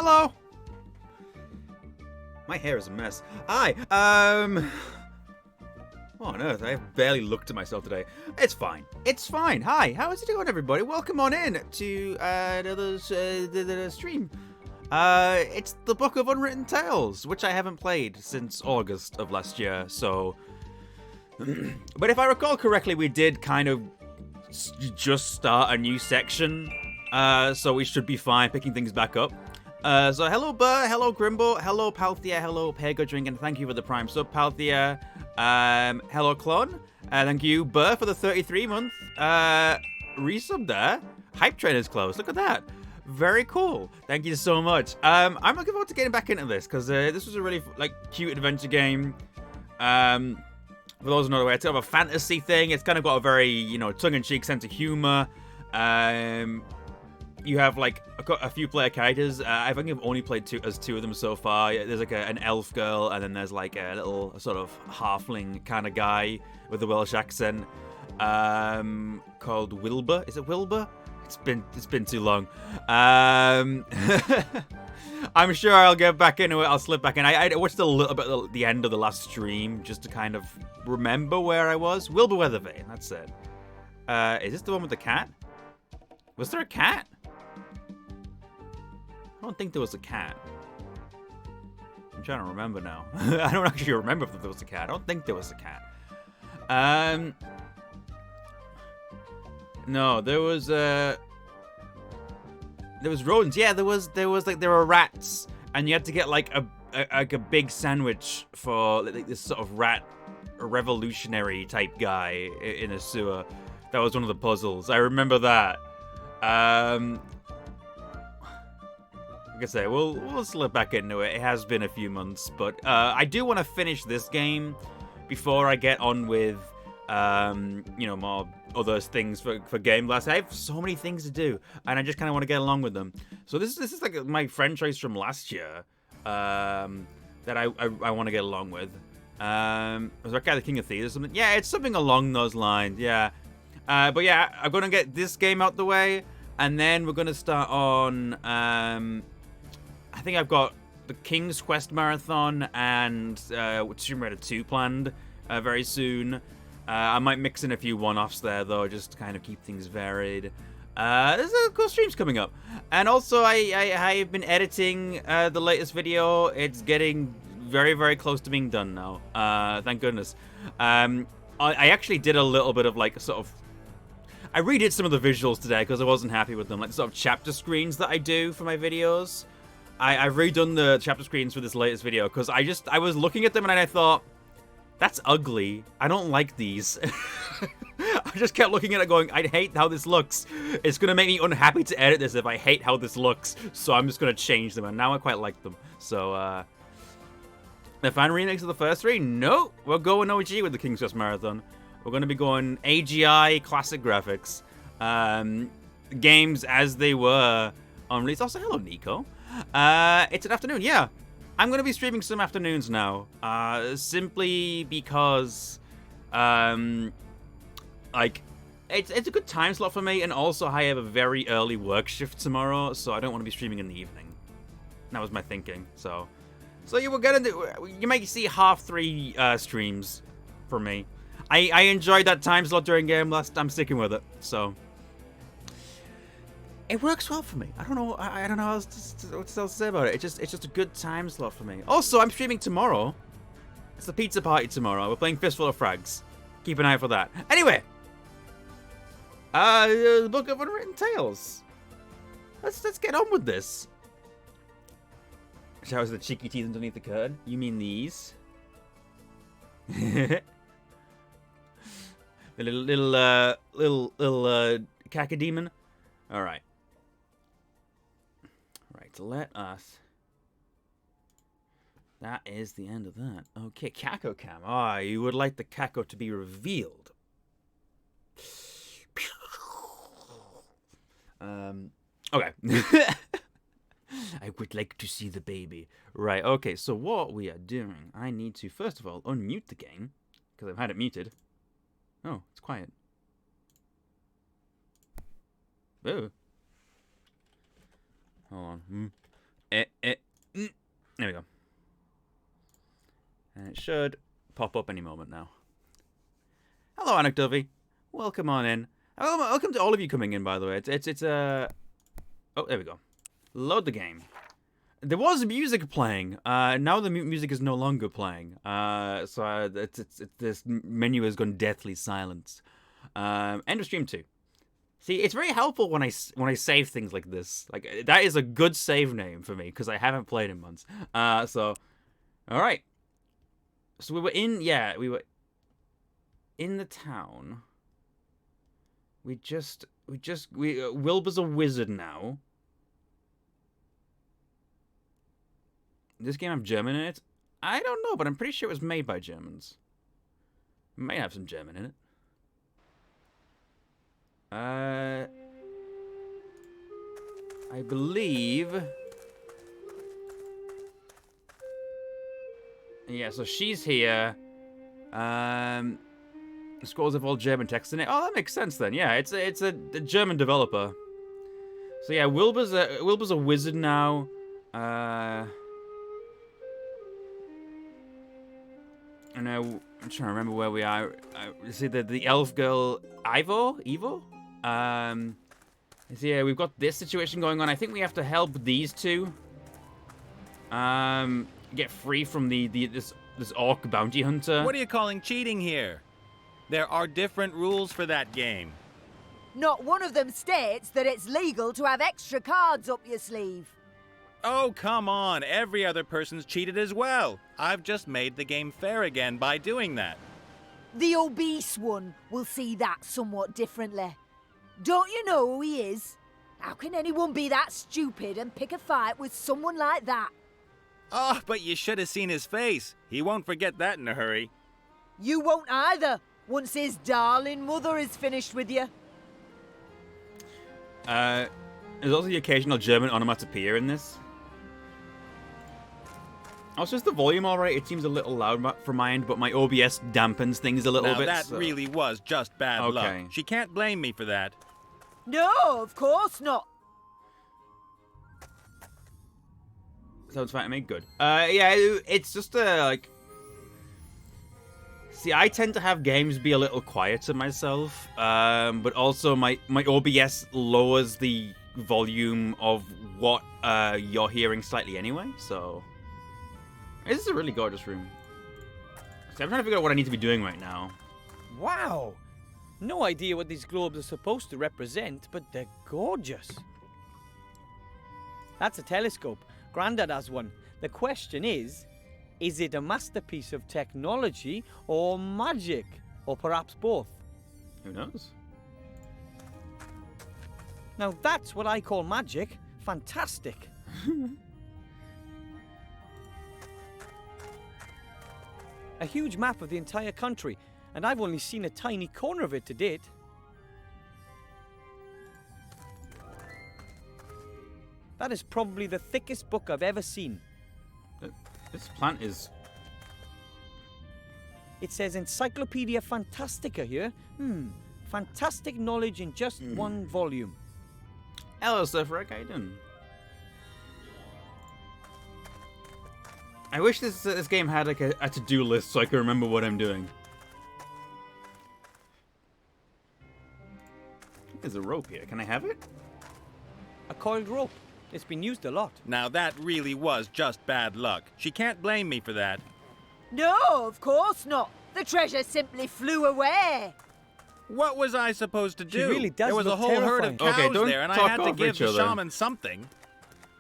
Hello. My hair is a mess. Hi. What on earth? I have barely looked at myself today. It's fine. It's fine. Hi. How is it going, everybody? Welcome on in to the stream. It's the Book of Unwritten Tales, which I haven't played since August of last year. So, but if I recall correctly, we did kind of just start a new section. So we should be fine picking things back up. So hello Burr, hello Grimble, hello Palthia, hello Pego Drink, and thank you for the Prime sub, Palthia. Hello Clon, thank you Burr for the 33-month resub there. Hype Train is closed, look at that. Very cool, thank you so much. I'm looking forward to getting back into this, because this was a really cute adventure game. For those who know the way, it's kind of a fantasy thing. It's kind of got a very, tongue-in-cheek sense of humor. You have a few player characters. I think I've only played two of them so far. There's an elf girl, and then there's a little sort of halfling kind of guy with a Welsh accent called Wilbur. Is it Wilbur? It's been too long. I'm sure I'll get back into it. I'll slip back in. I watched a little bit at the end of the last stream just to kind of remember where I was. Wilbur Weathervane, that's it. Is this the one with the cat? Was there a cat? I don't think there was a cat. I'm trying to remember now. I don't actually remember if there was a cat. I don't think there was a cat. No, there was rodents. Yeah, there were rats, and you had to get a big sandwich for this sort of rat revolutionary type guy in a sewer. That was one of the puzzles. I remember that. Like I say, we'll slip back into it. It has been a few months, but I do want to finish this game before I get on with more other things for Game Blast. I have so many things to do, and I just kind of want to get along with them. So this is like my friend choice from last year that I want to get along with. Was that guy the King of Thieves or something? Yeah, it's something along those lines. Yeah, but yeah, I'm gonna get this game out the way, and then we're gonna start on. I think I've got the King's Quest Marathon and Tomb Raider 2 planned very soon. I might mix in a few one-offs there, though, just to kind of keep things varied. There's cool streams coming up. And also, I've been editing the latest video. It's getting very, very close to being done now. Thank goodness. I actually did a little bit of, I redid some of the visuals today because I wasn't happy with them. Like, the sort of chapter screens that I do for my videos. I've redone the chapter screens for this latest video because I was looking at them and I thought, that's ugly. I don't like these. I just kept looking at it going, I hate how this looks. It's going to make me unhappy to edit this if I hate how this looks. So I'm just going to change them. And now I quite like them. So, the fan remakes of the first three? No. We're going OG with the King's Quest Marathon. We're going to be going AGI classic graphics. Games as they were on release. Also, hello, Nico. It's an afternoon. Yeah. I'm going to be streaming some afternoons now, simply because, it's a good time slot for me, and also I have a very early work shift tomorrow, so I don't want to be streaming in the evening. That was my thinking, so yeah, you might see half 3 streams for me. I enjoyed that time slot during Game Blast. I'm sticking with it, so. It works well for me. I don't know. I don't know what else to say about it. It's just a good time slot for me. Also, I'm streaming tomorrow. It's the pizza party tomorrow. We're playing Fistful of Frags. Keep an eye out for that. Anyway, the Book of Unwritten Tales. Let's get on with this. Shows the cheeky teeth underneath the curtain. You mean these? The little cacodemon. All right. Let us. That is the end of that. Okay, Kako Cam. Ah, you would like the Kako to be revealed. Okay. I would like to see the baby. Right, okay, so what we are doing, I need to, first of all, unmute the game, because I've had it muted. Oh, it's quiet. Oh. Hold on. There we go. And it should pop up any moment now. Hello, Anecdovey. Welcome on in. Welcome to all of you coming in, by the way. It's Oh, there we go. Load the game. There was music playing. Now the music is no longer playing. So this menu has gone deathly silent. End of stream 2. See, it's very helpful when I save things like this. Like, that is a good save name for me, because I haven't played in months. So, alright. So we were in the town. Wilbur's a wizard now. This game have German in it? I don't know, but I'm pretty sure it was made by Germans. It might have some German in it. I believe... Yeah, so she's here. The scrolls have all German text in it. Oh, that makes sense then. Yeah, it's a German developer. So yeah, Wilbur's a wizard now. And I'm trying to remember where we are. See the elf girl Evo? So yeah, we've got this situation going on. I think we have to help these two. Get free from this orc bounty hunter. What are you calling cheating here? There are different rules for that game. Not one of them states that it's legal to have extra cards up your sleeve. Oh, come on. Every other person's cheated as well. I've just made the game fair again by doing that. The obese one will see that somewhat differently. Don't you know who he is? How can anyone be that stupid and pick a fight with someone like that? Oh, but you should have seen his face. He won't forget that in a hurry. You won't either, once his darling mother is finished with you. There's also the occasional German onomatopoeia in this. Also, is the volume alright? It seems a little loud for my end, but my OBS dampens things a little bit. Now that really was just bad luck. She can't blame me for that. No, of course not. Sounds fine to me. Good. Yeah, it's just like... See, I tend to have games be a little quieter myself, but also my OBS lowers the volume of what you're hearing slightly anyway, so... This is a really gorgeous room. See, I'm trying to figure out what I need to be doing right now. Wow! No idea what these globes are supposed to represent, but they're gorgeous. That's a telescope. Grandad has one. The question is it a masterpiece of technology or magic? Or perhaps both? Who knows? Now that's what I call magic. Fantastic. A huge map of the entire country, and I've only seen a tiny corner of it to date. That is probably the thickest book I've ever seen. This plant is... It says Encyclopedia Fantastica here. Fantastic knowledge in just one volume. Hello, Surfer. How you doing? I wish this game had like a to-do list so I could remember what I'm doing. There's a rope here. Can I have it? A coiled rope. It's been used a lot. Now that really was just bad luck. She can't blame me for that. No, of course not. The treasure simply flew away. What was I supposed to do? She really does There was a look whole herd of terrifying. cows there, and I had to give the shaman something.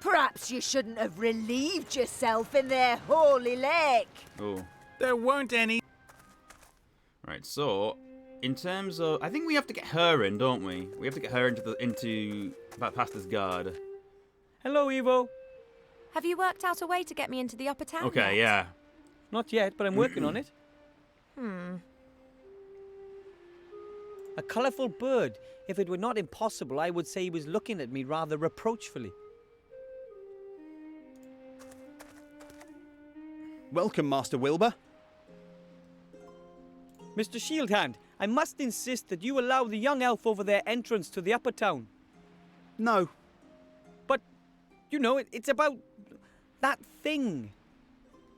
Perhaps you shouldn't have relieved yourself in their holy lake. Oh. There weren't any. Right, so in terms of, I think we have to get her in, don't we? We have to get her into past this guard. Hello, Evo. Have you worked out a way to get me into the upper town Okay, yet? yeah. Not yet, but I'm working on it. A colourful bird. If it were not impossible, I would say he was looking at me rather reproachfully. Welcome, Master Wilbur. Mr. Shieldhand, I must insist that you allow the young elf over there entrance to the upper town. No. But, you know, it's about That thing.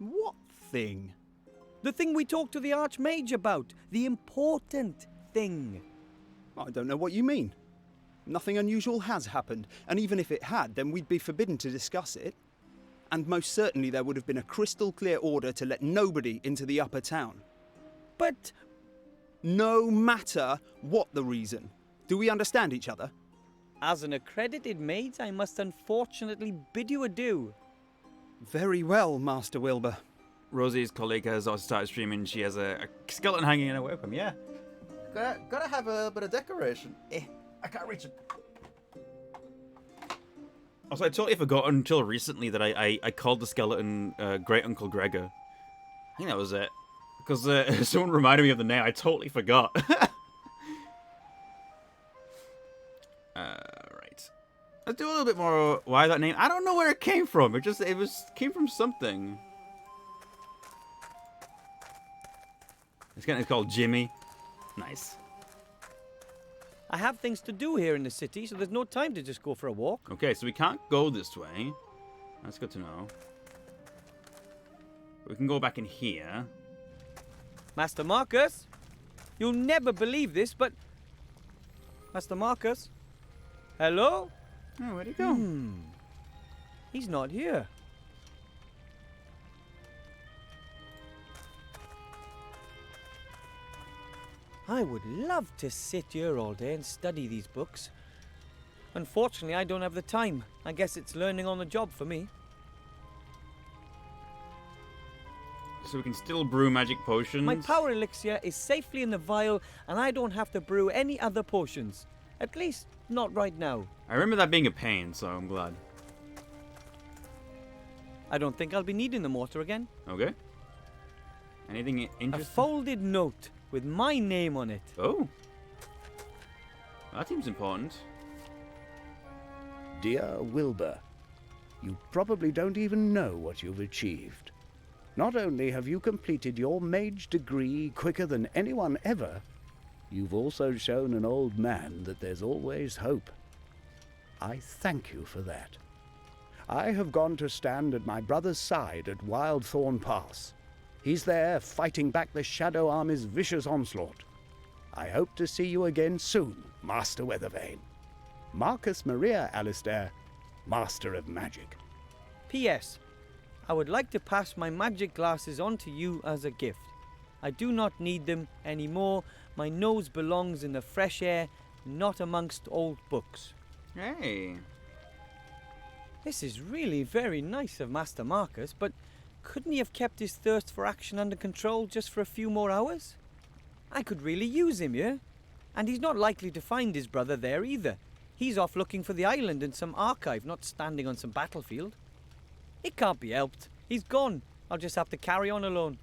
What thing? The thing we talked to the Archmage about. The important thing. I don't know what you mean. Nothing unusual has happened, and even if it had, then we'd be forbidden to discuss it. And most certainly there would have been a crystal clear order to let nobody into the upper town. But No matter what the reason. Do we understand each other? as an accredited mage, I must unfortunately bid you adieu. Very well, Master Wilbur. Rosie's colleague has also started streaming. She has a skeleton hanging in her webcam. Yeah. Gotta have a bit of decoration. I can't reach it. Also, I totally forgot until recently that I called the skeleton Great Uncle Gregor. I think that was it. Because someone reminded me of the name. I totally forgot. Right. Let's do a little bit more. Why that name? I don't know where it came from. It came from something. It's called Jimmy. Nice. I have things to do here in the city, so there's no time to just go for a walk. Okay, so we can't go this way. That's good to know. We can go back in here. Master Marcus, you'll never believe this, but... Master Marcus? Hello? Oh, where'd he go? He's not here. I would love to sit here all day and study these books. Unfortunately, I don't have the time. I guess it's learning on the job for me. So we can still brew magic potions. My power elixir is safely in the vial, and I don't have to brew any other potions. At least, not right now. I remember that being a pain, so I'm glad. I don't think I'll be needing the mortar again. Okay. Anything A interesting? folded note with my name on it. Oh. That seems important. Dear Wilbur, you probably don't even know what you've achieved. Not only have you completed your mage degree quicker than anyone ever, you've also shown an old man that there's always hope. I thank you for that. I have gone to stand at my brother's side at Wildthorn Pass. He's there fighting back the Shadow Army's vicious onslaught. I hope to see you again soon, Master Weathervane. Marcus Maria Alistair, Master of Magic. P.S. I would like to pass my magic glasses on to you as a gift. I do not need them anymore. My nose belongs in the fresh air, not amongst old books. Hey. This is really very nice of Master Marcus, but couldn't he have kept his thirst for action under control just for a few more hours? I could really use him here. And he's not likely to find his brother there either. He's off looking for the island in some archive, not standing on some battlefield. It can't be helped. He's gone. I'll just have to carry on alone.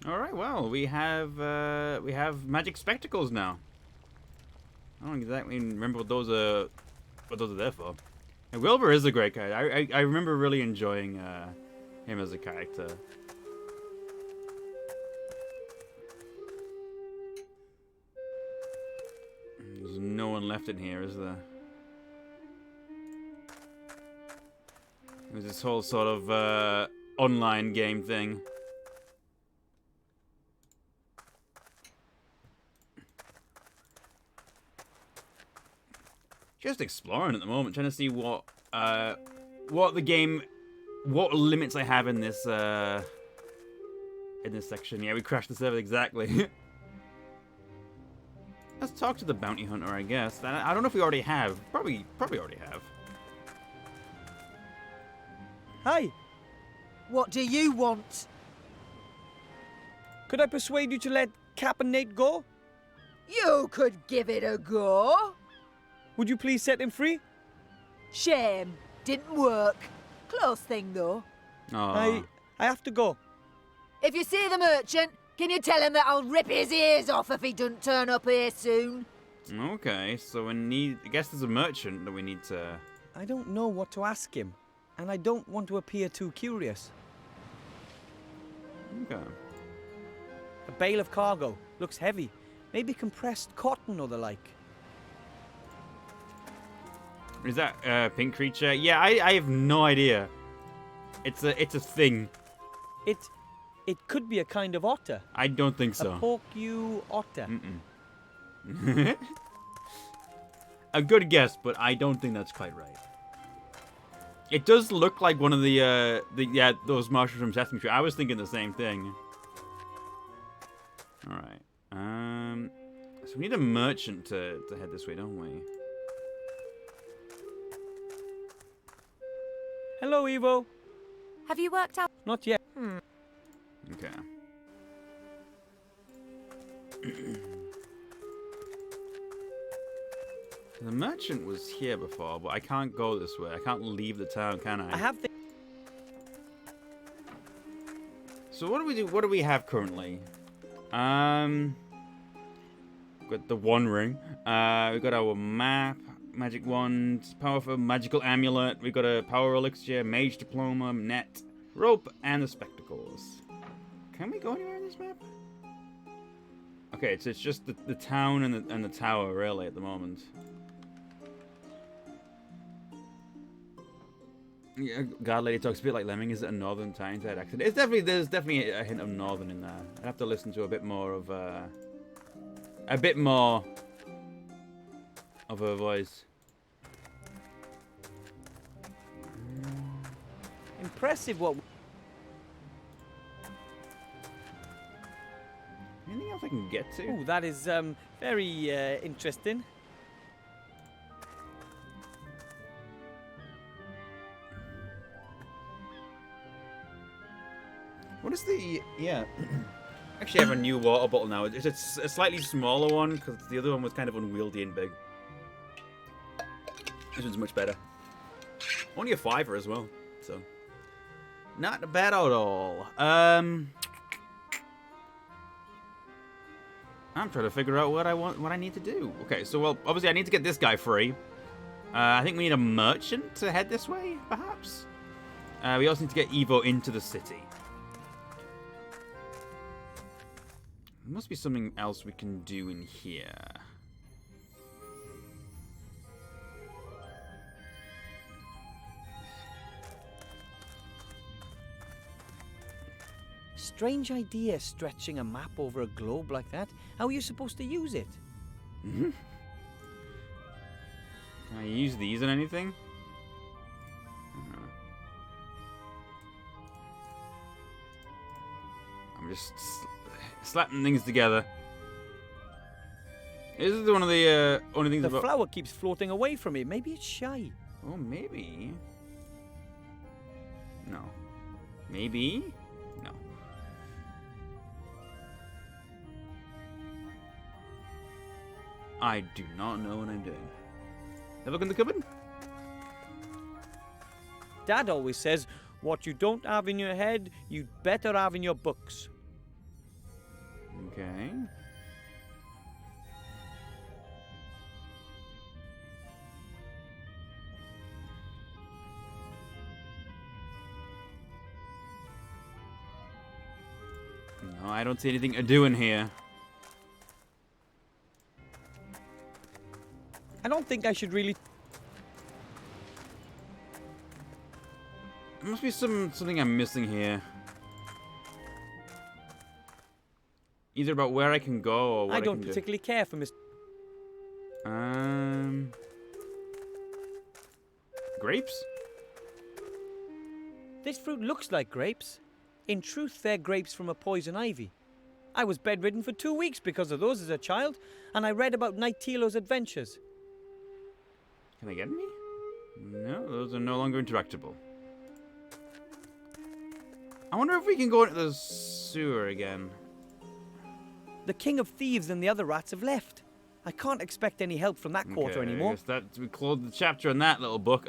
All right. Well, we have magic spectacles now. I don't exactly remember what those are there for. And Wilbur is a great guy. I remember really enjoying him as a character. There's no one left in here, is there? There's this whole sort of online game thing. Just exploring at the moment, trying to see what limits I have in this section. Yeah, we crashed the server exactly. Let's talk to the bounty hunter, I guess. I don't know if we already have. Probably already have. Hi, What do you want? could I persuade you to let Cap and Nate go? You could give it a go. Would you please set him free? Shame. Didn't work. Close thing, though. Aw. I have to go. If you see the merchant, can you tell him that I'll rip his ears off if he doesn't turn up here soon? Okay, so I guess there's a merchant that we need to... I don't know what to ask him, and I don't want to appear too curious. Okay. A bale of cargo. Looks heavy. Maybe compressed cotton or the like. Is that a pink creature? Yeah, I have no idea. It's a thing. It could be a kind of otter. I don't think so. A porcu otter. Mm-mm. A good guess, but I don't think that's quite right. It does look like one of those marshes from Sesame Street. I was thinking the same thing. All right. So we need a merchant to head this way, don't we? Hello, Evo. Have you worked out? Not yet. Okay. The merchant was here before, but I can't go this way. I can't leave the town, can I? I have the... So what do we do? What do we have currently? Got the One Ring. We got our map, magic wand, powerful magical amulet. We got a power elixir, mage diploma, net, rope, and the spectacles. Can we go anywhere in this map? Okay, so it's just the town and the tower really at the moment. Yeah, God Lady talks a bit like Lemming. Is it a northern Tyneside accent? There's definitely a hint of northern in there. I'd have to listen to a bit more of her voice. Impressive what... Anything else I can get to? Oh, that is very interesting. What is the... Yeah. Actually, I have a new water bottle now. It's a slightly smaller one, because the other one was kind of unwieldy and big. This one's much better. Only a $5 as well, so... Not bad at all. I'm trying to figure out what I need to do. Okay, so, well, obviously I need to get this guy free. I think we need a merchant to head this way, perhaps? We also need to get Evo into the city. There must be something else we can do in here. Strange idea, stretching a map over a globe like that. How are you supposed to use it? Mm-hmm. Can I use these on anything? I'm just slapping things together. This is one of the only things The about... flower keeps floating away from me. Maybe it's shy. Oh, maybe. No. Maybe? No. I do not know what I'm doing. Have a look in the cupboard? Dad always says, what you don't have in your head, you'd better have in your books. Okay. No, I don't see anything to do in here. I don't think I should really... There must be something I'm missing here. Either about where I can go or what I don't can particularly care for Mr. do. Grapes? This fruit looks like grapes. In truth, they're grapes from a poison ivy. I was bedridden for 2 weeks because of those as a child, and I read about Nightilo's adventures. Can they get me? No, those are no longer interactable. I wonder if we can go into the sewer again. The King of Thieves and the other rats have left. I can't expect any help from that quarter Okay, anymore. I guess we closed the chapter on that little book.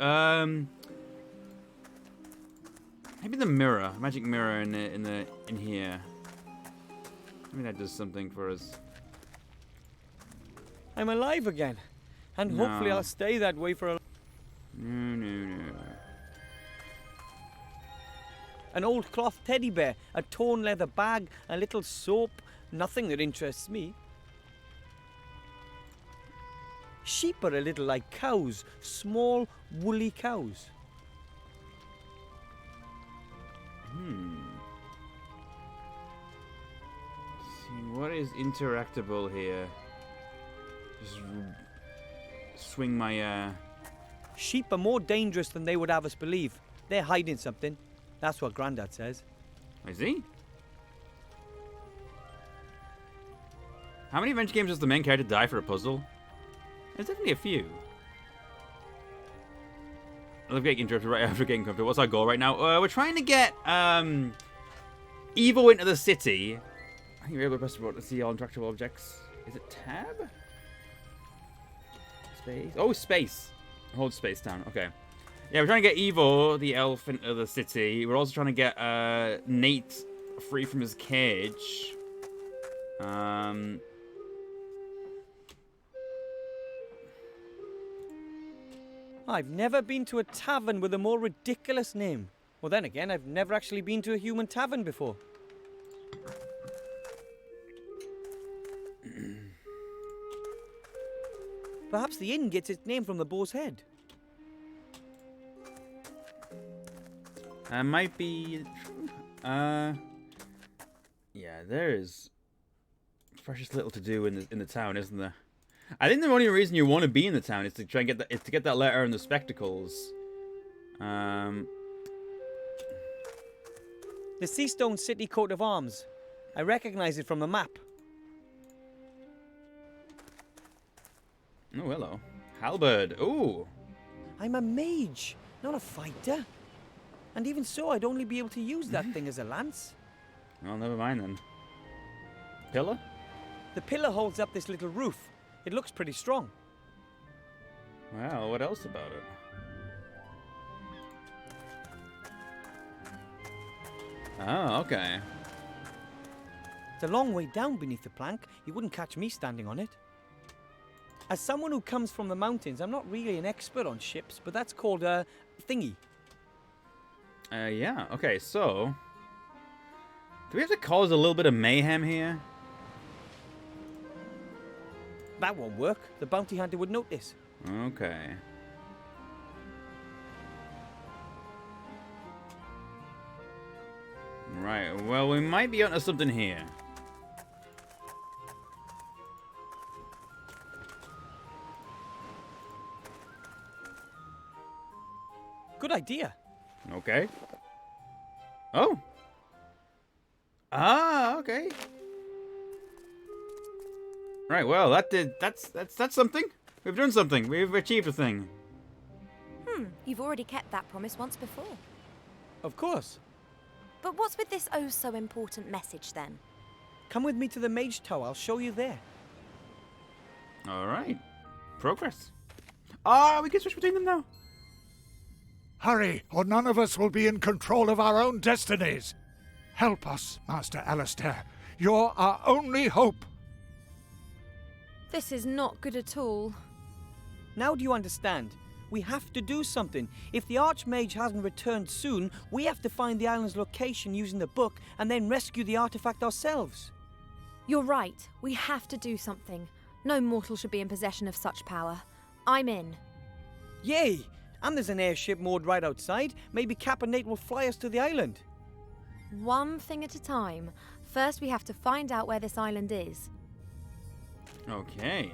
Maybe the mirror, magic mirror in here. Maybe that does something for us. I'm alive again, and No. hopefully I'll stay that way for a... No. An old cloth teddy bear, a torn leather bag, a little soap, nothing that interests me. Sheep are a little like cows, small, woolly cows. See, what is interactable here? Just swing my, Sheep are more dangerous than they would have us believe. They're hiding something. That's what Grandad says. Is he? How many adventure games does the main character die for a puzzle? There's definitely a few. I love getting interrupted right after getting comfortable. What's our goal right now? We're trying to get evil into the city. I think we're able to press to see all interactable objects. Is it tab? Space. Oh, space. Hold space down. Okay. Yeah, we're trying to get Evo, the elf, into the city. We're also trying to get Nate free from his cage. I've never been to a tavern with a more ridiculous name. Well, then again, I've never actually been to a human tavern before. Perhaps the inn gets its name from the boar's head. Might be. Yeah, there is precious little to do in the town, isn't there? I think the only reason you want to be in the town is to try and get that letter and the spectacles. The Seastone City coat of arms. I recognize it from the map. Oh, hello. Halberd. Ooh. I'm a mage, not a fighter. And even so, I'd only be able to use that thing as a lance. Well, never mind then. Pillar? The pillar holds up this little roof. It looks pretty strong. Well, what else about it? Oh, okay. It's a long way down beneath the plank. You wouldn't catch me standing on it. As someone who comes from the mountains, I'm not really an expert on ships, but that's called a thingy. Yeah. Okay, so do we have to cause a little bit of mayhem here? That won't work. The bounty hunter would notice. Okay. Right. Well, we might be onto something here. Good idea. Okay. Oh. Ah, okay. Right, well, that's something. We've done something. We've achieved a thing. You've already kept that promise once before. Of course. But what's with this oh so important message then? Come with me to the Mage Tower. I'll show you there. All right. Progress. Ah, we can switch between them now. Hurry, or none of us will be in control of our own destinies. Help us, Master Alistair. You're our only hope. This is not good at all. Now do you understand? We have to do something. If the Archmage hasn't returned soon, we have to find the island's location using the book and then rescue the artifact ourselves. You're right. We have to do something. No mortal should be in possession of such power. I'm in. Yay! And there's an airship moored right outside. Maybe Cap and Nate will fly us to the island. One thing at a time. First, we have to find out where this island is. Okay.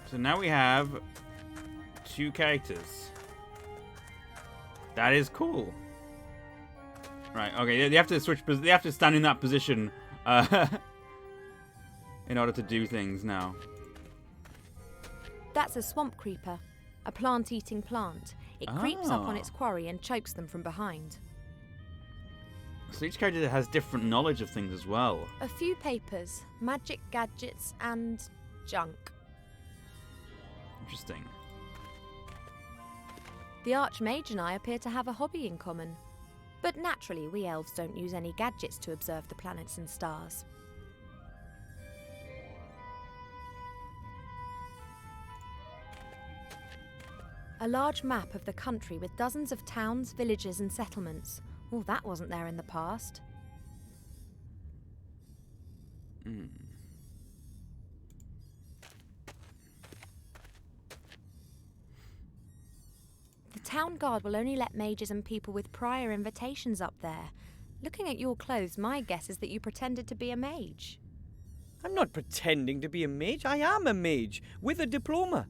So now we have 2 characters. That is cool. Right. Okay. They have to switch. They have to stand in that position in order to do things now. That's a swamp creeper. A plant-eating plant. It creeps up on its quarry and chokes them from behind. So each character has different knowledge of things as well. A few papers, magic gadgets, and junk. Interesting. The Archmage and I appear to have a hobby in common. But naturally, we elves don't use any gadgets to observe the planets and stars. A large map of the country with dozens of towns, villages and settlements. Oh, that wasn't there in the past. The town guard will only let mages and people with prior invitations up there. Looking at your clothes, my guess is that you pretended to be a mage. I'm not pretending to be a mage. I am a mage, with a diploma.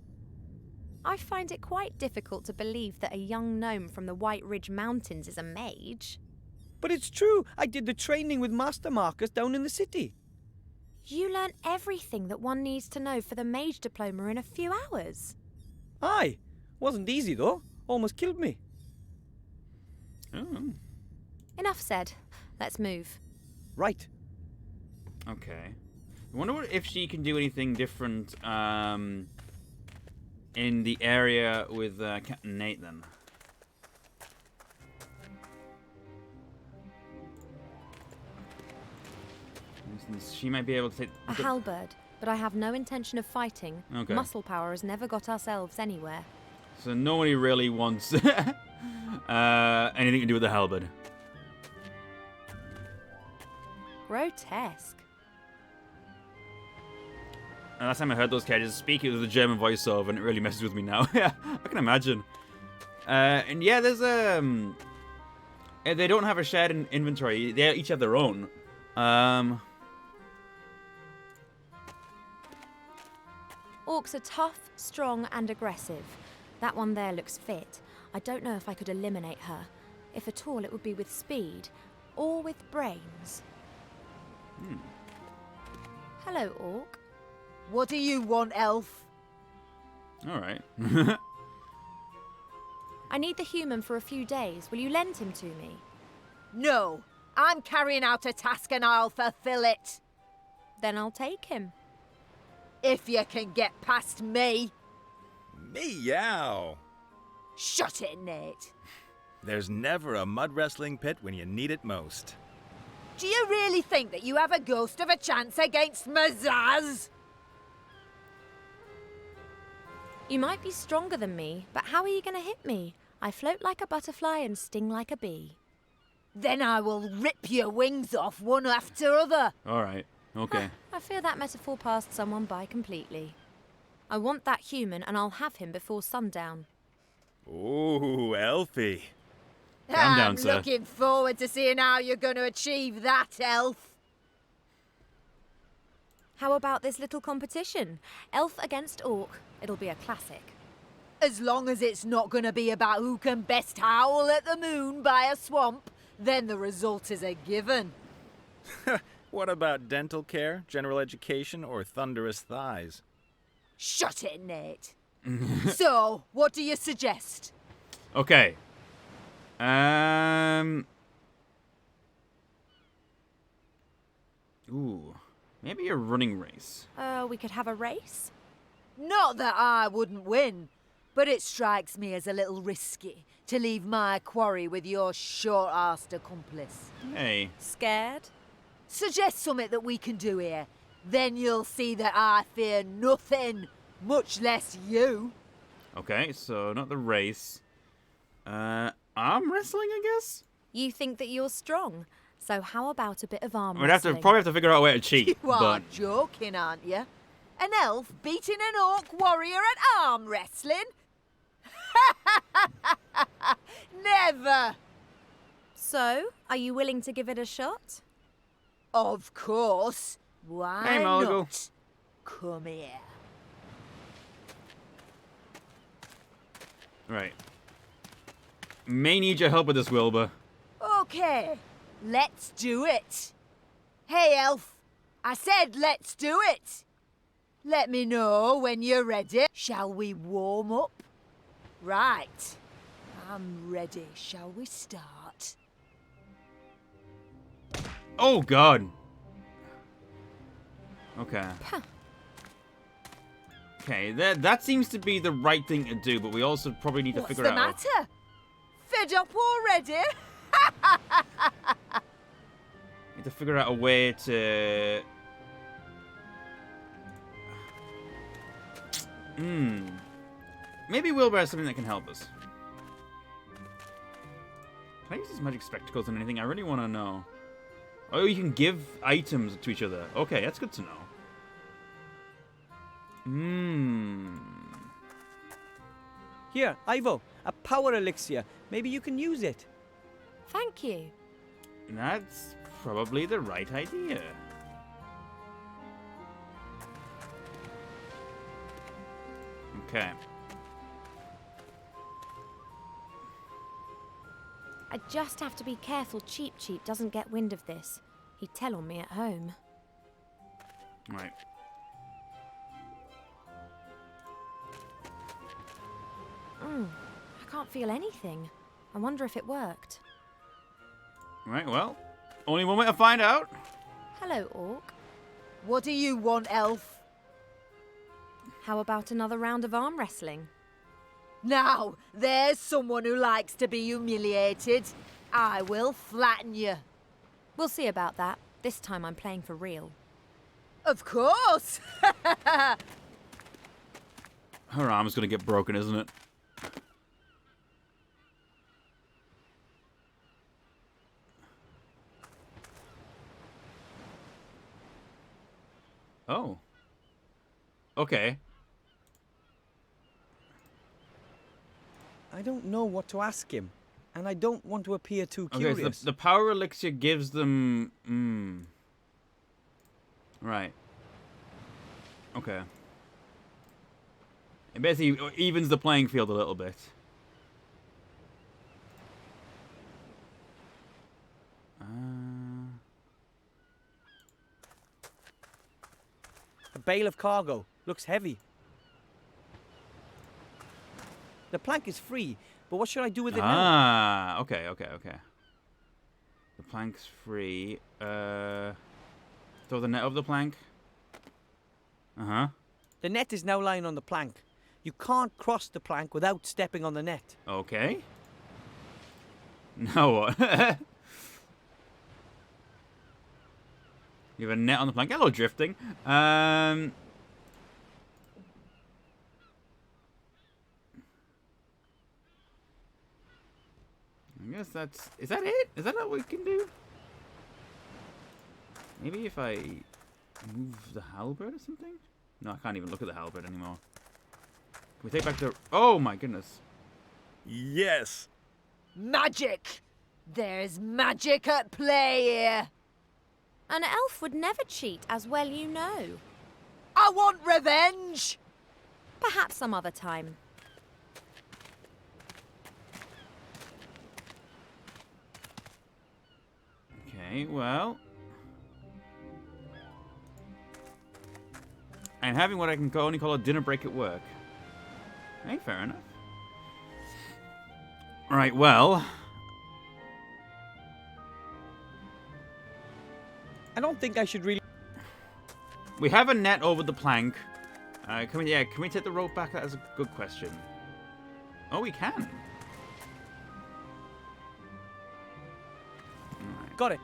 I find it quite difficult to believe that a young gnome from the White Ridge Mountains is a mage. But it's true. I did the training with Master Marcus down in the city. You learn everything that one needs to know for the mage diploma in a few hours. Aye. Wasn't easy, though. Almost killed me. Oh. Enough said. Let's move. Right. Okay. I wonder if she can do anything different in the area with Captain Nate then. For instance, she might be able to take... A halberd, but I have no intention of fighting. Okay. Muscle power has never got us elves anywhere. So nobody really wants anything to do with the halberd. Grotesque. And last time I heard those characters speak, it was the German voiceover, and it really messes with me now. Yeah, I can imagine. And yeah, there's they don't have a shared inventory. They each have their own. Orcs are tough, strong, and aggressive. That one there looks fit. I don't know if I could eliminate her. If at all, it would be with speed, or with brains. Hello, Orc. What do you want, elf? Alright. I need the human for a few days. Will you lend him to me? No, I'm carrying out a task and I'll fulfill it. Then I'll take him. If you can get past me. Meow! Shut it, Nate. There's never a mud wrestling pit when you need it most. Do you really think that you have a ghost of a chance against Mazaz? You might be stronger than me, but how are you going to hit me? I float like a butterfly and sting like a bee. Then I will rip your wings off one after other. Alright. Okay. I fear that metaphor passed someone by completely. I want that human and I'll have him before sundown. Ooh, Elfie. Calm down, I'm sir. looking forward to seeing how you're going to achieve that, elf. How about this little competition? Elf against orc. It'll be a classic. As long as it's not going to be about who can best howl at the moon by a swamp, then the result is a given. What about dental care, general education, or thunderous thighs? Shut it, Nate. So, what do you suggest? Okay. Ooh. Maybe a running race. We could have a race? Not that I wouldn't win, but it strikes me as a little risky to leave my quarry with your short-arsed accomplice. Hey. Scared? Suggest something that we can do here. Then you'll see that I fear nothing, much less you. Okay, so not the race. Arm wrestling, I guess? You think that you're strong, so how about a bit of arm We'd wrestling? probably have to figure out a way to cheat. You are but joking, aren't you? An elf beating an orc warrior at arm wrestling? Never! So, are you willing to give it a shot? Of course. Why Hey, Mulligal. not? Come here. right. May need your help with this, Wilbur. Okay, let's do it. Hey, elf. I said let's do it. Let me know when you're ready. Shall we warm up? Right. I'm ready. Shall we start? Oh, God. Okay. Okay, that seems to be the right thing to do, but we also probably need to What's figure the out... matter? Fed up already? Need to figure out a way to... Maybe Wilbur has something that can help us. Can I use these magic spectacles on anything? I really want to know. Oh, you can give items to each other. Okay, that's good to know. Here, Ivo, a power elixir. Maybe you can use it. Thank you. That's probably the right idea. Okay. I just have to be careful Cheap Cheap doesn't get wind of this. He'd tell on me at home. Right. I can't feel anything. I wonder if it worked. Right, well, only one way to find out. Hello, Orc. What do you want, Elf? How about another round of arm wrestling? Now, there's someone who likes to be humiliated. I will flatten you. We'll see about that. This time I'm playing for real. Of course! Her arm's gonna get broken, isn't it? Oh. Okay. I don't know what to ask him, and I don't want to appear too Okay, curious. so the power elixir gives them... Right. Okay. It basically evens the playing field a little bit. A bale of cargo. Looks heavy. The plank is free, but what should I do with it now? Ah, okay. The plank's free. Throw the net over the plank. Uh-huh. The net is now lying on the plank. You can't cross the plank without stepping on the net. Okay. Now what? You have a net on the plank. Hello, drifting. I guess that's... Is that it? Is that what we can do? Maybe if I move the halberd or something? No, I can't even look at the halberd anymore. Can we take back the... Oh, my goodness. Yes. Magic! There's magic at play here. An elf would never cheat, as well you know. I want revenge! Perhaps some other time. Okay, well... I'm having what I can only call a dinner break at work. Hey, fair enough. Right, well... I don't think I should really... We have a net over the plank. Can we take the rope back? That is a good question. Oh, we can. Right. Got it.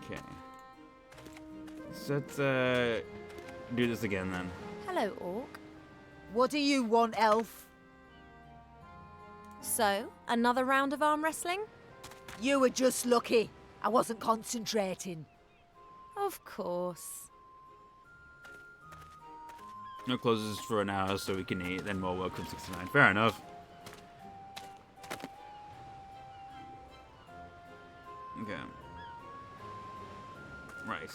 Okay. So let's do this again then. Hello, Orc. What do you want, Elf? So, another round of arm wrestling? You were just lucky. I wasn't concentrating. Of course. No closes for an hour so we can eat, then more work from 69. Fair enough. Okay. Right.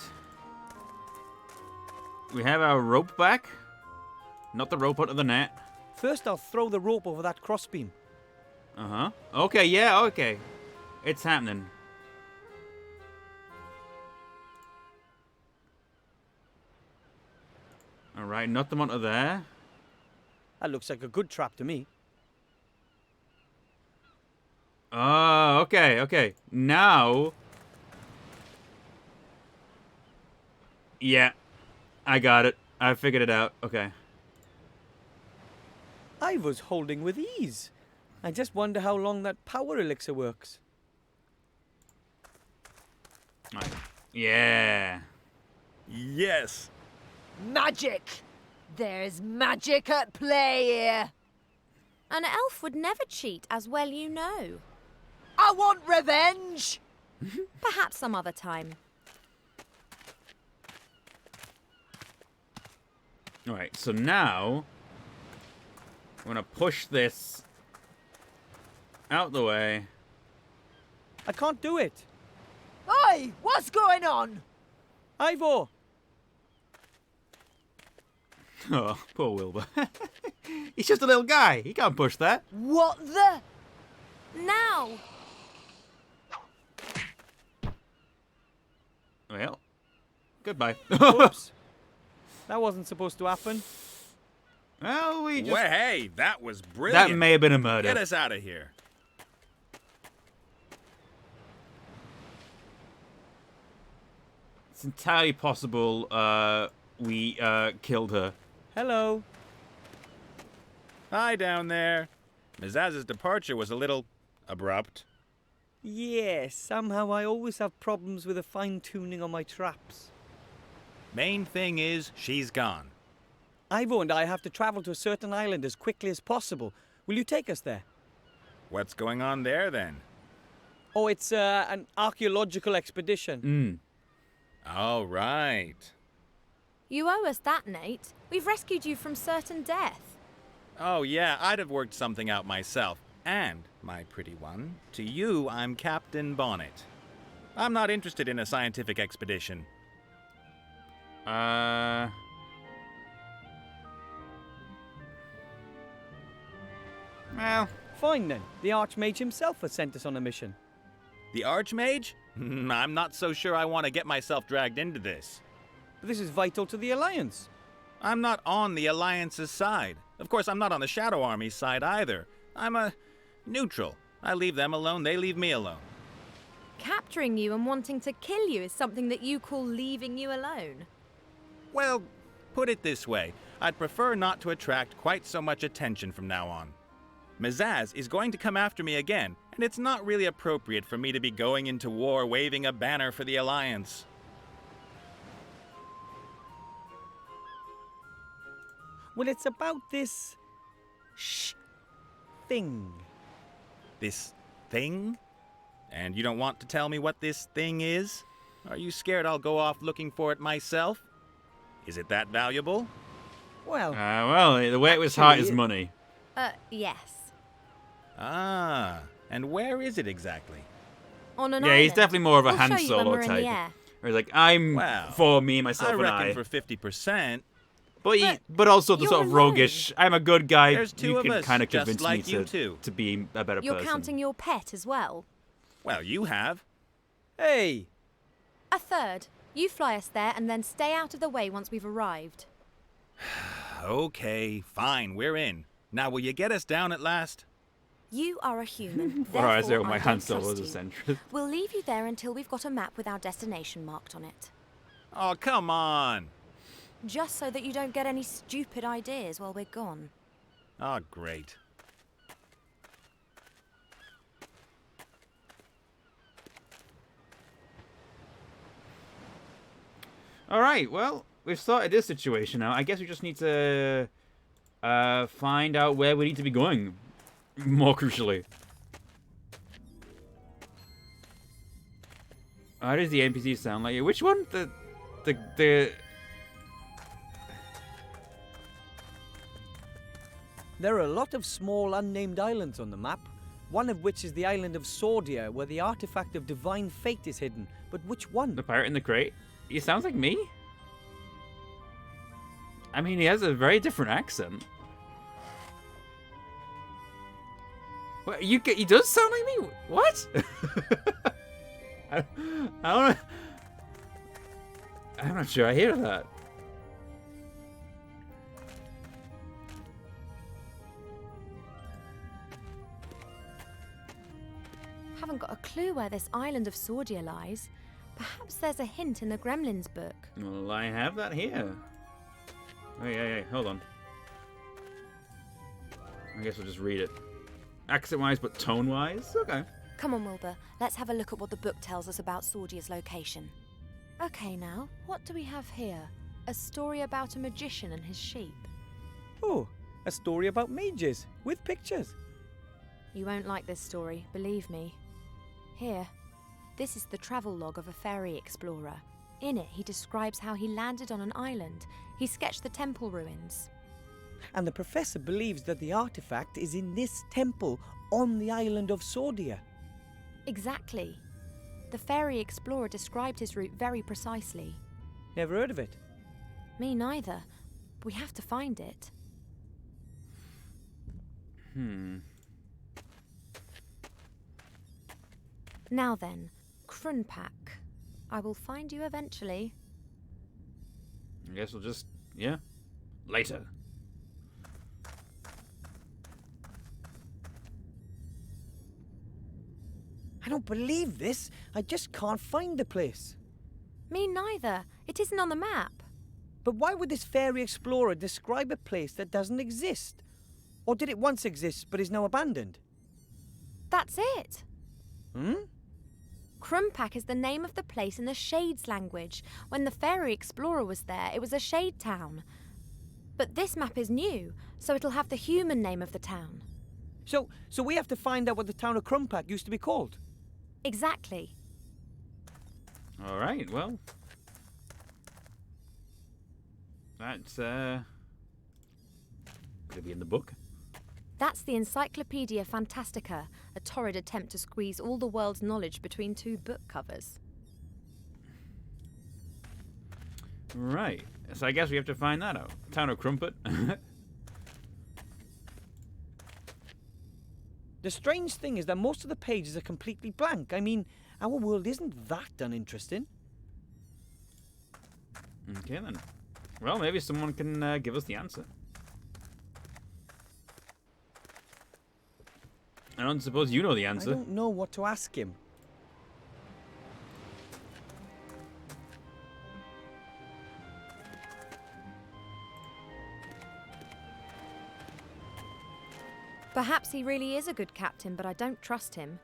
We have our rope back. Not the rope out of the net. First, I'll throw the rope over that crossbeam. Uh-huh. Okay, yeah, okay. It's happening. Alright, knock them onto there. That looks like a good trap to me. Oh, okay. Now... Yeah. I got it. I figured it out. Okay. I was holding with ease. I just wonder how long that power elixir works. Right. Yeah. Yes. Magic! There's magic at play here. An elf would never cheat, as well you know. I want revenge! Perhaps some other time. Alright, so now I'm gonna push this out the way. I can't do it. Oi! What's going on? Ivor! Oh, poor Wilbur. He's just a little guy. He can't push that. What the? Now! Well, goodbye. Oops. That wasn't supposed to happen. Well, we just... Well, hey, that was brilliant. That may have been a murder. Get us out of here. It's entirely possible we killed her. Hello. Hi down there. Mizaz's departure was a little abrupt. Yes, somehow I always have problems with the fine-tuning on my traps. Main thing is, she's gone. Ivor and I have to travel to a certain island as quickly as possible. Will you take us there? What's going on there, then? Oh, it's an archaeological expedition. Oh, right. You owe us that, Nate. We've rescued you from certain death. Oh, yeah, I'd have worked something out myself. And, my pretty one, to you, I'm Captain Bonnet. I'm not interested in a scientific expedition. Well, Fine then. The Archmage himself has sent us on a mission. The Archmage? I'm not so sure I want to get myself dragged into this. But this is vital to the Alliance. I'm not on the Alliance's side. Of course, I'm not on the Shadow Army's side either. I'm a neutral. I leave them alone, they leave me alone. Capturing you and wanting to kill you is something that you call leaving you alone. Well, put it this way. I'd prefer not to attract quite so much attention from now on. Mizaz is going to come after me again, and it's not really appropriate for me to be going into war waving a banner for the Alliance. Well, it's about this... thing. This thing? And you don't want to tell me what this thing is? Are you scared I'll go off looking for it myself? Is it that valuable? Well, the way it was hard is actually, money. Yes. Ah, and where is it exactly? On an Yeah, island. he's definitely more of a We'll Han show you when Solo we're in the type. air. Where he's like, I'm Wow. for me, myself, I and reckon I. for 50%. But also the you're sort of alone. roguish, I'm a good guy, There's two you of can us, kind of just convince like me you two. to be a better You're person. counting your pet as well. Well, you have. hey, A third. You fly us there and then stay out of the way once we've arrived. Okay, fine, we're in. Now, will you get us down at last? You are a human. Or I say, therefore my I Han don't Solo trust is a you. centrist. We'll leave you there until we've got a map with our destination marked on it. Oh, come on. Just so that you don't get any stupid ideas while we're gone. Oh, great. Alright, well, we've sorted this situation out. I guess we just need to find out where we need to be going. More crucially. How does the NPC sound like? Which one? The... there are a lot of small unnamed islands on the map, one of which is the island of Sordia, where the artifact of divine fate is hidden. But which one? The pirate in the crate? He sounds like me? I mean, he has a very different accent. What, he does sound like me? What? I don't... I'm not sure I hear that. Haven't got a clue where this island of Sordia lies. Perhaps there's a hint in the Gremlins book. Well, I have that here. Hey, hold on. I guess we'll just read it. Accent-wise, but tone-wise? Okay. Come on, Wilbur. Let's have a look at what the book tells us about Sordia's location. Okay, now, what do we have here? A story about a magician and his sheep. Oh, a story about mages, with pictures. You won't like this story, believe me. Here. This is the travel log of a fairy explorer. In it, he describes how he landed on an island. He sketched the temple ruins. And the professor believes that the artifact is in this temple on the island of Sordia. Exactly. The fairy explorer described his route very precisely. Never heard of it. Me neither. We have to find it. Now then, Krunpak. I will find you eventually. I guess we'll just, yeah, later. I don't believe this. I just can't find the place. Me neither. It isn't on the map. But why would this fairy explorer describe a place that doesn't exist? Or did it once exist but is now abandoned? That's it. Hmm? Krunpak is the name of the place in the Shades language. When the fairy explorer was there, it was a shade town. But this map is new, so it'll have the human name of the town. So we have to find out what the town of Krunpak used to be called. Exactly. All right, well. That's, could it be in the book? That's the Encyclopedia Fantastica, a torrid attempt to squeeze all the world's knowledge between two book covers. Right. So I guess we have to find that out. Town of Crumpet. The strange thing is that most of the pages are completely blank. I mean, our world isn't that uninteresting. Okay, then. Well, maybe someone can give us the answer. I don't suppose you know the answer. I don't know what to ask him. Perhaps he really is a good captain, but I don't trust him.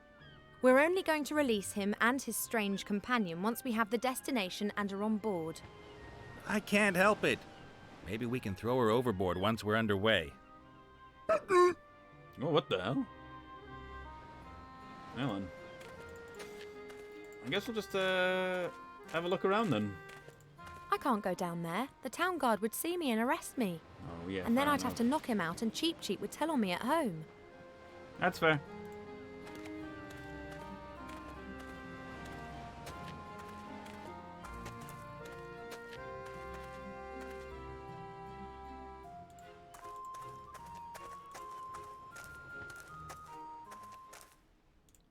We're only going to release him and his strange companion once we have the destination and are on board. I can't help it. Maybe we can throw her overboard once we're underway. Oh, what the hell? Hang on. I guess we'll just have a look around then. I can't go down there. The town guard would see me and arrest me. Oh, yeah. And then fair I'd have enough. to knock him out, and Cheap Cheap would tell on me at home. That's fair.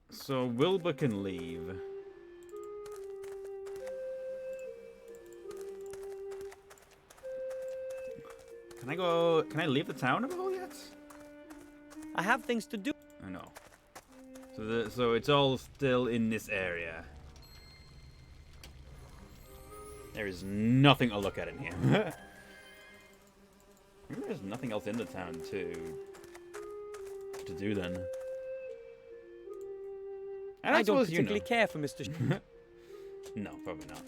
So Wilbur can leave. Can I leave the town at all yet? I have things to do. I know. So it's all still in this area. There is nothing to look at in here. Maybe there's nothing else in the town to do then. And I don't suppose particularly care for Mr. No, probably not.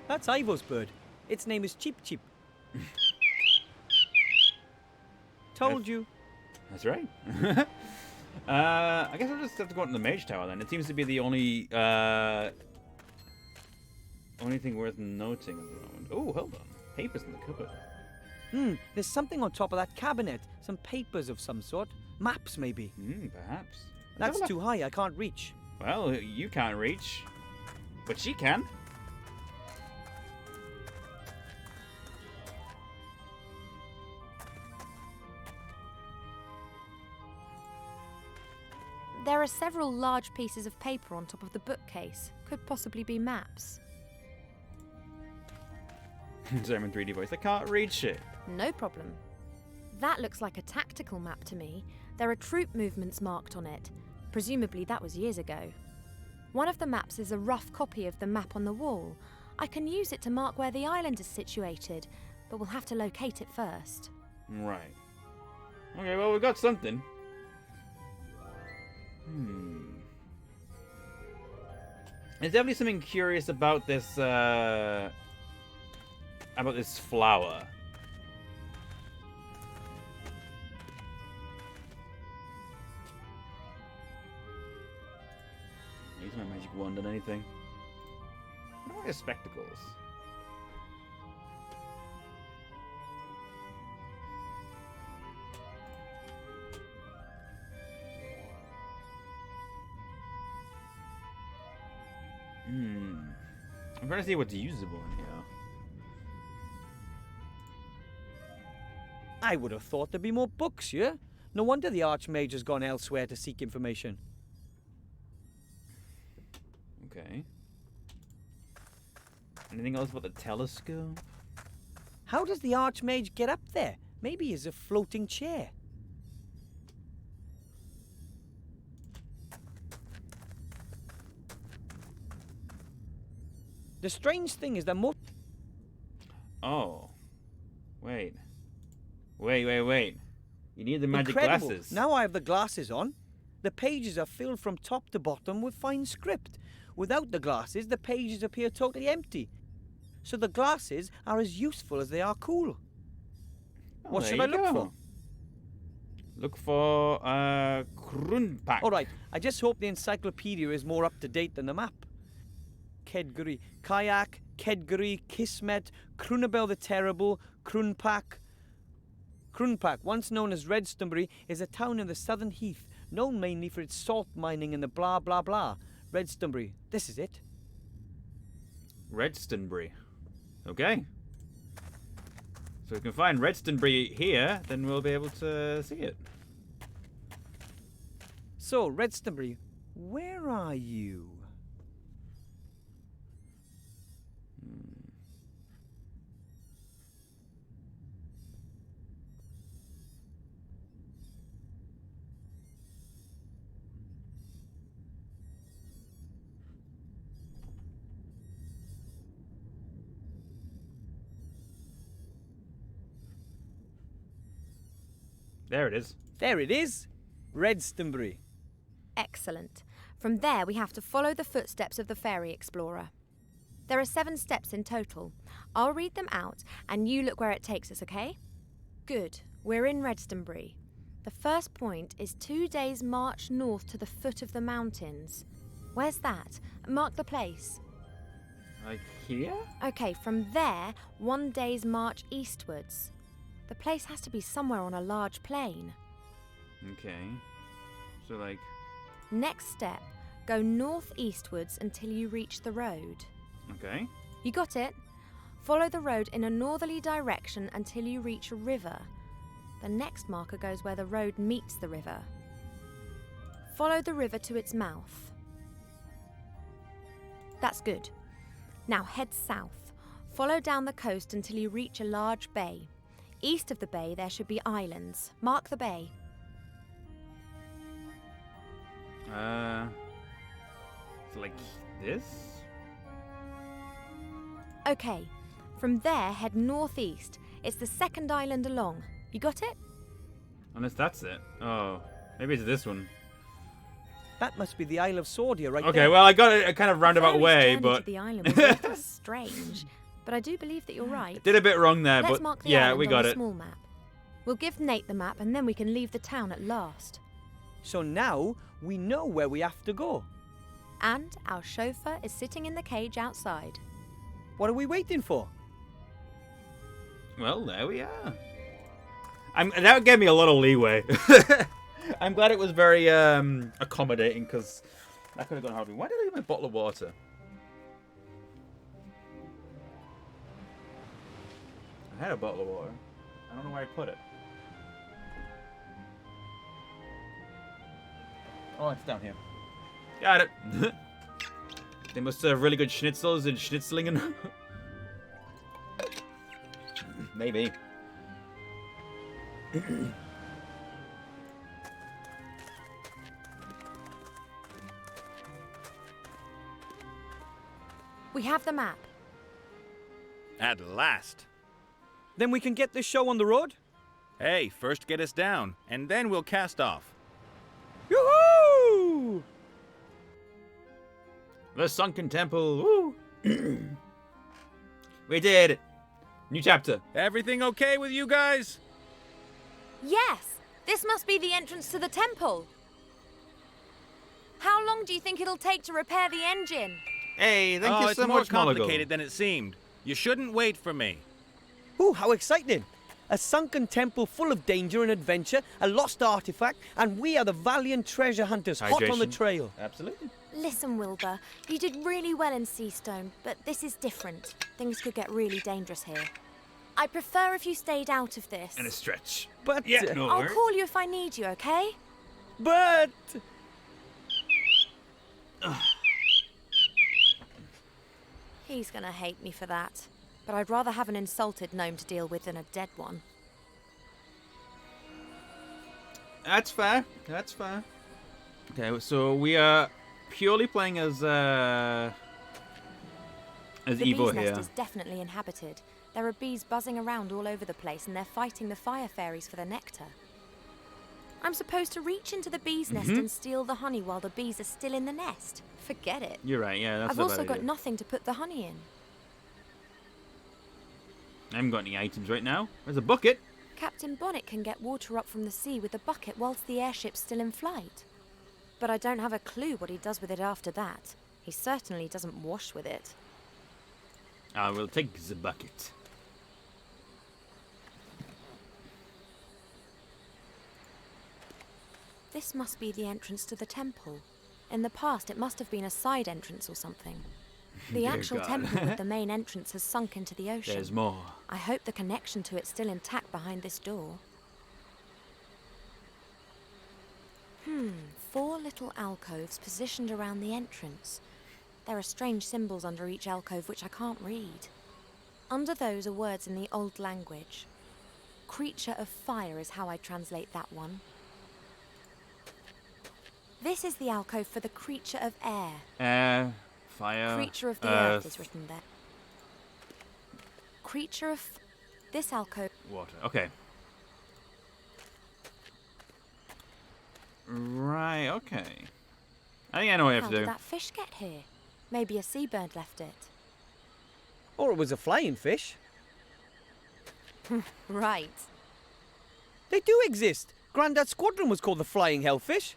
That's Ivo's bird. Its name is Cheep Cheep. Told you. That's right. I guess I'll just have to go into the Mage Tower then. It seems to be the only thing worth noting at the moment. Oh, hold on. Papers in the cupboard. There's something on top of that cabinet. Some papers of some sort. Maps, maybe. Perhaps. That's too high. I can't reach. Well, you can't reach. But she can. There are several large pieces of paper on top of the bookcase. Could possibly be maps. German 3D voice. I can't reach it. No problem. That looks like a tactical map to me. There are troop movements marked on it. Presumably that was years ago. One of the maps is a rough copy of the map on the wall. I can use it to mark where the island is situated, but we'll have to locate it first. Right. Okay, well, we got something. There's definitely something curious about this flower. magic wand and anything. What are my spectacles? I'm trying to see what's usable in here. I would have thought there'd be more books here. No wonder the Archmage has gone elsewhere to seek information. Okay. Anything else about the telescope? How does the Archmage get up there? Maybe he's a floating chair. The strange thing is that most... Oh. Wait. Wait. You need the magic Incredible. glasses. Now I have the glasses on. The pages are filled from top to bottom with fine script. Without the glasses, the pages appear totally empty. So the glasses are as useful as they are cool. What should I look for? Look for Krunpak. All right, I just hope the encyclopedia is more up to date than the map. Kedguri, Kayak, Kedguri, Kismet, Krunabel the Terrible, Krunpak. Krunpak, once known as Redstonbury, is a town in the southern heath, known mainly for its salt mining and the blah blah blah. Redstonbury, this is it. Redstonbury. Okay. So we can find Redstonbury here, then we'll be able to see it. So, Redstonbury, where are you? There it is. There it is. Redstonbury. Excellent. From there, we have to follow the footsteps of the fairy explorer. There are 7 steps in total. I'll read them out, and you look where it takes us, okay? Good. We're in Redstonbury. The first point is 2 days' march north to the foot of the mountains. Where's that? Mark the place. Like here? Okay, from there, 1 day's march eastwards. The place has to be somewhere on a large plain. Okay. So like... Next step, go northeastwards until you reach the road. Okay. You got it? Follow the road in a northerly direction until you reach a river. The next marker goes where the road meets the river. Follow the river to its mouth. That's good. Now head south. Follow down the coast until you reach a large bay. East of the bay there should be islands. Mark the bay. So like this? Okay, from there head northeast. It's the second island along. You got it? Unless that's it. Oh, maybe it's this one. That must be the Isle of Sordia right there. Okay, well I got it a kind of roundabout Fairy's way, journey but... to the island was a little strange, but I do believe that you're right. Did a bit wrong there, Let's but mark the yeah, island we on got the it. small map. We'll give Nate the map and then we can leave the town at last. So now we know where we have to go. And our chauffeur is sitting in the cage outside. What are we waiting for? Well, there we are. That gave me a lot of leeway. I'm glad it was very accommodating, because that could have gone horribly. Why did I leave my bottle of water? I had a bottle of water. I don't know where I put it. Oh, it's down here. Got it. They must have really good schnitzels and schnitzelingen. Maybe. We have the map. At last. Then we can get this show on the road? Hey, first get us down, and then we'll cast off. Yoo-hoo! The Sunken Temple. Woo! We did it. New chapter. Everything okay with you guys? Yes! This must be the entrance to the temple. How long do you think it'll take to repair the engine? Hey, thank you it's so more much, Molligal. complicated than it seemed. You shouldn't wait for me. Ooh, how exciting! A sunken temple full of danger and adventure, a lost artifact, and we are the valiant treasure hunters hot on the Hydration. trail. Absolutely. Listen, Wilbur, you did really well in Seastone, but this is different. Things could get really dangerous here. I prefer if you stayed out of this. And a stretch. But, Yeah, no I'll worries. call you if I need you, okay? but... He's gonna hate me for that. But I'd rather have an insulted gnome to deal with than a dead one. That's fair. That's fair. Okay, so we are purely playing as The Evo bee's here. nest is definitely inhabited. There are bees buzzing around all over the place and they're fighting the fire fairies for the nectar. I'm supposed to reach into the bee's nest and steal the honey while the bees are still in the nest. Forget it. You're right. Yeah, that's I've not a also bad got idea. nothing to put the honey in. I haven't got any items right now. There's a bucket. Captain Bonnet can get water up from the sea with a bucket whilst the airship's still in flight. But I don't have a clue what he does with it after that. He certainly doesn't wash with it. I will take the bucket. This must be the entrance to the temple. In the past, it must have been a side entrance or something. The Dear actual God. temple with the main entrance has sunk into the ocean. There's more. I hope the connection to it's still intact behind this door. 4 little alcoves positioned around the entrance. There are strange symbols under each alcove which I can't read. Under those are words in the old language. Creature of fire is how I translate that one. This is the alcove for the creature of air. Air, fire, Creature of the earth is written there. Creature of... This alcove... water. Okay. Right, okay. I think I know what I have How to do. did that fish get here? Maybe a seabird left it. Or it was a flying fish. Right. They do exist. Grandad's squadron was called the Flying Hellfish.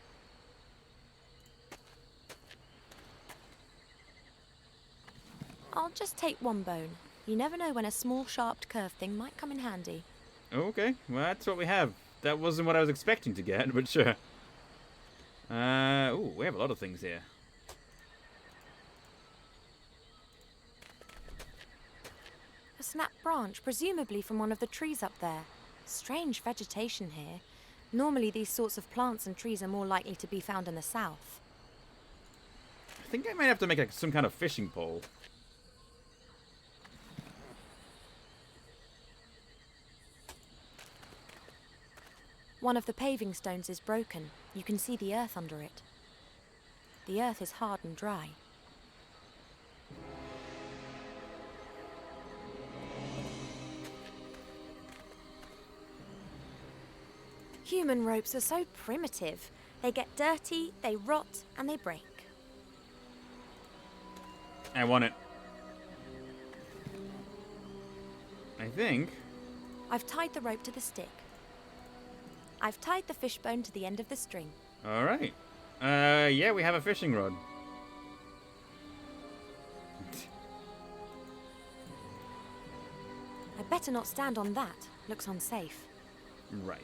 I'll just take one bone. You never know when a small, sharp, curved thing might come in handy. Okay, well, that's what we have. That wasn't what I was expecting to get, but sure. Ooh, we have a lot of things here. A snapped branch, presumably from one of the trees up there. Strange vegetation here. Normally these sorts of plants and trees are more likely to be found in the south. I think I might have to make some kind of fishing pole. One of the paving stones is broken. You can see the earth under it. The earth is hard and dry. Human ropes are so primitive. They get dirty, they rot, and they break. I want it. I think. I've tied the rope to the stick. I've tied the fishbone to the end of the string. Alright. Yeah, we have a fishing rod. I'd better not stand on that. Looks unsafe. Right.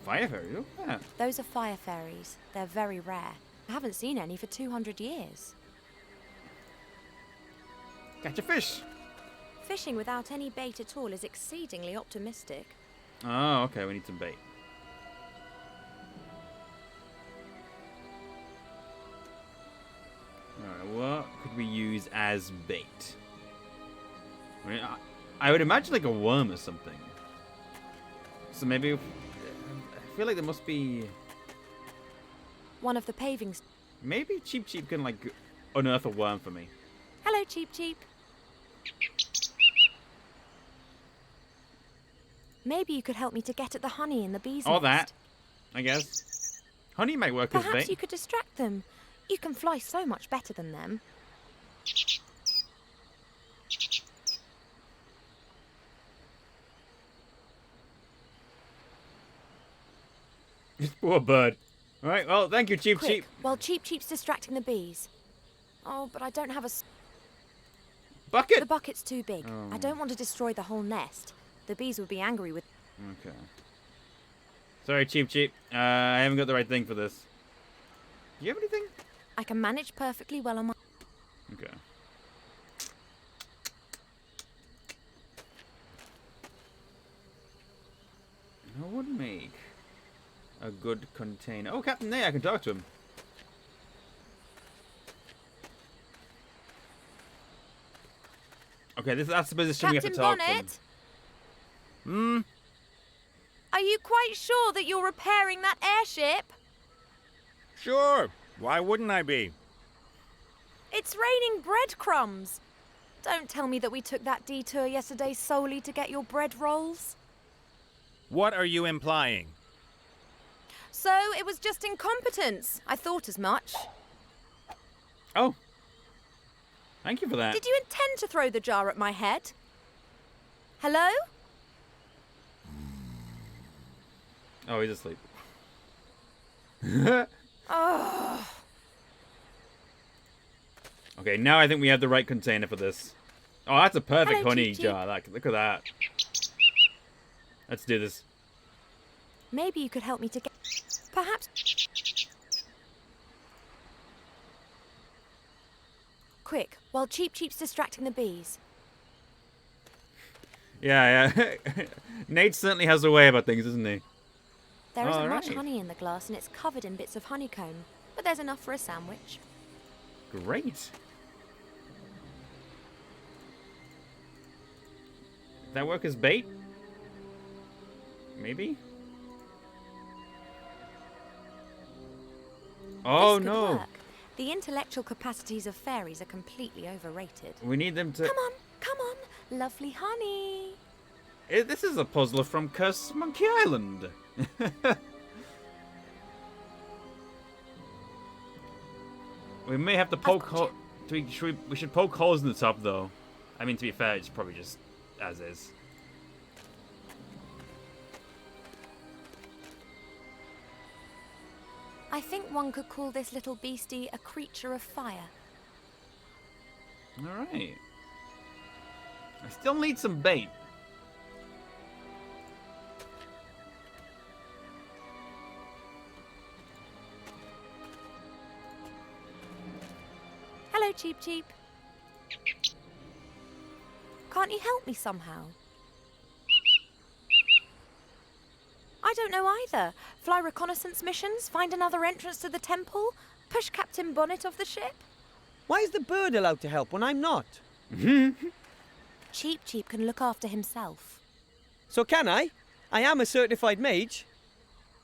Fire fairy, look at that. Those are fire fairies. They're very rare. I haven't seen any for 200 years. Catch a fish! Fishing without any bait at all is exceedingly optimistic. Oh, okay, we need some bait. Alright, what could we use as bait? I mean, I would imagine like a worm or something. So maybe... I feel like there must be... One of the pavings. Maybe Cheep Cheep can like unearth a worm for me. Hello, Cheep Cheep. Maybe you could help me to get at the honey in the bee's Or nest. that, I guess. Honey might work as Perhaps bait. you could distract them. You can fly so much better than them. This poor bird. Alright, well, thank you, Cheap Quick, Cheap. while Cheap Cheap's distracting the bees. Oh, but I don't have a... Bucket! The bucket's too big. Oh. I don't want to destroy the whole nest. The bees would be angry with... Okay. Sorry, Cheap Cheap. I haven't got the right thing for this. Do you have anything? I can manage perfectly well on my... Okay. I would make a good container. Oh, Captain Nay, I can talk to him. Okay, that's the position we have to Captain talk Bonnet? from. Are you quite sure that you're repairing that airship? Sure. Why wouldn't I be? It's raining breadcrumbs. Don't tell me that we took that detour yesterday solely to get your bread rolls. What are you implying? So it was just incompetence. I thought as much. Oh. Thank you for that. Did you intend to throw the jar at my head? Hello? Oh, he's asleep. Oh. Okay, now I think we have the right container for this. Oh, that's a perfect Hello, honey Cheep Cheep. jar. Look at that. Let's do this. Maybe you could help me to get... Perhaps... Quick, while Cheap Cheap's distracting the bees. Yeah. Nate certainly has a way about things, doesn't he? There isn't much Alright. honey in the glass and it's covered in bits of honeycomb, but there's enough for a sandwich. Great. That work as bait? Maybe? Oh This could no. work. The intellectual capacities of fairies are completely overrated. We need them to... Come on, lovely honey. This is a puzzler from Cursed Monkey Island. We may have to poke holes. We should poke holes in the top, though. I mean, to be fair, it's probably just as is. I think one could call this little beastie a creature of fire. Alright. I still need some bait. Hello, Cheap Cheap. Can't you help me somehow? I don't know either. Fly reconnaissance missions, find another entrance to the temple, push Captain Bonnet off the ship. Why is the bird allowed to help when I'm not? Cheap Cheap can look after himself. So can I? I am a certified mage.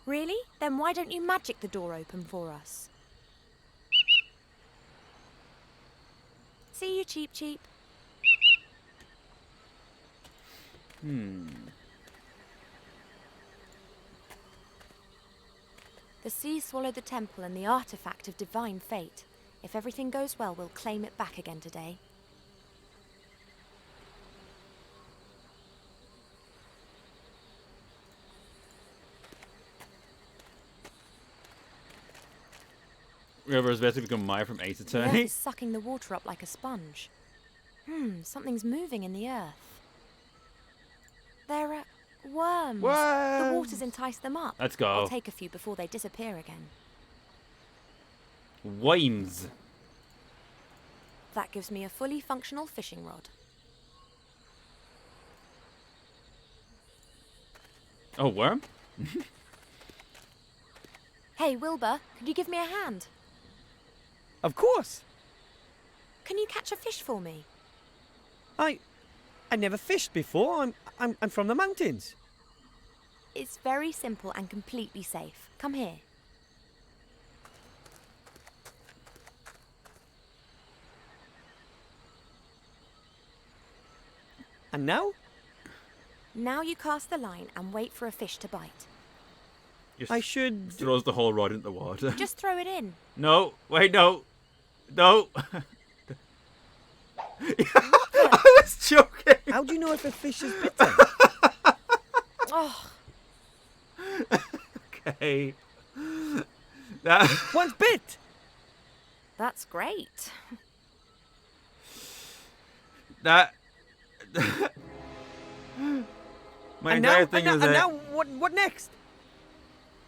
Really? Then why don't you magic the door open for us? See you, Cheap Cheap. The sea swallowed the temple and the artifact of divine fate. If everything goes well, we'll claim it back again today. River has basically become Maya from Ace The earth Attorney. is sucking the water up like a sponge. Something's moving in the earth. There are worms. The water's enticed them up. Let's go. I'll take a few before they disappear again. Worms. That gives me a fully functional fishing rod. Oh, worm? Hey, Wilbur, could you give me a hand? Of course. Can you catch a fish for me? I never fished before. I'm from the mountains. It's very simple and completely safe. Come here. And now? Now you cast the line and wait for a fish to bite. Just I should... throws the whole rod into the water. Just throw it in. No, wait, no. No. I was joking. How do you know if a fish is bitten? Oh, Okay. One's bit! That's great. That... My entire thing is that... now what next?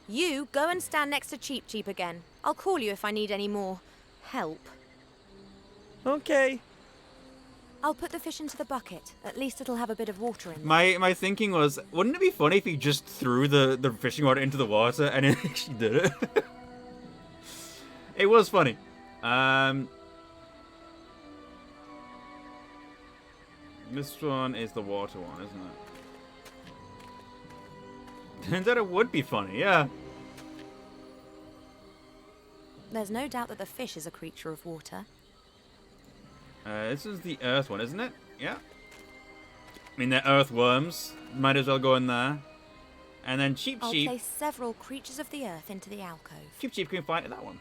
You go and stand next to Cheep Cheep again. I'll call you if I need any more help. Okay. I'll put the fish into the bucket. At least it'll have a bit of water in it. My thinking was, wouldn't it be funny if he just threw the fishing rod into the water and it actually did it? It was funny. This one is the water one, isn't it? Turns out it would be funny, yeah. There's no doubt that the fish is a creature of water. This is the earth one, isn't it? Yeah. I mean, they're earthworms. Might as well go in there. And then Cheep I'll Cheep. place several creatures of the earth into the alcove. Cheep Cheep can fight that one.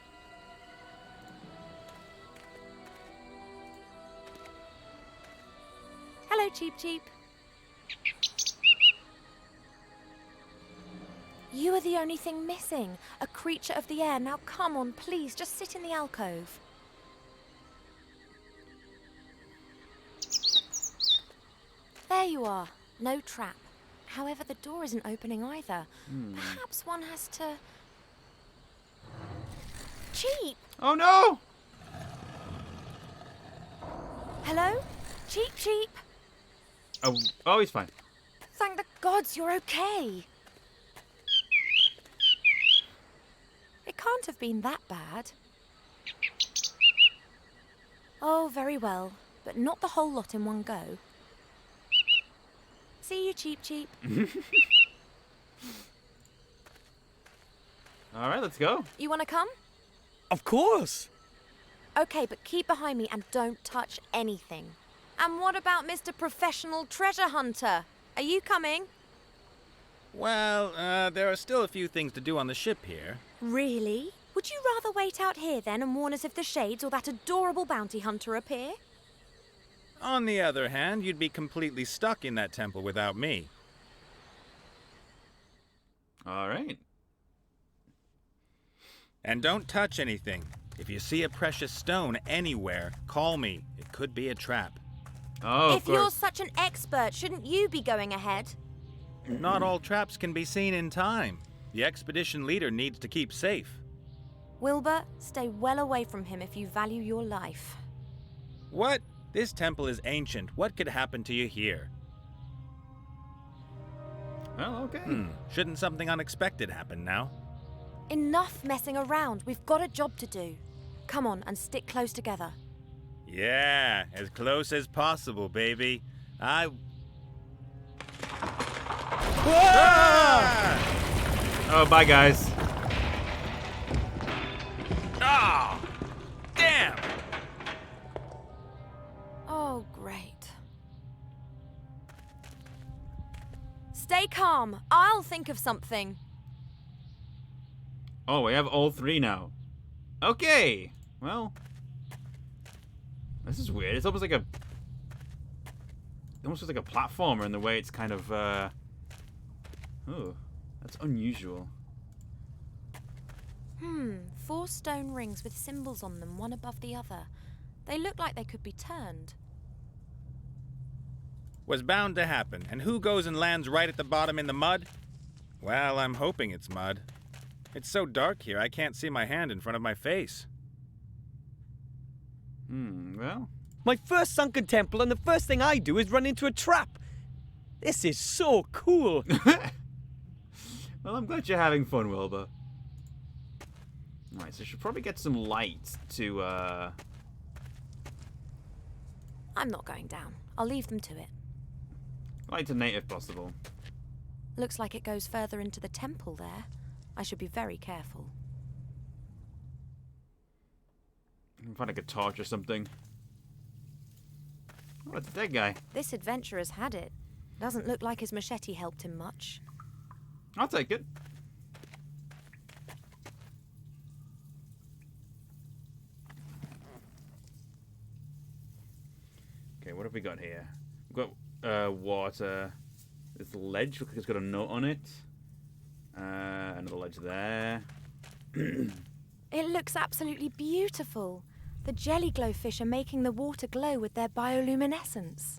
Hello, Cheep Cheep. You are the only thing missing. A creature of the air. Now come on, please, just sit in the alcove. There you are. No trap. However, the door isn't opening either. Perhaps one has to... Cheep! Oh no! Hello? Cheep Cheep! Oh, he's fine. Thank the gods you're okay. It can't have been that bad. Oh, very well. But not the whole lot in one go. See you, Cheep Cheep. Alright, let's go. You want to come? Of course. Okay, but keep behind me and don't touch anything. And what about Mr. Professional Treasure Hunter? Are you coming? Well, there are still a few things to do on the ship here. Really? Would you rather wait out here then and warn us if the Shades or that adorable bounty hunter appear? On the other hand, you'd be completely stuck in that temple without me. Alright. And don't touch anything. If you see a precious stone anywhere, call me. It could be a trap. Oh, If you're such an expert, shouldn't you be going ahead? Not all traps can be seen in time. The expedition leader needs to keep safe. Wilbur, stay well away from him if you value your life. What? This temple is ancient. What could happen to you here? Well, okay. Shouldn't something unexpected happen now? Enough messing around. We've got a job to do. Come on and stick close together. Yeah, as close as possible, baby. Oh, bye, guys. Ah! Damn! Oh, great. Stay calm. I'll think of something. Oh, we have all three now. Okay. Well, this is weird. It's almost like a... It almost looks like a platformer in the way it's kind of, Oh, that's unusual. 4 stone rings with symbols on them, one above the other. They look like they could be turned. Was bound to happen. And who goes and lands right at the bottom in the mud? Well, I'm hoping it's mud. It's so dark here, I can't see my hand in front of my face. Well... My first sunken temple, and the first thing I do is run into a trap. This is so cool. Well, I'm glad you're having fun, Wilbur. Alright, so I should probably get some light to, I'm not going down. I'll leave them to it. light to Nate if possible. Looks like it goes further into the temple there. I should be very careful. I can find like a torch or something. Oh, it's a dead guy. This adventurer's had it. Doesn't look like his machete helped him much. I'll take it. Okay, what have we got here? We've got water. This ledge looks like it's got a note on it. Another ledge there. It looks absolutely beautiful. The jelly glowfish are making the water glow with their bioluminescence.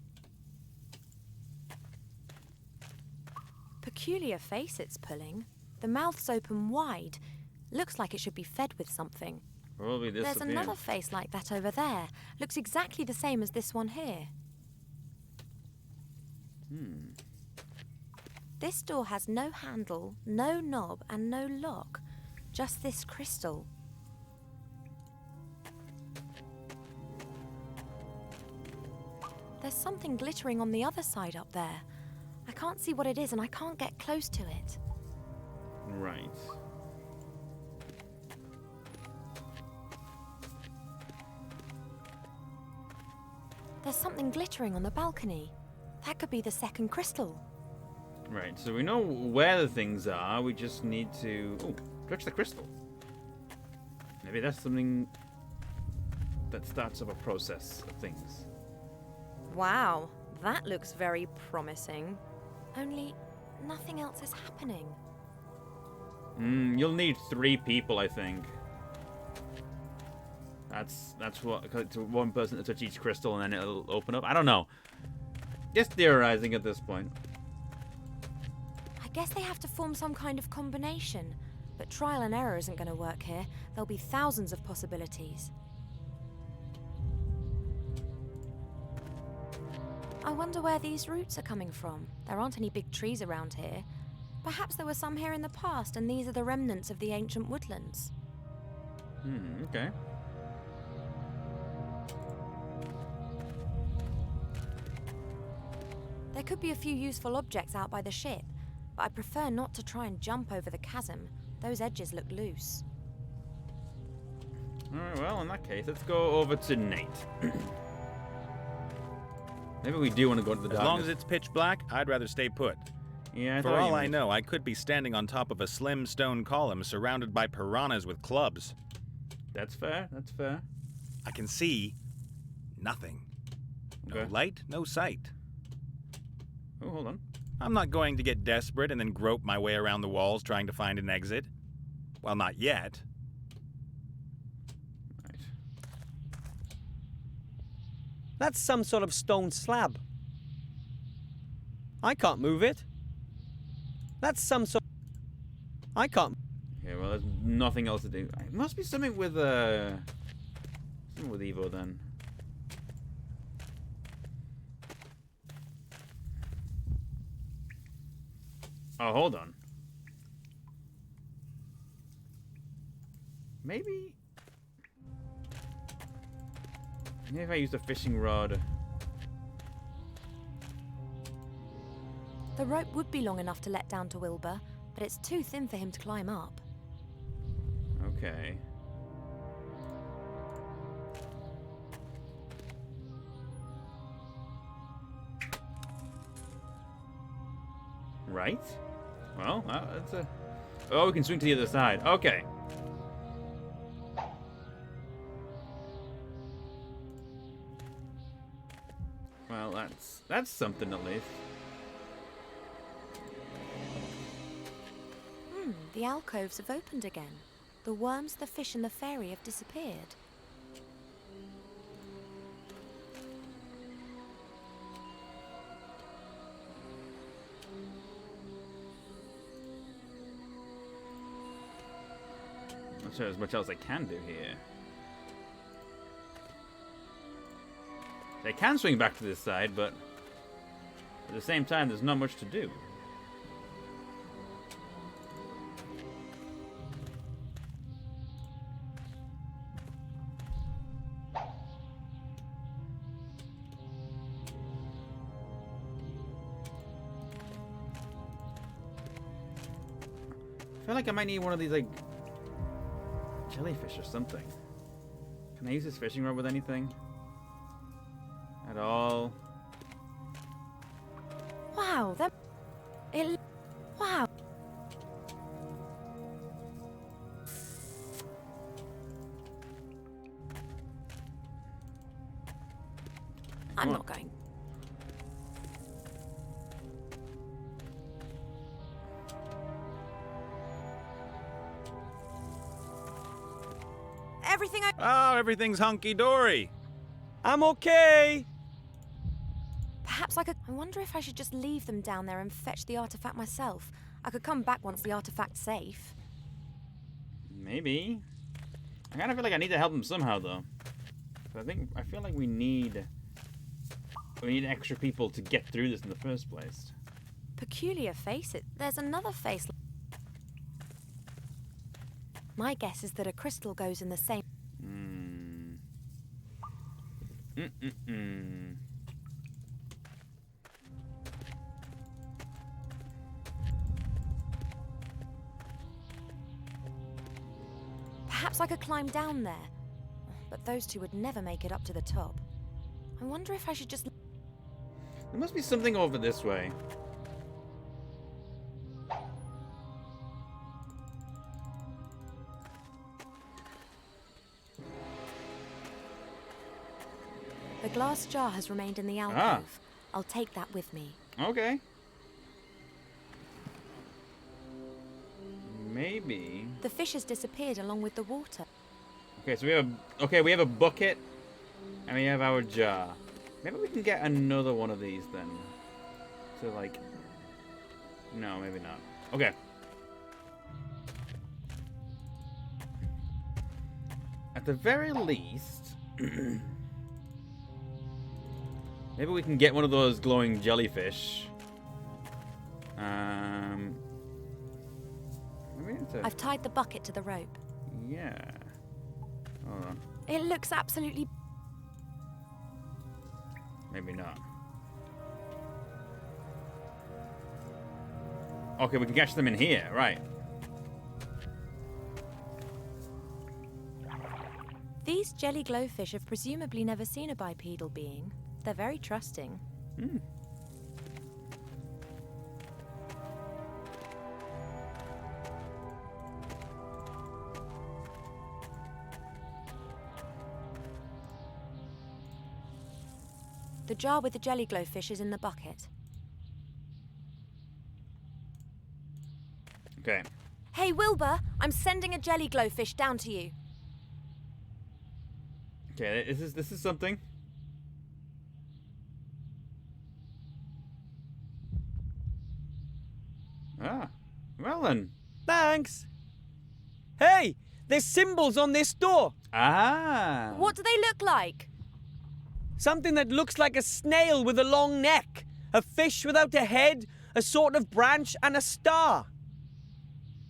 Peculiar face it's pulling. The mouth's open wide. Looks like it should be fed with something. Probably this. There's another face like that over there. Looks exactly the same as this one here. This door has no handle, no knob, and no lock. Just this crystal. There's something glittering on the other side up there. I can't see what it is and I can't get close to it. Right. There's something glittering on the balcony. That could be the second crystal. Right, so we know where the things are. We just need to... Oh, touch the crystal. Maybe that's something that starts up a process of things. Wow, that looks very promising. Only nothing else is happening. You'll need 3 people, I think. That's what... To one person to touch each crystal and then it'll open up. I don't know. Just theorizing at this point. I guess they have to form some kind of combination. But trial and error isn't going to work here. There'll be thousands of possibilities. I wonder where these roots are coming from. There aren't any big trees around here. Perhaps there were some here in the past, and these are the remnants of the ancient woodlands. Okay. There could be a few useful objects out by the ship, but I prefer not to try and jump over the chasm. Those edges look loose. Alright, well, in that case, let's go over to Nate. Maybe we do want to go to the darkness. As long as it's pitch black, I'd rather stay put. Yeah, For all I know, I could be standing on top of a slim stone column surrounded by piranhas with clubs. That's fair, that's fair. I can see nothing. No Okay. light, no sight. Oh, hold on. I'm not going to get desperate and then grope my way around the walls trying to find an exit. Well, not yet. Right. That's some sort of stone slab. I can't move it. That's some sort... I can't... Okay, well, there's nothing else to do. It must be something with Evo then. Oh, hold on. Maybe if I used a fishing rod. The rope would be long enough to let down to Wilbur, but it's too thin for him to climb up. Okay. Right. Well, that's a... Oh, we can swing to the other side. Okay. Well, that's something at least. The alcoves have opened again. The worms, the fish, and the fairy have disappeared. Not sure there's much else I can do here. They can swing back to this side, but at the same time, there's not much to do. I feel like I might need one of these, like, jellyfish or something. Can I use this fishing rod with anything? At all? Wow, that... Wow. I'm not going. everything Oh, everything's hunky-dory. I'm okay. Perhaps I could... I wonder if I should just leave them down there and fetch the artifact myself. I could come back once the artifact's safe. Maybe. I kind of feel like I need to help them somehow, though. I feel like we need extra people to get through this in the first place. Peculiar face. There's another face. My guess is that a crystal goes in the same... Perhaps I could climb down there. But those two would never make it up to the top. I wonder if I should just... There must be something over this way. The glass jar has remained in the alcove. Ah. I'll take that with me. Okay. Maybe. The fish has disappeared along with the water. Okay, so we have a bucket and we have our jar. Maybe we can get another one of these then. So like, no, maybe not. Okay. At the very least, maybe we can get one of those glowing jellyfish. Maybe it's I've tied the bucket to the rope. yeah. Hold on. It looks absolutely... Maybe not. Okay, we can catch them in here, right? These jelly glowfish have presumably never seen a bipedal being. They're very trusting. Hmm. The jar with the jelly glowfish is in the bucket. Okay. Hey, Wilbur, I'm sending a jelly glowfish down to you. Okay, this is something. Ah, well then. Thanks. Hey, there's symbols on this door. Ah. What do they look like? Something that looks like a snail with a long neck, a fish without a head, a sort of branch, and a star.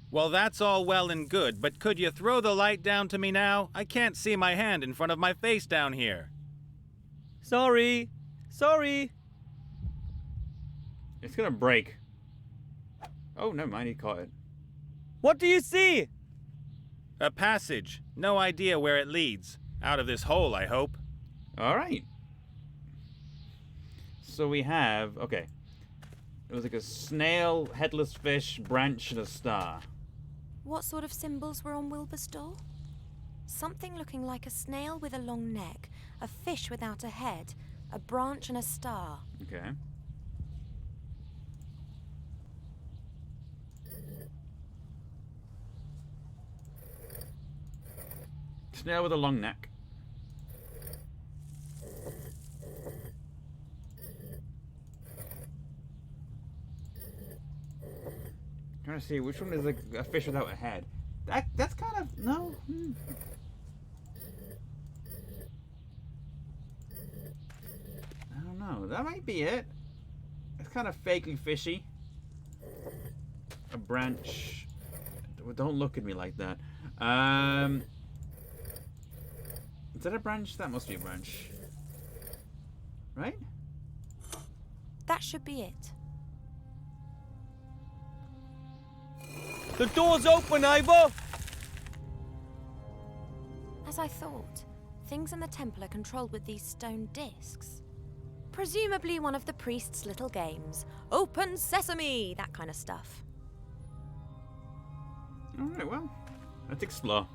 Well, that's all well and good, but could you throw the light down to me now? I can't see my hand in front of my face down here. Sorry. Sorry. It's gonna break. Oh, never mind, he caught it. What do you see? A passage. No idea where it leads. Out of this hole, I hope. All right. So we have, okay. It was like a snail, headless fish, branch, and a star. What sort of symbols were on Wilbur's door? Something looking like a snail with a long neck, a fish without a head, a branch and a star. Okay. Snail with a long neck. Trying to see which one is like a fish without a head. That's kind of no. I don't know. That might be it. It's kind of fakely fishy. A branch. Don't look at me like that. Is that a branch? That must be a branch. Right? That should be it. The door's open, Ivor! As I thought, things in the temple are controlled with these stone discs. Presumably one of the priest's little games. Open sesame! That kind of stuff. Alright, well, let's explore.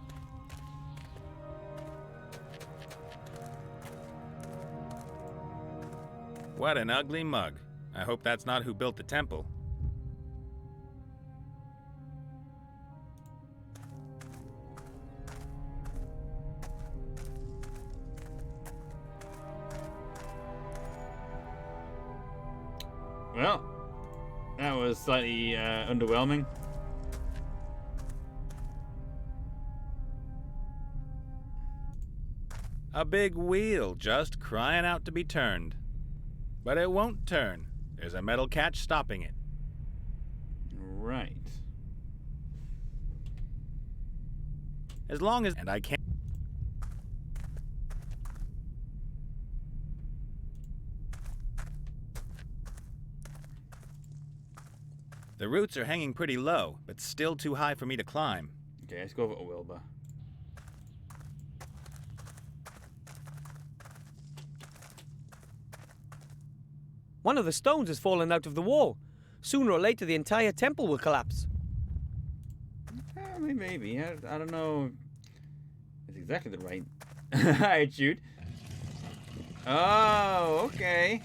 What an ugly mug. I hope that's not who built the temple. Well, that was slightly underwhelming. A big wheel just crying out to be turned. But it won't turn. There's a metal catch stopping it. Right. As long as... And I can't... The roots are hanging pretty low, but still too high for me to climb. Okay, let's go over to Wilbur. One of the stones has fallen out of the wall. Sooner or later, the entire temple will collapse. Maybe. I don't know. It's exactly the right attitude. Oh, okay.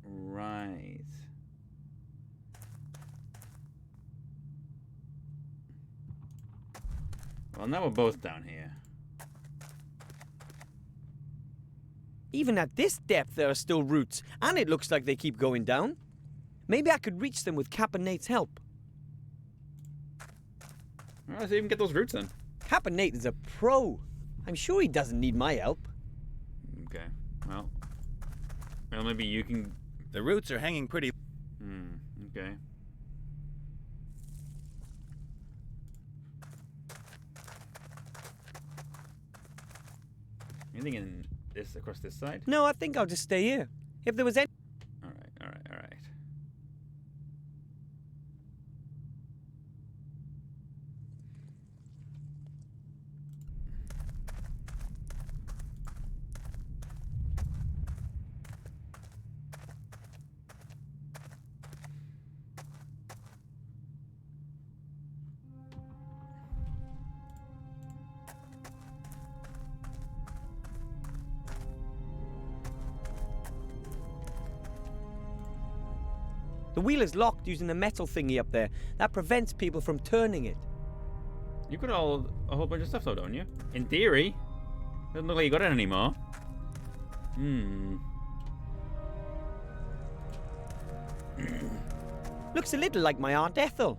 Right. Well, now we're both down here. Even at this depth, there are still roots, and it looks like they keep going down. Maybe I could reach them with Cap and Nate's help. All right, so you can get those roots then. Cap and Nate is a pro. I'm sure he doesn't need my help. Okay. Well, maybe you can. The roots are hanging pretty... Okay. Anything in this across this side? No, I think I'll just stay here. If there was any... All right. The wheel is locked using a metal thingy up there. That prevents people from turning it. You got a whole bunch of stuff though, don't you? In theory. Doesn't look like you got it anymore. Looks a little like my Aunt Ethel.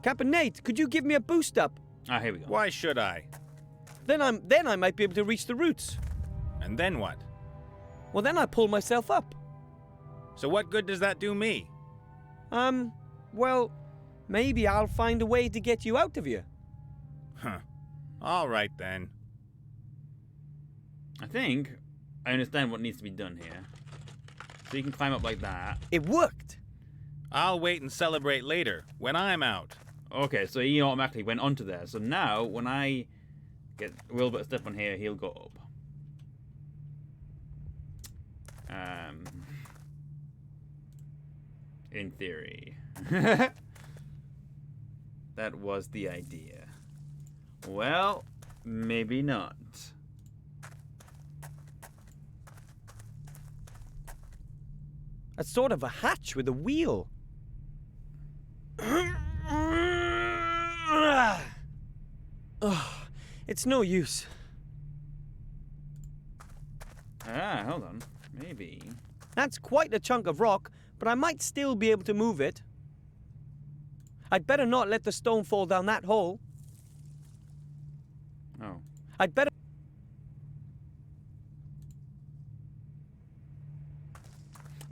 Cap and Nate, could you give me a boost up? Ah, here we go. Why should I? Then I might be able to reach the roots. And then what? Well, then I pull myself up. So what good does that do me? Well, maybe I'll find a way to get you out of here. Huh. All right then. I think I understand what needs to be done here. So you can climb up like that. It worked. I'll wait and celebrate later, when I'm out. Okay, so he automatically went onto there. So now, when I get Wilbur to step on here, he'll go up. In theory. That was the idea. Well, maybe not. That's sort of a hatch with a wheel. It's no use. Ah, hold on. Maybe. That's quite a chunk of rock, but I might still be able to move it. I'd better not let the stone fall down that hole. Oh. I'd better...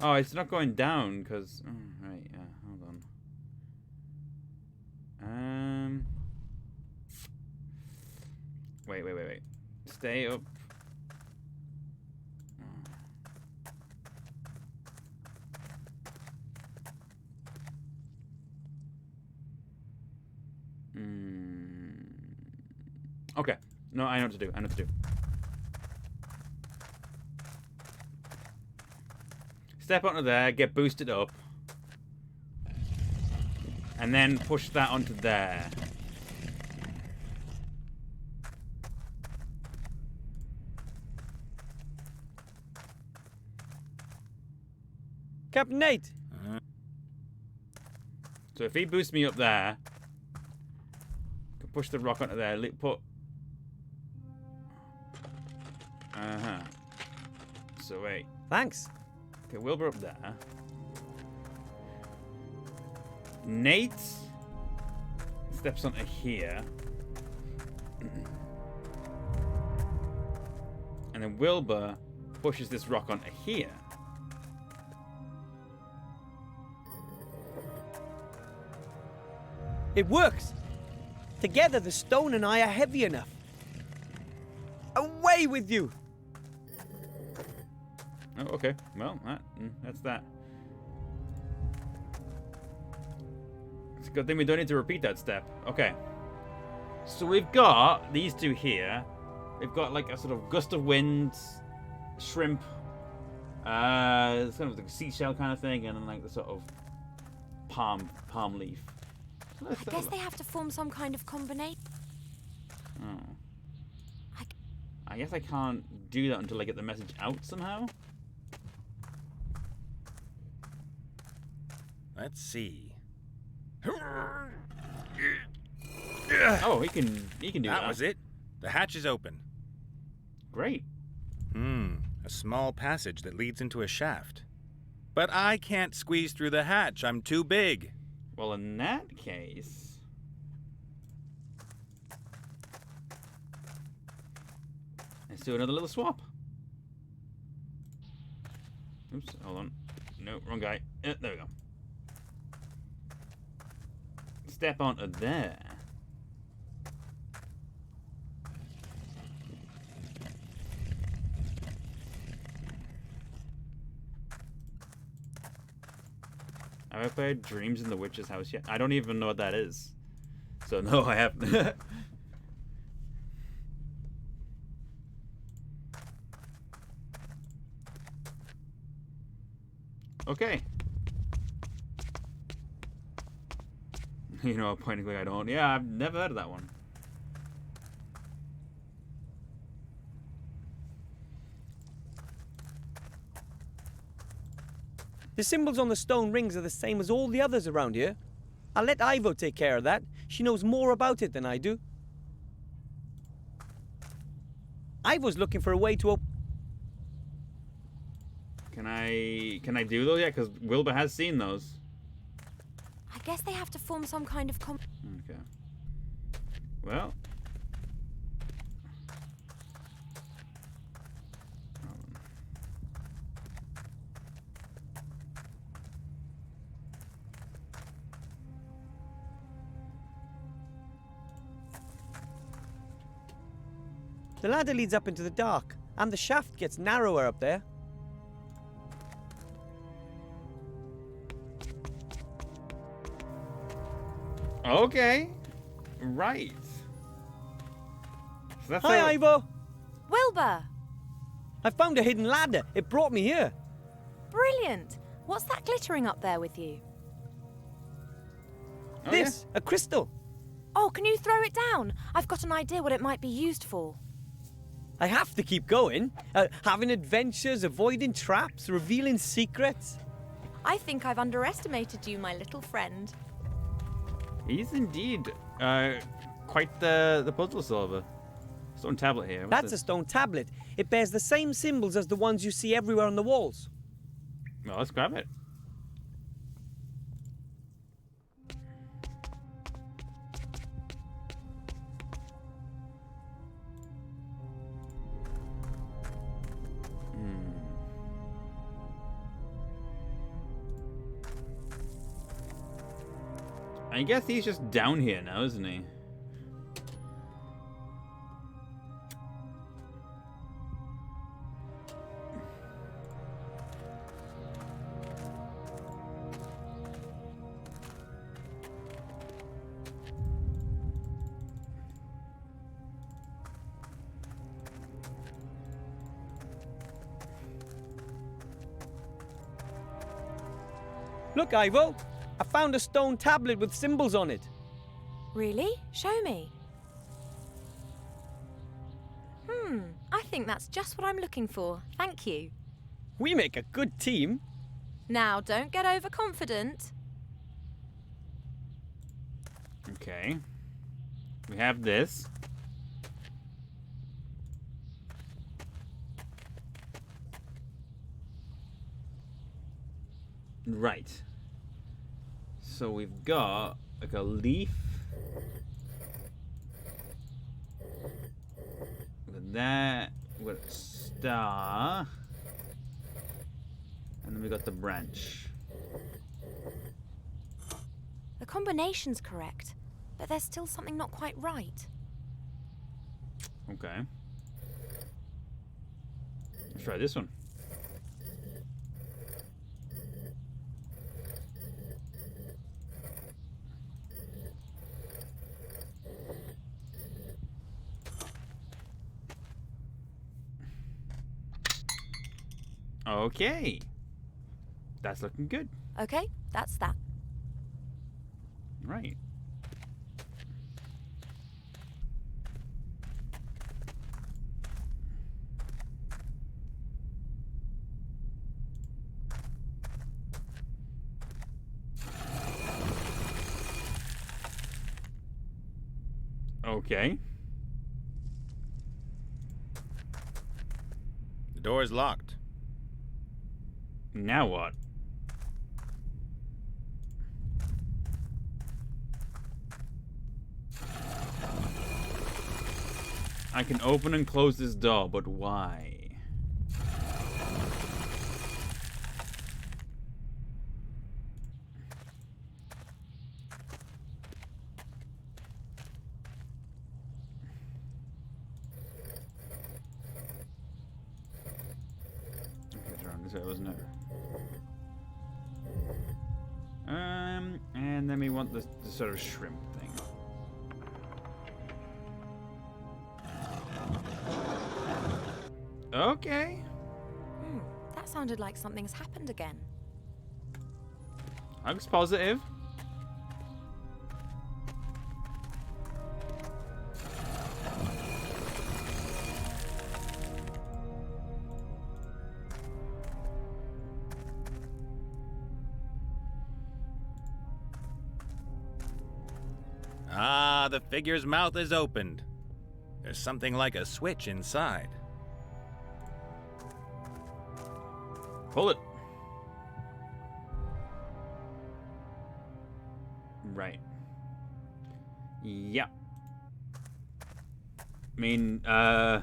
Oh, it's not going down, because... Oh, right, yeah, hold on. Wait. Stay up. Okay. No, I know what to do. Step onto there, get boosted up. And then push that onto there. Captain Nate! So if he boosts me up there, push the rock onto there. Put. So wait. Thanks. Okay, Wilbur up there. Nate steps onto here. And then Wilbur pushes this rock onto here. It works. Together, the stone and I are heavy enough. Away with you! Oh, okay. Well, that's that. It's a good thing we don't need to repeat that step. Okay. So we've got these two here. We've got like a sort of gust of wind, shrimp, it's kind of like a seashell kind of thing, and then like the sort of palm leaf. So I guess they have to form some kind of combination. Oh. I guess I can't do that until I get the message out somehow. Let's see. Oh, he can do that. That was it. The hatch is open. Great. A small passage that leads into a shaft. But I can't squeeze through the hatch. I'm too big. Well, in that case... let's do another little swap. Oops, hold on. No, wrong guy. There we go. Step onto there. Have I played Dreams in the Witch's House yet? I don't even know what that is. So no, I haven't. Okay. You know, pointing I don't. Yeah, I've never heard of that one. The symbols on the stone rings are the same as all the others around here. I'll let Ivo take care of that. She knows more about it than I do. Ivo's looking for a way to open... Can I do those yet? Because Wilbur has seen those. I guess they have to form some kind of Okay. Well. The ladder leads up into the dark, and the shaft gets narrower up there. Okay. Right. So that's Hi, Ivo! Wilbur! I found a hidden ladder. It brought me here. Brilliant! What's that glittering up there with you? Oh, This, a crystal. Oh, can you throw it down? I've got an idea what it might be used for. I have to keep going. Having adventures, avoiding traps, revealing secrets. I think I've underestimated you, my little friend. He's indeed quite the puzzle solver. Stone tablet here. What's That's a this? stone tablet. It bears the same symbols as the ones you see everywhere on the walls. Well, let's grab it. I guess he's just down here now, isn't he? Look, Ivo. I found a stone tablet with symbols on it. Really? Show me. I think that's just what I'm looking for. Thank you. We make a good team. Now, don't get overconfident. Okay. We have this. Right. So we've got like a leaf. With that, we've got a star. And then we got the branch. The combination's correct, but there's still something not quite right. Okay. Let's try this one. Okay. That's looking good. Okay, that's that. Right. Okay. The door is locked. Now what? I can open and close this door, but why? This way, wasn't it? And then we want the sort of shrimp thing. Okay. That sounded like something's happened again. Looks positive. Ah, the figure's mouth is opened. There's something like a switch inside. Pull it. Right. Yeah. I mean, oh!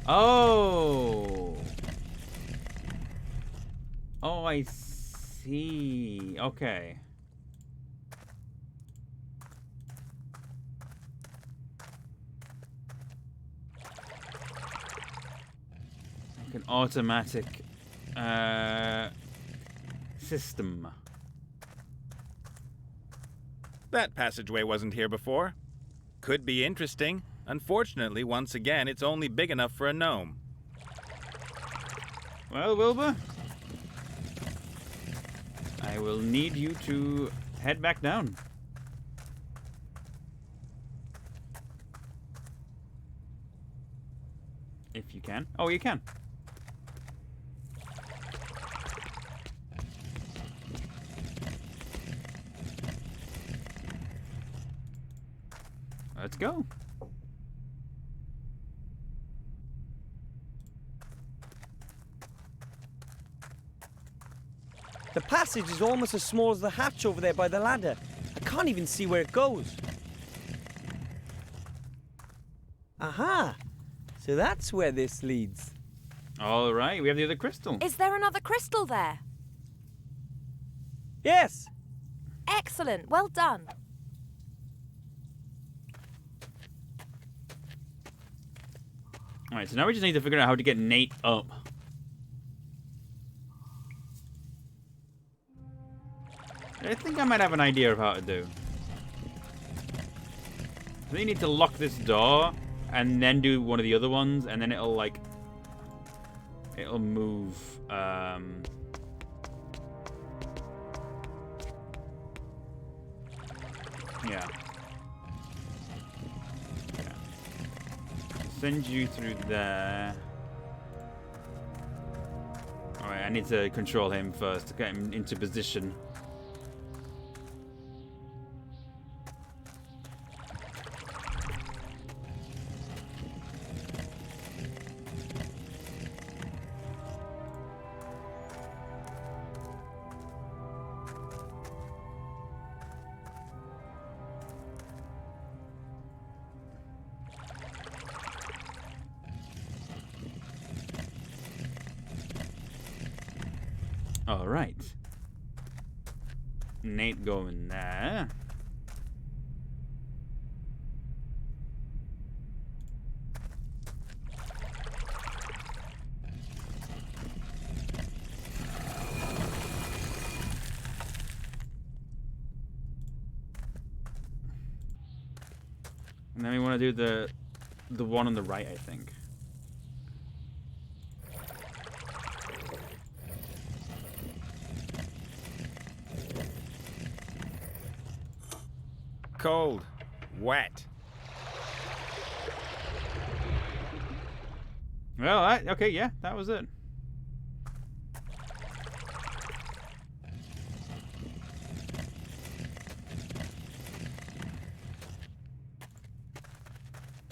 Oh! Oh, I see. Okay. Like an automatic system. That passageway wasn't here before. Could be interesting. Unfortunately, once again, it's only big enough for a gnome. Well, Wilbur, I will need you to head back down. If you can. Oh, you can. Let's go. The passage is almost as small as the hatch over there by the ladder. I can't even see where it goes. Aha! So that's where this leads. All right, we have the other crystal. Is there another crystal there? Yes! Excellent, well done. All right, so now we just need to figure out how to get Nate up. I think I might have an idea of how to do. I think you need to lock this door and then do one of the other ones, and then it'll like it'll move. Yeah. Send you through there. Alright, I need to control him first to get him into position. All right. Nate going there. And then we want to do the one on the right, I think. Cold. Wet. Well, okay, yeah, that was it.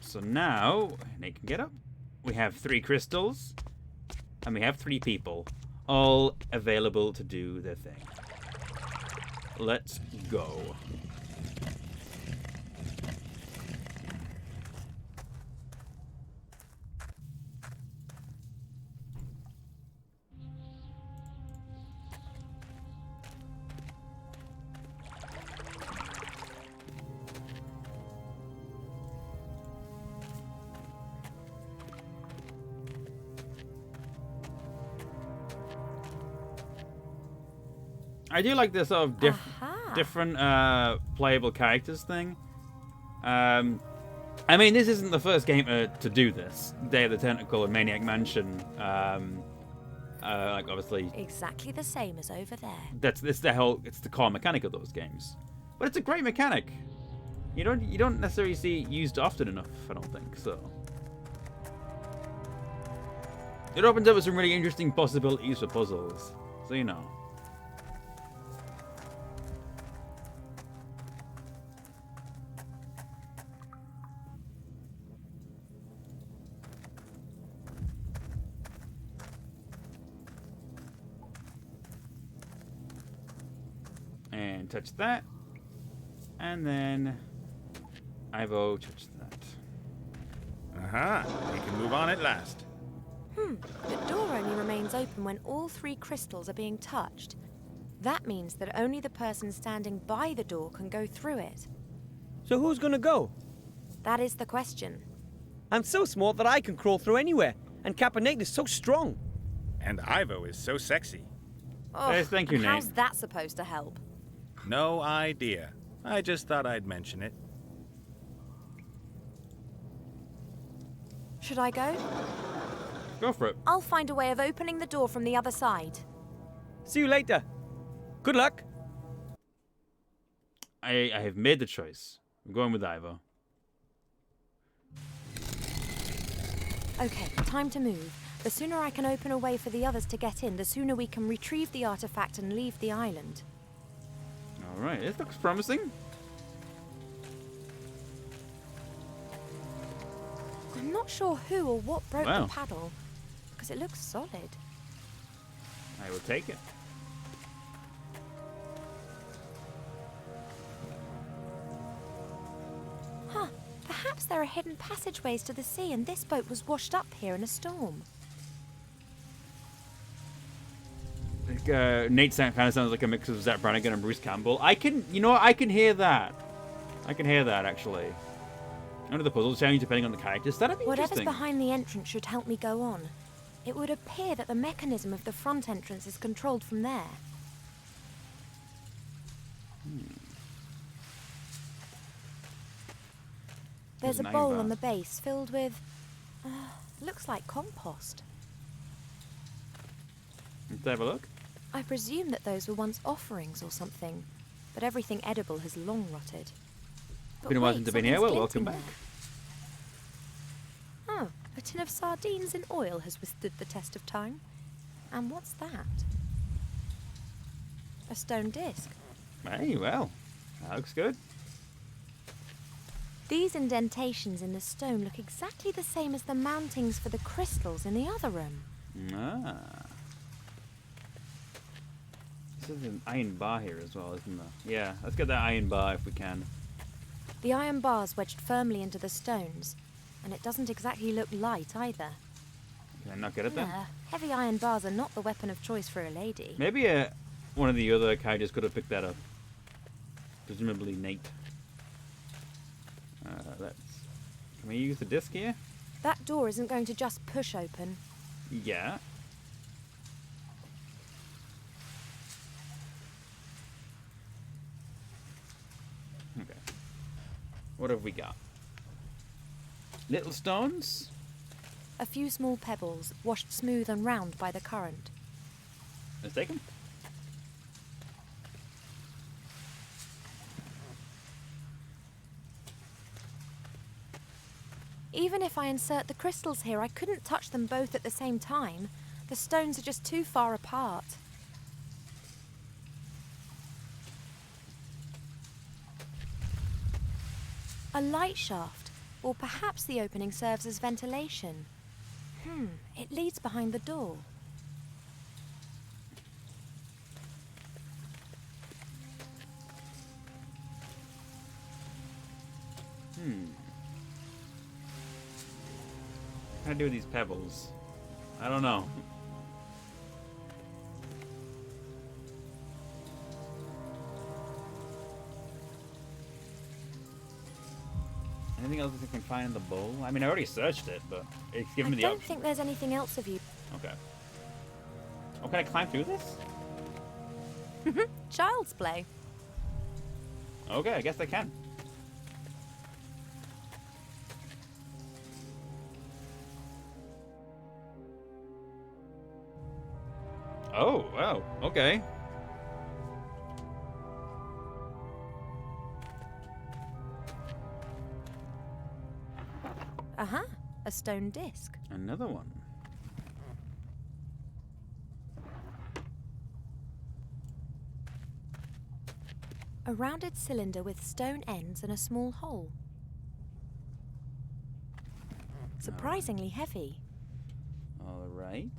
So now, Nate can get up. We have 3 crystals, and we have 3 people, all available to do their thing. Let's go. I do like this sort of different playable characters thing. I mean, this isn't the first game to do this. Day of the Tentacle and Maniac Mansion. Like obviously Exactly the same as over there. it's the core mechanic of those games. But it's a great mechanic. You don't necessarily see it used often enough, I don't think so. It opens up with some really interesting possibilities for puzzles. So you know. And touch that. And then Ivo touch that. Aha, we can move on at last. The door only remains open when all 3 crystals are being touched. That means that only the person standing by the door can go through it. So who's gonna go? That is the question. I'm so small that I can crawl through anywhere, and Caponate is so strong. And Ivo is so sexy. Oh, Yes, thank you, and Nate. how's that supposed to help? No idea. I just thought I'd mention it. Should I go? Go for it. I'll find a way of opening the door from the other side. See you later. Good luck. I have made the choice. I'm going with Ivo. Okay, time to move. The sooner I can open a way for the others to get in, the sooner we can retrieve the artifact and leave the island. Alright, this looks promising. I'm not sure who or what broke Wow. the paddle, because it looks solid. I will take it. Huh, perhaps there are hidden passageways to the sea and this boat was washed up here in a storm. Nate kind of sounds like a mix of Zach Brannigan and Bruce Campbell. I can hear that. I can hear that, actually. Under the puzzle change depending on the characters. That'd be Whatever's interesting. behind the entrance should help me go on. It would appear that the mechanism of the front entrance is controlled from there. There's a There's an bowl iron on bar. the base filled with... looks like compost. Let's have a look. I presume that those were once offerings or something, but everything edible has long rotted. But Been a while wait, since I've been here. something's Well, welcome glinting back. there. Oh, a tin of sardines in oil has withstood the test of time. And what's that? A stone disc. Hey, well, that looks good. These indentations in the stone look exactly the same as the mountings for the crystals in the other room. Ah. This is an iron bar here as well, isn't there? Yeah, let's get that iron bar if we can. The iron bar's wedged firmly into the stones, and it doesn't exactly look light either. Can I not get it then? Heavy iron bars are not the weapon of choice for a lady. Maybe one of the other characters could have picked that up. Presumably Nate. Can we use the disc here? That door isn't going to just push open. Yeah. Okay. What have we got? Little stones? A few small pebbles, washed smooth and round by the current. Let's take them. Even if I insert the crystals here, I couldn't touch them both at the same time. The stones are just too far apart. A light shaft, or perhaps the opening serves as ventilation. It leads behind the door. What can I do with these pebbles? I don't know. Anything else I can find in the bowl? I mean, I already searched it, but it's given me the I don't option. think there's anything else of you. Okay. Oh, can I climb through this? Child's play. Okay, I guess I can. Oh, wow. Okay. A stone disc. Another one. A rounded cylinder with stone ends and a small hole. Surprisingly heavy. All right.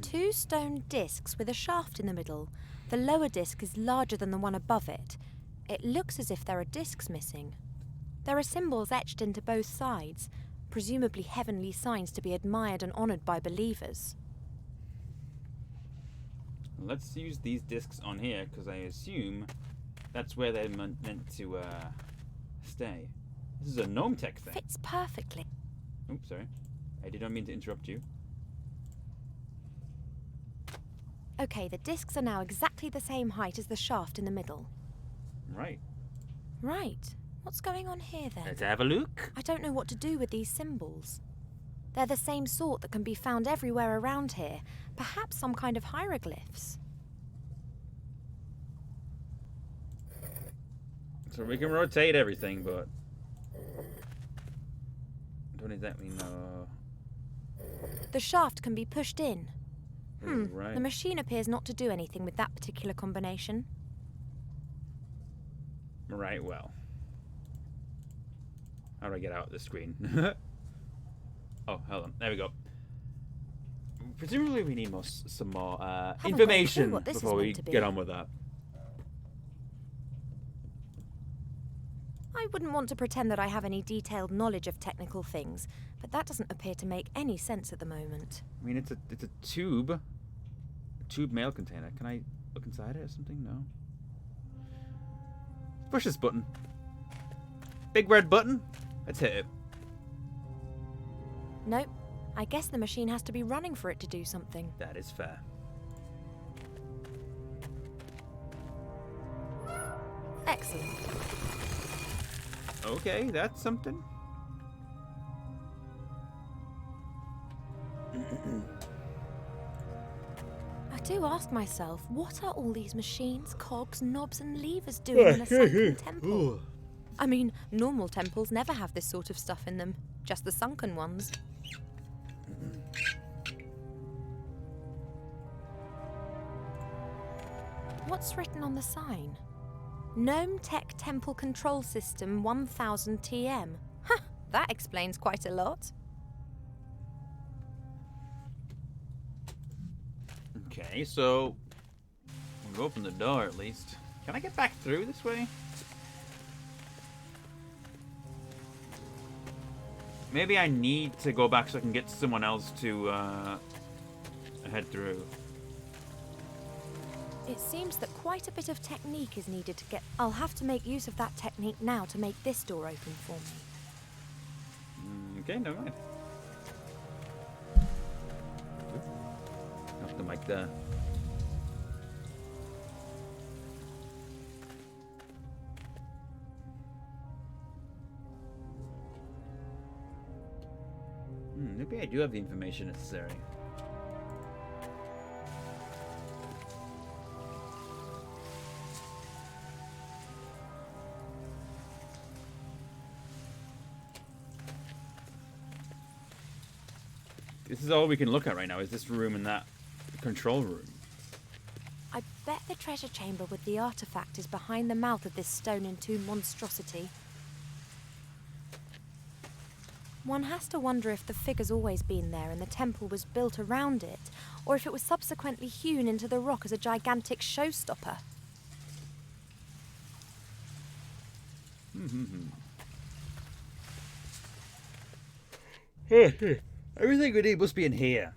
Two stone discs with a shaft in the middle. The lower disc is larger than the one above it. It looks as if there are discs missing. There are symbols etched into both sides, presumably heavenly signs to be admired and honoured by believers. Let's use these discs on here, because I assume that's where they're meant to stay. This is a gnome tech thing. Fits perfectly. Oops, sorry. I did not mean to interrupt you. Okay, the discs are now exactly the same height as the shaft in the middle. Right. Right. What's going on here then? Let's have a look. I don't know what to do with these symbols. They're the same sort that can be found everywhere around here. Perhaps some kind of hieroglyphs. So we can rotate everything, but don't exactly know. The shaft can be pushed in. Right. The machine appears not to do anything with that particular combination. Right, well. How do I get out of the screen? Oh, hold on. There we go. Presumably we need some more information what this is before we meant to be. get on with that. I wouldn't want to pretend that I have any detailed knowledge of technical things, but that doesn't appear to make any sense at the moment. I mean, it's a tube. A tube mail container. Can I look inside it or something? No. Push this button. Big red button. Let's hit it. Nope. I guess the machine has to be running for it to do something. That is fair. Excellent. Okay, that's something. I do ask myself, what are all these machines, cogs, knobs and levers doing in a sunken temple? I mean, normal temples never have this sort of stuff in them, just the sunken ones. What's written on the sign? Gnome Tech Temple Control System 1000 TM. Huh, that explains quite a lot. Okay, so we've opened the door at least. Can I get back through this way? Maybe I need to go back so I can get someone else to head through. It seems that quite a bit of technique is needed to get... I'll have to make use of that technique now to make this door open for me. Okay, never mind. Off the mic there. Maybe I do have the information necessary. This is all we can look at right now, is this room and that control room. I bet the treasure chamber with the artifact is behind the mouth of this stone and tomb monstrosity. One has to wonder if the figure's always been there and the temple was built around it, or if it was subsequently hewn into the rock as a gigantic showstopper. Everything we need must be in here.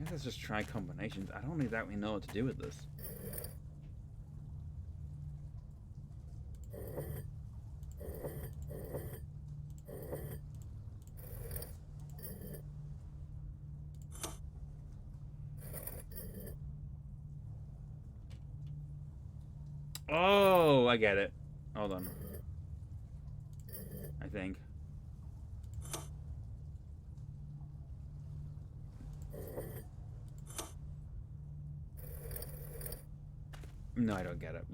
Let's just try combinations. I don't exactly know what to do with this. Oh, I get it. Hold on. I think. No, I don't get it.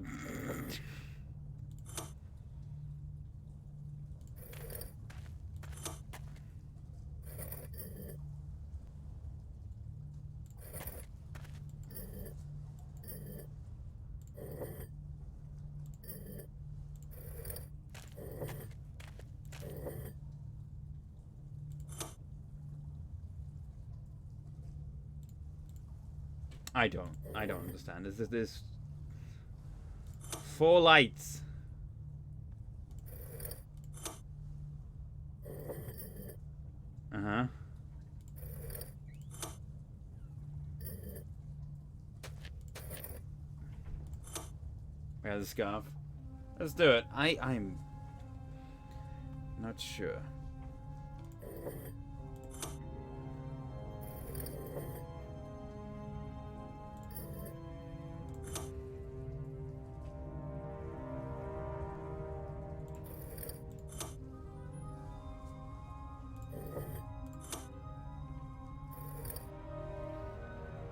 I don't understand. Is this 4 lights? Uh-huh. We have the scarf. Let's do it. I'm not sure.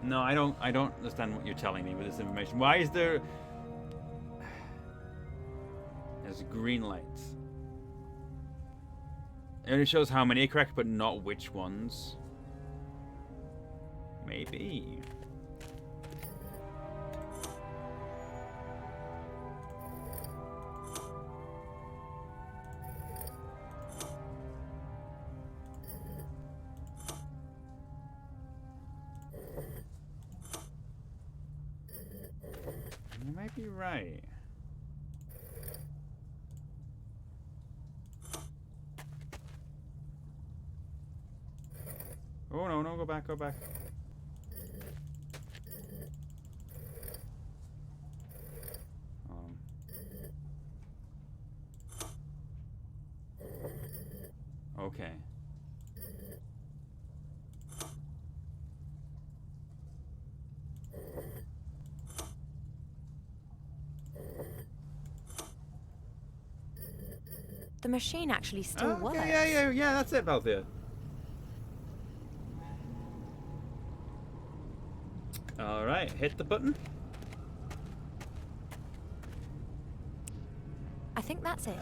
No, I don't understand what you're telling me with this information. Why is there... There's green lights. It only shows how many are correct, but not which ones. Maybe. You might be right. Oh no, no, go back, go back. Okay. The machine actually still works. Yeah, that's it, Balthea. Alright, hit the button. I think that's it.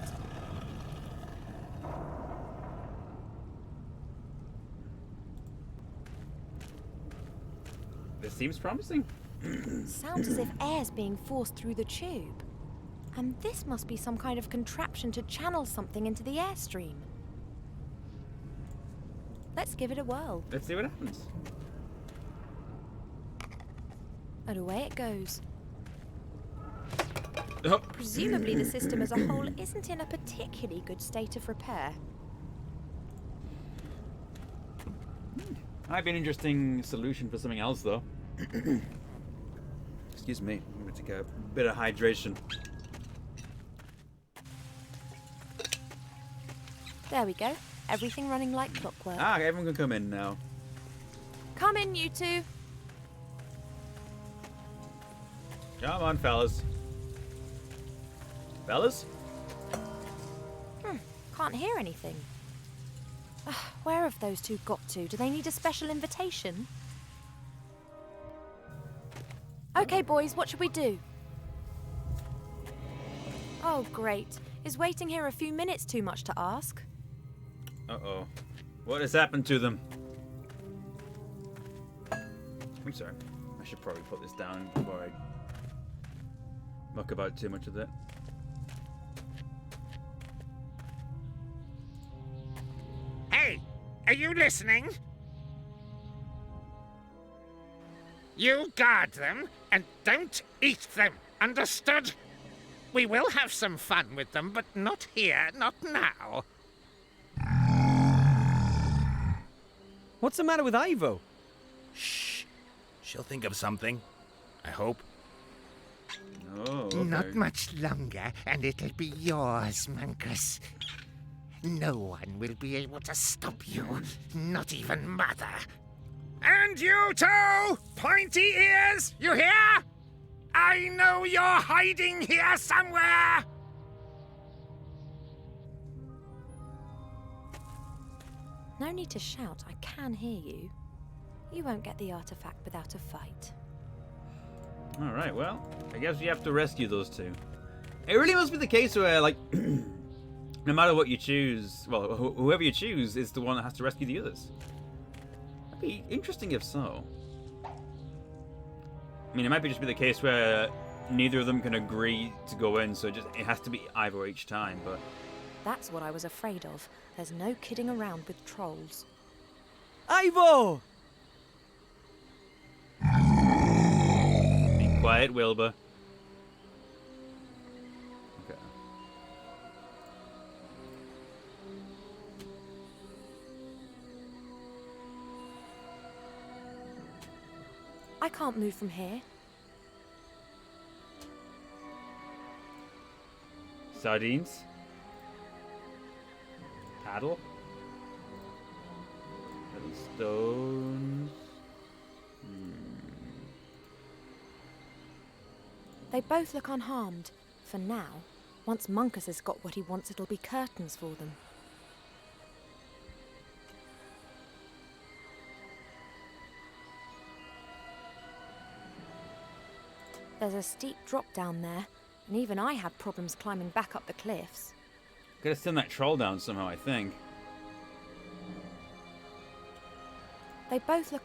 This seems promising. Sounds as if air's being forced through the tube. And this must be some kind of contraption to channel something into the airstream. Let's give it a whirl. Let's see what happens. And away it goes. Oh. Presumably the system as a whole isn't in a particularly good state of repair. Might be an interesting solution for something else, though. Excuse me. I'm going to take a bit of hydration. There we go. Everything running like clockwork. Ah, everyone can come in now. Come in, you two. Come on, fellas. Fellas? Can't hear anything. Where have those two got to? Do they need a special invitation? Okay, boys, what should we do? Oh, great. Is waiting here a few minutes too much to ask? Uh-oh. What has happened to them? I'm sorry. I should probably put this down before I muck about too much with it. Hey, are you listening? You guard them and don't eat them, understood? We will have some fun with them, but not here, not now. What's the matter with Ivo? Shh. She'll think of something. I hope. Oh, okay. Not much longer, and it'll be yours, Munkus. No one will be able to stop you, not even Mother. And you too, pointy ears, you hear? I know you're hiding here somewhere! No need to shout, I can hear you. You won't get the artifact without a fight. Alright, well, I guess we have to rescue those two. It really must be the case where, like, no matter what you choose, well, whoever you choose is the one that has to rescue the others. That'd be interesting if so. I mean, it might just be the case where neither of them can agree to go in, so it has to be Ivo each time, but... That's what I was afraid of. There's no kidding around with trolls. Ivo! Be quiet, Wilbur. Okay. I can't move from here. Sardines? Paddle? Little stones? They both look unharmed. For now. Once Munkus has got what he wants, it'll be curtains for them. There's a steep drop down there, and even I had problems climbing back up the cliffs. Gotta send that troll down somehow, I think. They both look...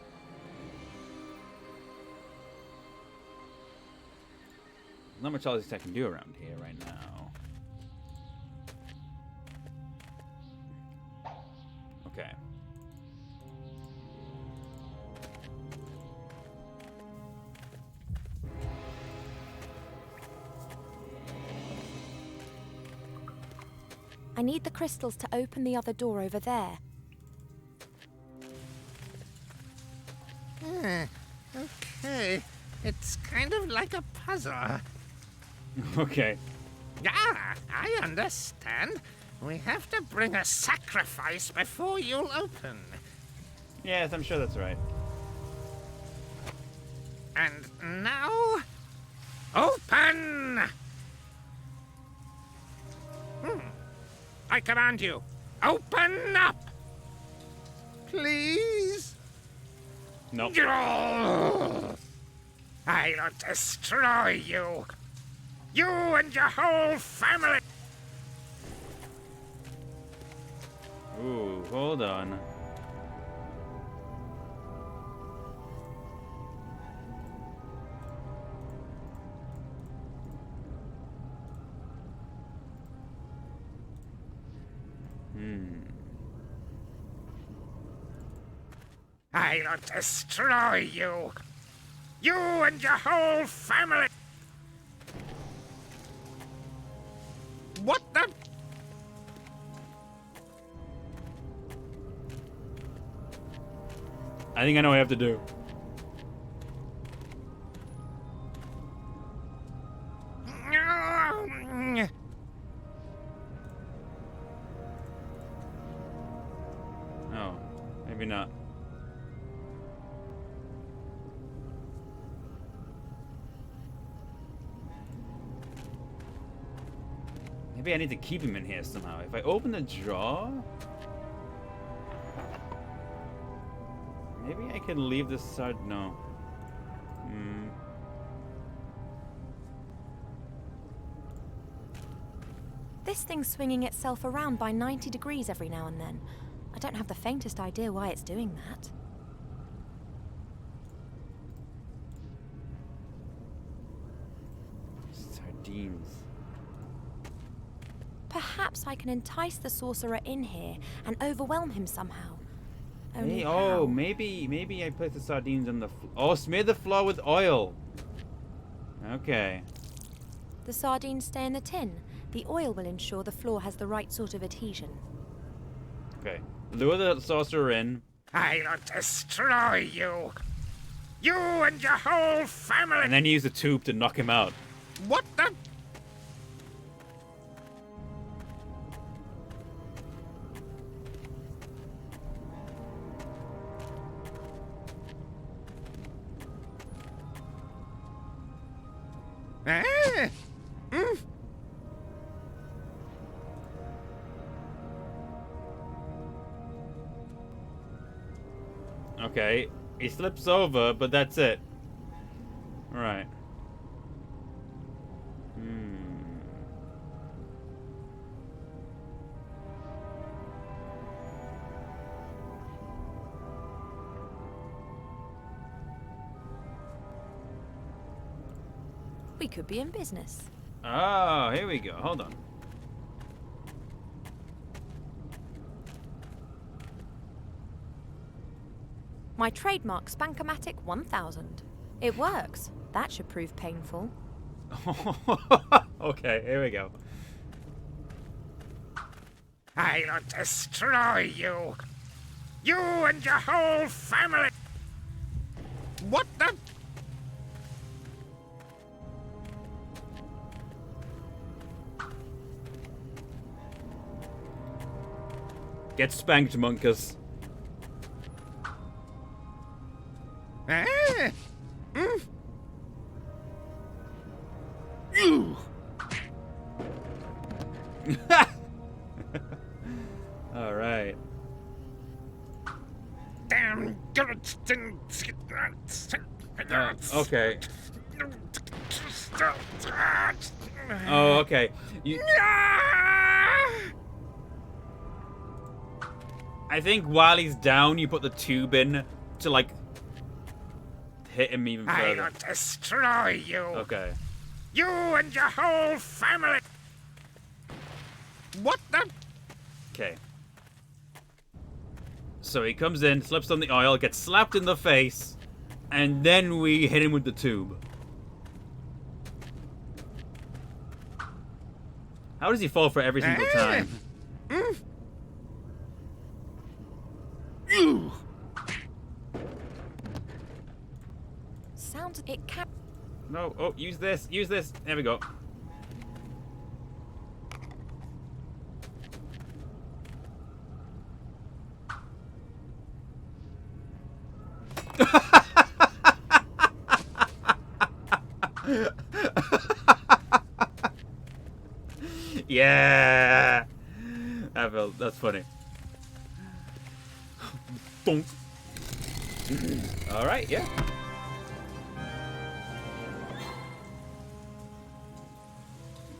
Not much else I can do around here right now. Okay. I need the crystals to open the other door over there. Okay. It's kind of like a puzzle. Okay. Ah, I understand. We have to bring a sacrifice before you'll open. Yes, I'm sure that's right. And now... Open! I command you, open up! Please? No. I'll destroy you! You and your whole family! Ooh, hold on. I'll destroy you. You and your whole family. What the? I think I know what I have to do. Oh, maybe not. Maybe I need to keep him in here somehow. If I open the drawer... Maybe I can leave this side... No. This thing's swinging itself around by 90 degrees every now and then. I don't have the faintest idea why it's doing that. Sardines. Perhaps I can entice the sorcerer in here and overwhelm him somehow. Only Hey, how? oh, maybe I put the sardines on the... Oh, smear the floor with oil. Okay. The sardines stay in the tin. The oil will ensure the floor has the right sort of adhesion. Okay. Lure the sorcerer in. I'll destroy you. You and your whole family. And then use the tube to knock him out. What the? Okay. He slips over, but that's it. Right. We could be in business. Oh, here we go. Hold on. My trademark Spankomatic 1000. It works. That should prove painful. Okay, here we go. I'll destroy you. You and your whole family. What the? Get spanked, Munkus. All right. Damn. Okay. Oh, okay. I think while he's down, you put the tube in to, like, hit him even further. I'll destroy you. Okay. You and your whole family. What the? Okay. So he comes in, slips on the oil, gets slapped in the face, and then we hit him with the tube. How does he fall for every single time? Sounds it can. No, oh, use this, use this. There we go. Yeah, that's funny. Donk. All right, yeah.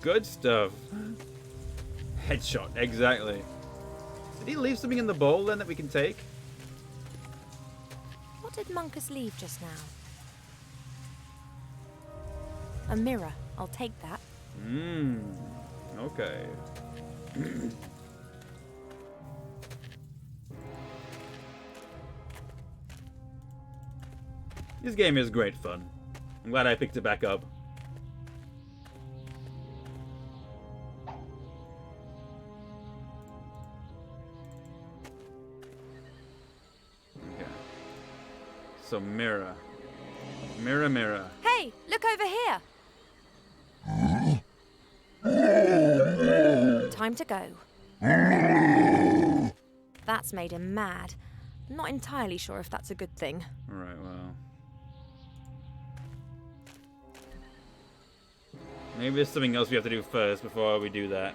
Good stuff. Headshot, exactly. Did he leave something in the bowl then that we can take? What did Munkus leave just now? A mirror. I'll take that. Okay. This game is great fun. I'm glad I picked it back up. Okay. So mirror. Mirror, mirror. Hey, look over here. Time to go. That's made him mad. Not entirely sure if that's a good thing. Alright, well. Maybe there's something else we have to do first before we do that.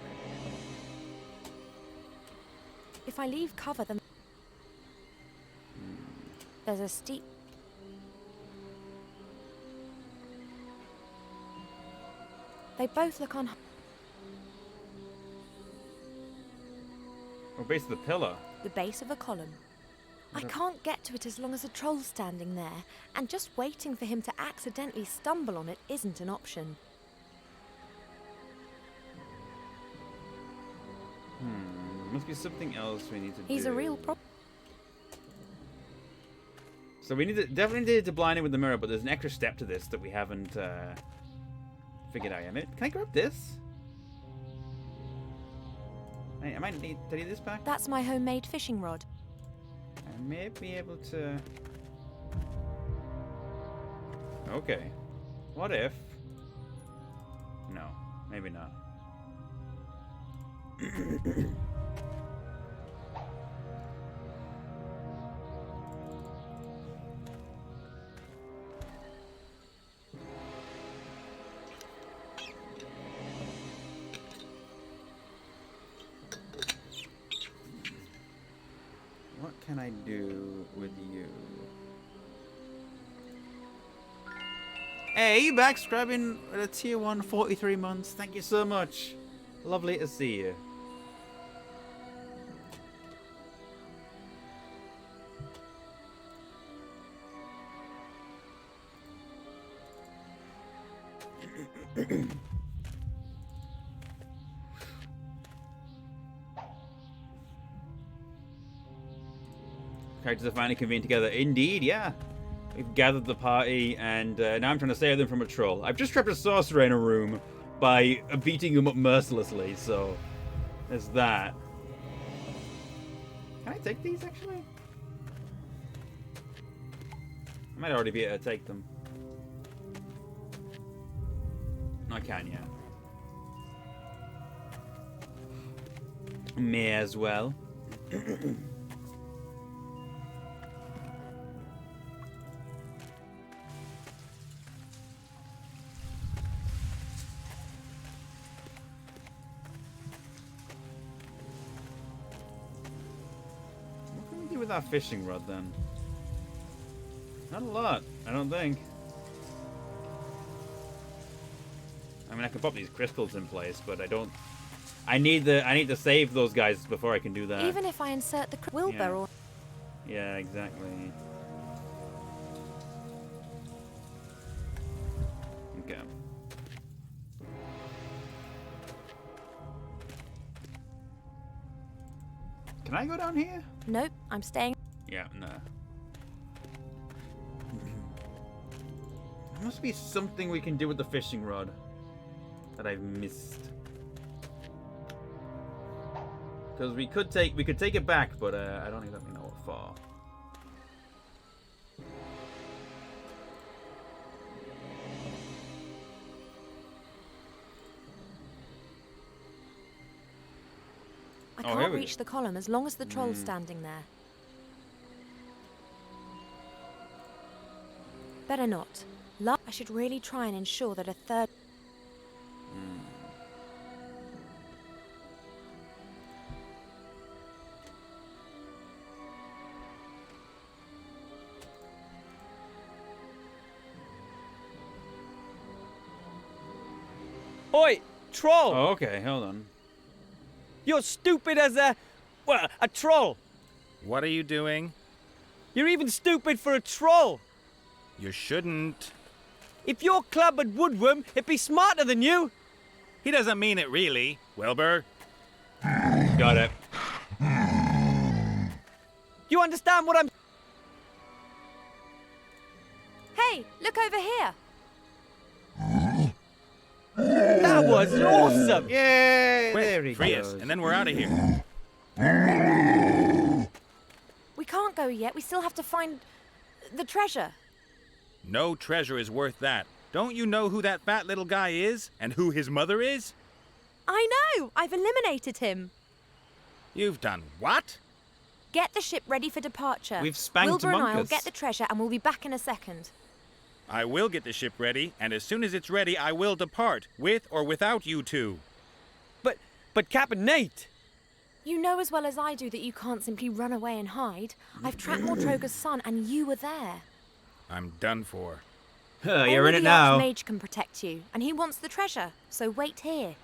If I leave cover, then there's a steep... They both look on... Or base of the pillar. the base of a column. I can't get to it as long as a troll's standing there, and just waiting for him to accidentally stumble on it isn't an option. Must be something else we need to do. He's a real problem. So we definitely need to blind him with the mirror, but there's an extra step to this that we haven't figured out yet. Can I grab this? I might need to take this back. That's my homemade fishing rod. I may be able to... Okay. What if... No, maybe not. What can I do with you? Hey, you back subscribing at a tier 1 43 months. Thank you so much. Lovely to see you. Characters are finally convened together. Indeed, yeah. We've gathered the party, and now I'm trying to save them from a troll. I've just trapped a sorcerer in a room by beating him up mercilessly, so there's that. Can I take these, actually? I might already be able to take them. I can, yeah. May as well. With our fishing rod then? Not a lot, I don't think. I mean, I can pop these crystals in place, but I don't. I need to save those guys before I can do that. Even if I insert the Wilbur or... Yeah, exactly. Okay. Can I go down here? Nope, I'm staying. Yeah, no. There must be something we can do with the fishing rod that I've missed. Because we could take it back, but I don't exactly know what for. I can't reach the column as long as the troll's standing there. Better not. I should really try and ensure that a third... Oi, troll! Oh, okay, hold on. You're stupid as a troll. What are you doing? You're even stupid for a troll. You shouldn't. If your club had woodworm, it'd be smarter than you. He doesn't mean it really, Wilbur. Got it. You understand what I'm... Hey, look over here. That was awesome! Yay! Quick, There he free goes. us, and then we're out of here. We can't go yet. We still have to find the treasure. No treasure is worth that. Don't you know who that fat little guy is, and who his mother is? I know! I've eliminated him. You've done what? Get the ship ready for departure. We've spanked Wilbur and I will Munkus. get the treasure and we'll be back in a second. I will get the ship ready, and as soon as it's ready, I will depart, with or without you two. But Captain Nate! You know as well as I do that you can't simply run away and hide. I've tracked Mortroga's son and you were there. I'm done for. You're in Only it the now. Archmage can protect you, and he wants the treasure, so wait here.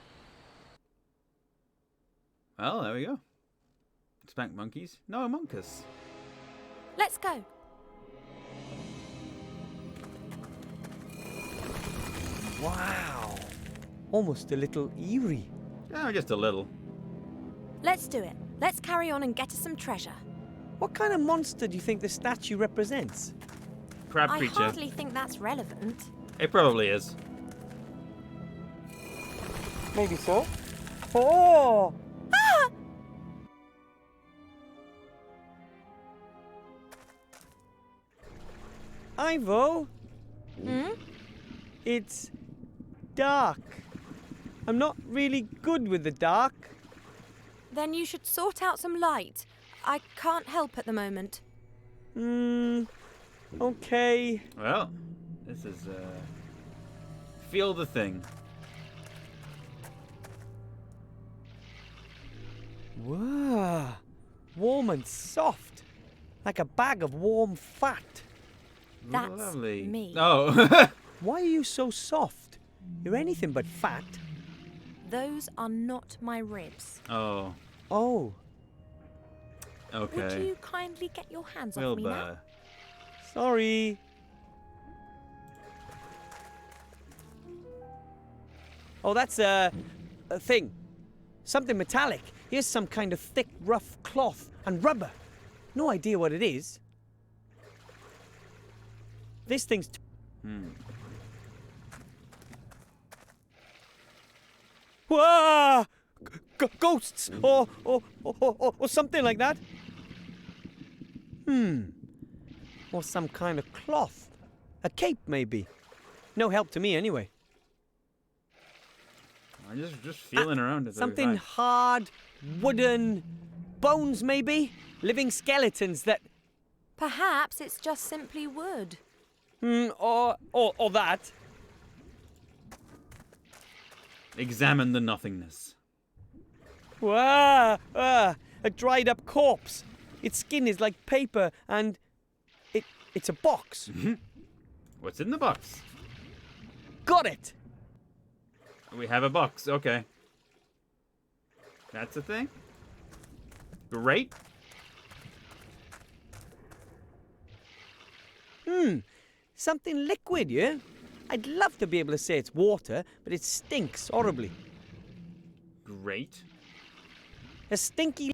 Well, there we go. Spank monkeys. No, Munkus. Let's go. Wow. Almost a little eerie. Oh, just a little. Let's do it. Let's carry on and get us some treasure. What kind of monster do you think the statue represents? Crab I creature. hardly think that's relevant. It probably is. Maybe so. Oh! Ah! Ivo, Hmm? it's dark. I'm not really good with the dark. Then you should sort out some light. I can't help at the moment. Okay. Well, this is, feel the thing. Wow. Warm and soft. Like a bag of warm fat. That's Lovely. me. Oh. Why are you so soft? You're anything but fat. Those are not my ribs. Oh. Oh, Okay. Would you kindly get your hands off me now? Wilbur. sorry. Oh, that's a thing. Something metallic. Here's some kind of thick, rough cloth and rubber. No idea what it is. This thing's... Whoa! Ghosts or something like that. Or some kind of cloth. A cape, maybe. No help to me, anyway. I'm just feeling around it. Something hard, wooden, bones, maybe? Living skeletons that... Perhaps it's just simply wood. Or that. Examine the nothingness. A dried up corpse. Its skin is like paper and it's a box. What's in the box? Got it. We have a box. Okay. That's a thing? Great. Something liquid, yeah? I'd love to be able to say it's water, but it stinks horribly. Great. A stinky...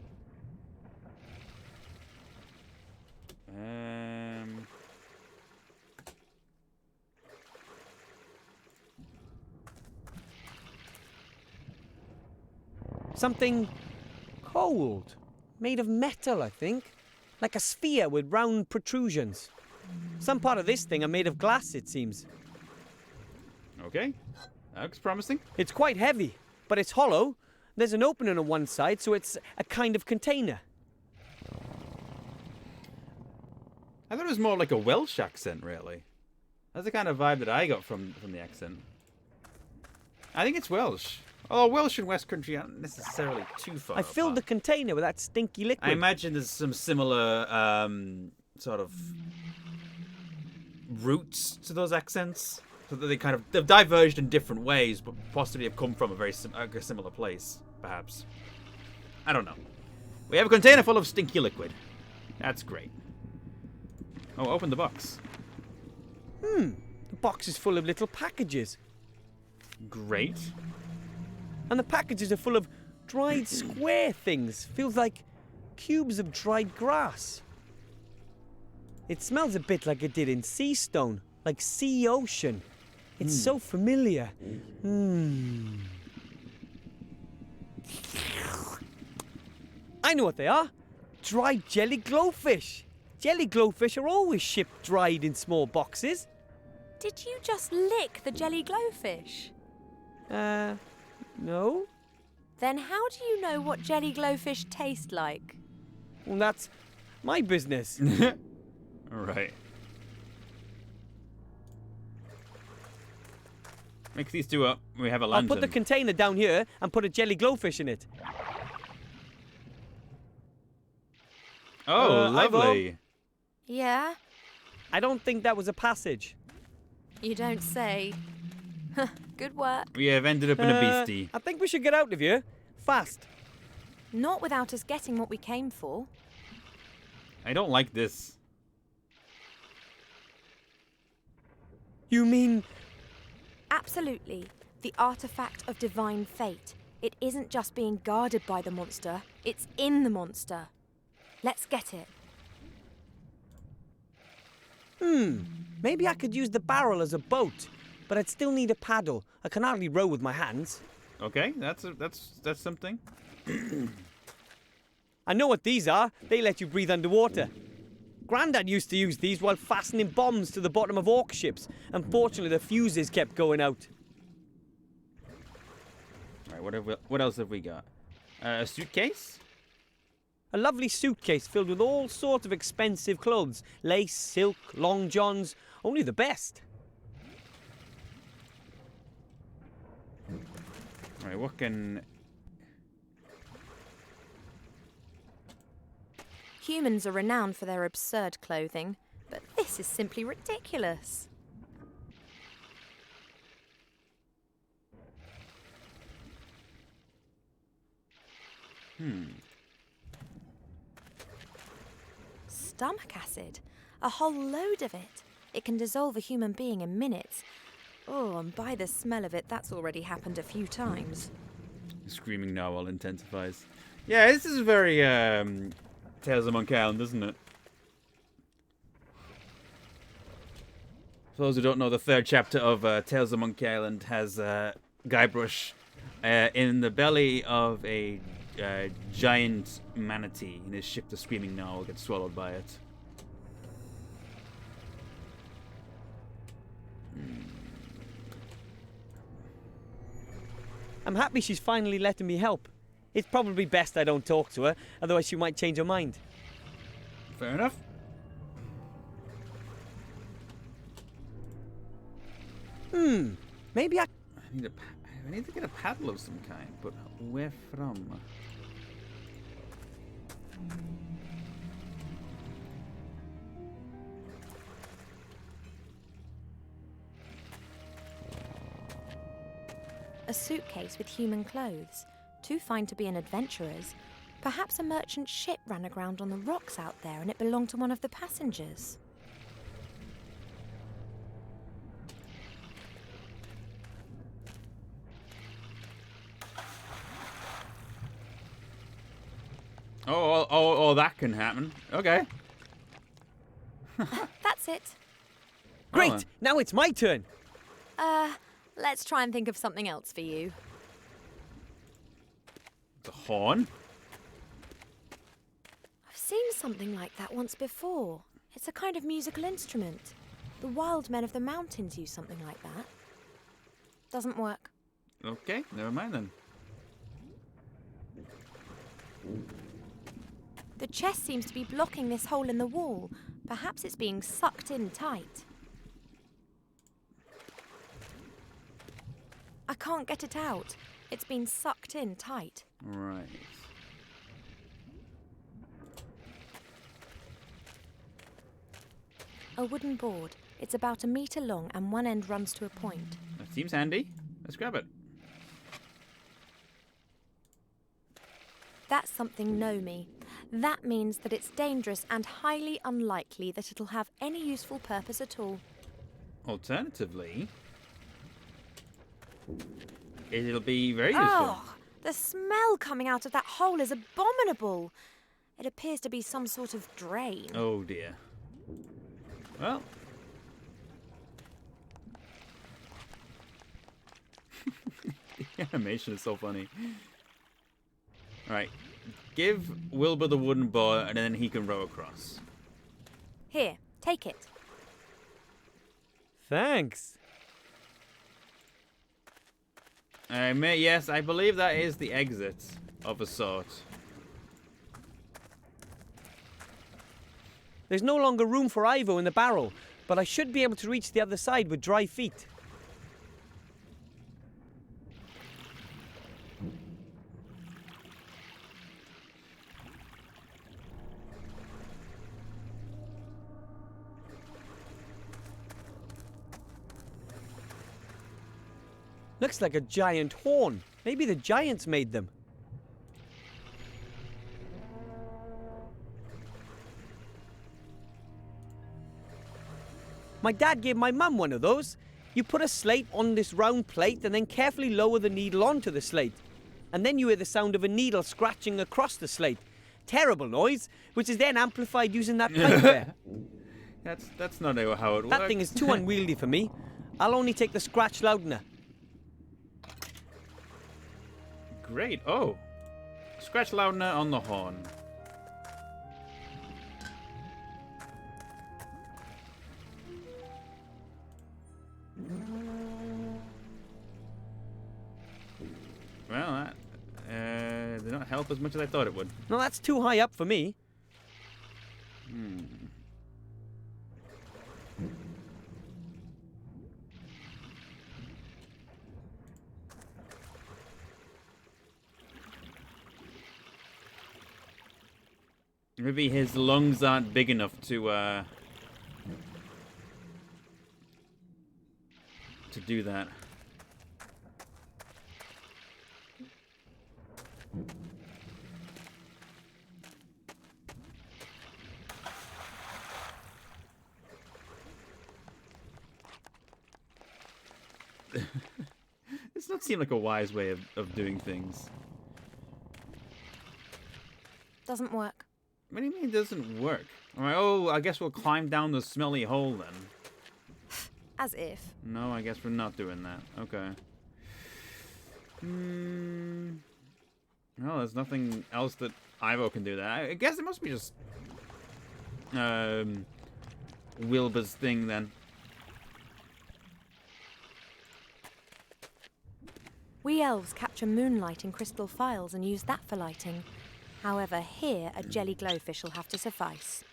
Something cold. Made of metal, I think. Like a sphere with round protrusions. Some part of this thing are made of glass, it seems. Okay. That looks promising. It's quite heavy, but it's hollow. There's an opening on one side, so it's a kind of container. I thought it was more like a Welsh accent, really. That's the kind of vibe that I got from the accent. I think it's Welsh. Although Welsh and West Country aren't necessarily too far I filled the apart. container with that stinky liquid. I imagine there's some similar sort of roots to those accents. So that they've diverged in different ways, but possibly have come from a very similar place, perhaps. I don't know. We have a container full of stinky liquid. That's great. Oh, open the box. The box is full of little packages. Great. And the packages are full of dried square things. Feels like cubes of dried grass. It smells a bit like it did in Sea Stone. like sea ocean. It's so familiar. I know what they are. Dried jelly glowfish. Jelly glowfish are always shipped dried in small boxes. Did you just lick the jelly glowfish? No. Then how do you know what jelly glowfish taste like? Well, that's my business. Right. Mix these two up. We have a I'll lantern. put the container down here and put a jelly glowfish in it. Oh, lovely. Yeah? I don't think that was a passage. You don't say. Good work. We have ended up in a beastie. I think we should get out of here. Fast. Not without us getting what we came for. I don't like this. You mean... Absolutely. The artifact of divine fate. It isn't just being guarded by the monster, it's in the monster. Let's get it. Maybe I could use the barrel as a boat, but I'd still need a paddle. I can hardly row with my hands. Okay, that's something. I know what these are. They let you breathe underwater. Grandad used to use these while fastening bombs to the bottom of orc ships. Unfortunately, the fuses kept going out. All right, what else have we got? A suitcase? A lovely suitcase filled with all sorts of expensive clothes. Lace, silk, long johns. Only the best. All right, what can... Humans are renowned for their absurd clothing, but this is simply ridiculous. Stomach acid. A whole load of it. It can dissolve a human being in minutes. Oh, and by the smell of it, that's already happened a few times. Screaming narwhal intensifies. Yeah, this is very Tales of Monkey Island, isn't it? For those who don't know, the third chapter of Tales of Monkey Island has Guybrush in the belly of a giant manatee, and his ship, the Screaming Narwhal, gets swallowed by it. I'm happy she's finally letting me help. It's probably best I don't talk to her, otherwise she might change her mind. Fair enough. Maybe I need to get a paddle of some kind, but where from? A suitcase with human clothes. Too fine to be an adventurer's. Perhaps a merchant ship ran aground on the rocks out there and it belonged to one of the passengers. Oh, that can happen. Okay. That's it. Great! Oh. Now it's my turn. Let's try and think of something else for you. It's a horn. I've seen something like that once before. It's a kind of musical instrument. The wild men of the mountains use something like that. Doesn't work. Okay, never mind then. The chest seems to be blocking this hole in the wall. Perhaps it's being sucked in tight. I can't get it out. It's been sucked in tight. Right. A wooden board. It's about 1 meter long and one end runs to a point. That seems handy. Let's grab it. That's something Nomi. That means that it's dangerous and highly unlikely that it'll have any useful purpose at all. Alternatively, it'll be very useful. Oh, the smell coming out of that hole is abominable. It appears to be some sort of drain. Oh dear. Well, The animation is so funny. Alright. Give Wilbur the wooden board, and then he can row across. Here, take it. Thanks. Yes, I believe that is the exit of a sort. There's no longer room for Ivo in the barrel, but I should be able to reach the other side with dry feet. Looks like a giant horn. Maybe the giants made them. My dad gave my mum one of those. You put a slate on this round plate and then carefully lower the needle onto the slate. And then you hear the sound of a needle scratching across the slate. Terrible noise, which is then amplified using that pipe there. That's not how it works. That thing is too unwieldy for me. I'll only take the scratch loudener. Great. Oh. Scratch loudener on the horn. Well, that did not help as much as I thought it would. No, that's too high up for me. Maybe his lungs aren't big enough to do that. This does not seem like a wise way of doing things. Doesn't work. What do you mean it doesn't work? Alright, oh, I guess we'll climb down the smelly hole then. As if. No, I guess we're not doing that. Okay. Well, there's nothing else that Ivo can do that. I guess it must be just Wilbur's thing then. We elves capture moonlight in crystal phials and use that for lighting. However, here a jelly glowfish will have to suffice.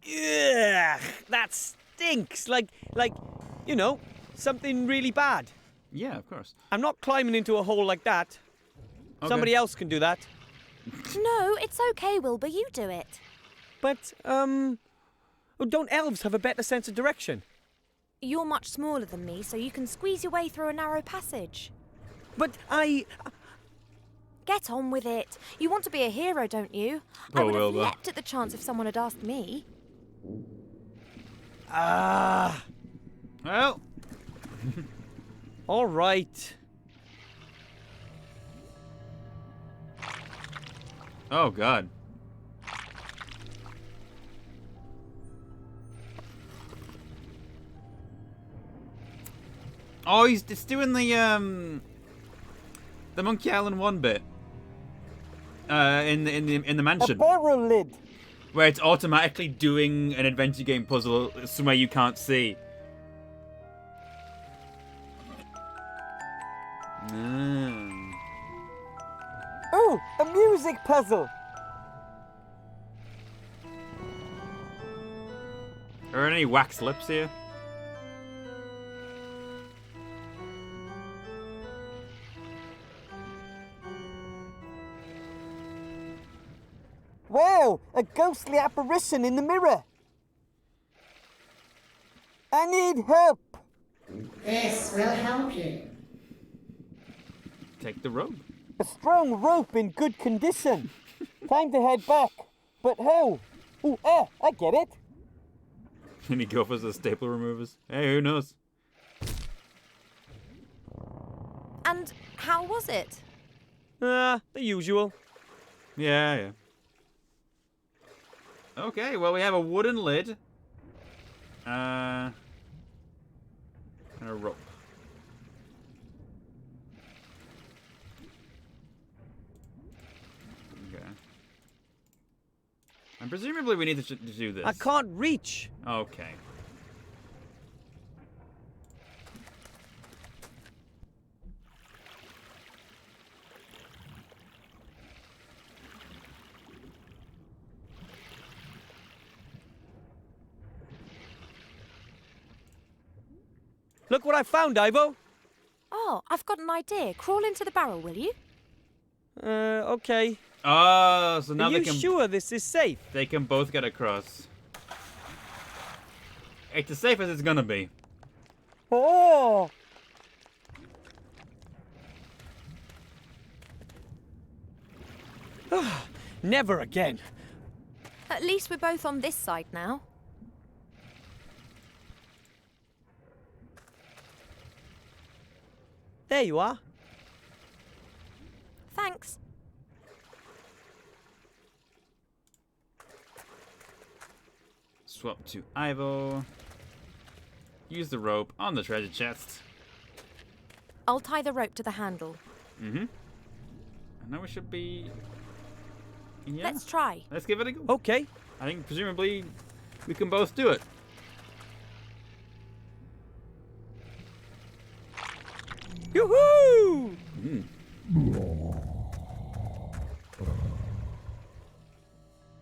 Ugh, that stinks. Like, you know, something really bad. Yeah, of course. I'm not climbing into a hole like that. Okay. Somebody else can do that. No, it's okay, Wilbur, you do it. But, oh, don't elves have a better sense of direction? You're much smaller than me, so you can squeeze your way through a narrow passage. But Get on with it. You want to be a hero, don't you? Poor I would have Wilbur. leapt at the chance if someone had asked me. Well. All right. Oh, God. Oh, it's doing the Monkey Island 1 bit. In the mansion. A barrel lid. Where it's automatically doing an adventure game puzzle somewhere you can't see. Oh, a music puzzle. Are there any wax lips here? Wow, a ghostly apparition in the mirror. I need help. This will help you. Take the robe. A strong rope in good condition. Time to head back. But how? Ooh, I get it. And he go for the staple removers. Hey, who knows? And how was it? The usual. Yeah. Okay, well, we have a wooden lid. And a rope. Okay. And presumably we need to do this. I can't reach. Okay. Look what I found, Ivo. Oh, I've got an idea. Crawl into the barrel, will you? Okay. Oh, so now Are they you can sure this is safe? they can both get across. It's as safe as it's gonna be. Oh! Never again. At least we're both on this side now. There you are. Thanks. Swap to Ivo. Use the rope on the treasure chest. I'll tie the rope to the handle. Mm-hmm. And now we should be... Yeah. Let's try. Let's give it a go. Okay. I think presumably we can both do it. Yoo-hoo!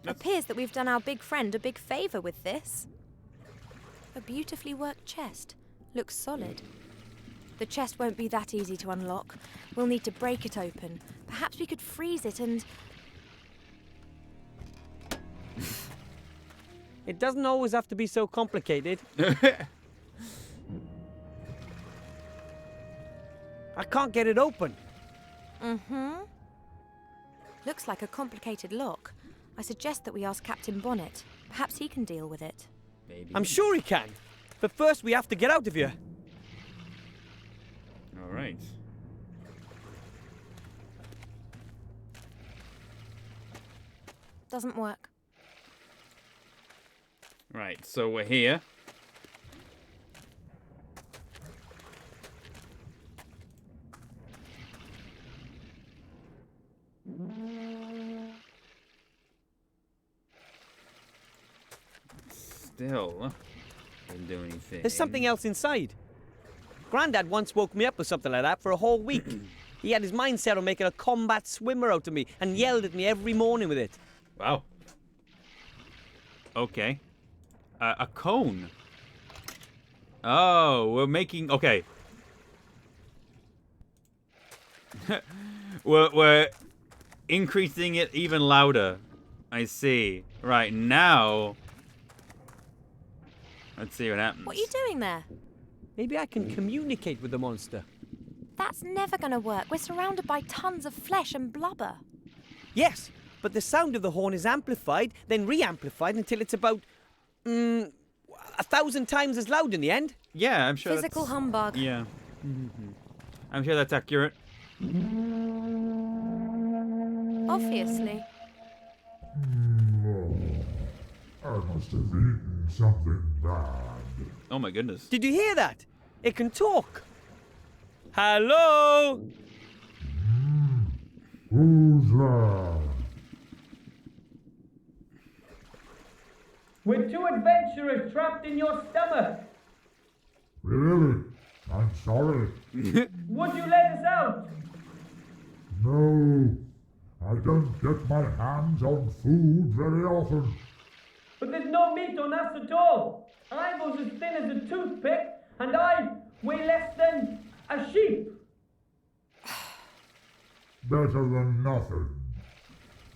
Appears that we've done our big friend a big favour with this. A beautifully worked chest. Looks solid. The chest won't be that easy to unlock. We'll need to break it open. Perhaps we could freeze it and... It doesn't always have to be so complicated. I can't get it open. Mm-hmm. Looks like a complicated lock. I suggest that we ask Captain Bonnet. Perhaps he can deal with it. Maybe. I'm sure he can. But first we have to get out of here. All right. Doesn't work. Right, so we're here. Still, didn't do anything. There's something else inside. Grandad once woke me up with something like that for a whole week. He had his mind set on making a combat swimmer out of me and yelled at me every morning with it. Wow. Okay. A cone. Oh, we're making... Okay. we're increasing it even louder. I see. Right, now... Let's see what happens. What are you doing there? Maybe I can communicate with the monster. That's never going to work. We're surrounded by tons of flesh and blubber. Yes, but the sound of the horn is amplified, then re-amplified until it's about... 1,000 times as loud in the end. Yeah, I'm sure Physical that's... humbug. Yeah. I'm sure that's accurate. Obviously. I must have eaten something bad. Oh my goodness. Did you hear that? It can talk. Hello? Who's there? We're two adventurers trapped in your stomach. Really? I'm sorry. Would you let us out? No, I don't get my hands on food very often. But there's no meat on us at all. I was as thin as a toothpick, and I weigh less than a sheep. Better than nothing.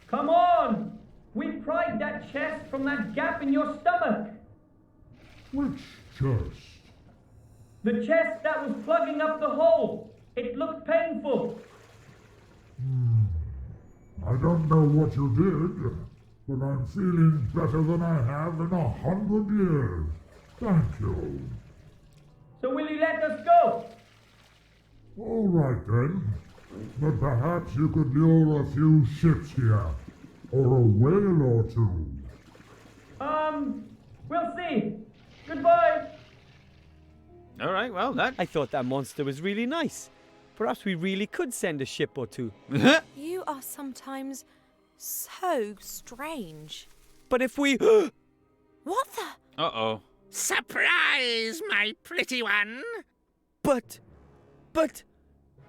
Come on! We pried that chest from that gap in your stomach. Which chest? The chest that was plugging up the hole. It looked painful. I don't know what you did, but I'm feeling better than I have in 100 years. Thank you. So will you let us go? All right then. But perhaps you could lure a few ships here, or a whale or two. We'll see. Goodbye. All right, well, that... I thought that monster was really nice. Perhaps we really could send a ship or two. You are sometimes so strange. But if we... What the? Uh-oh. Surprise, my pretty one! But...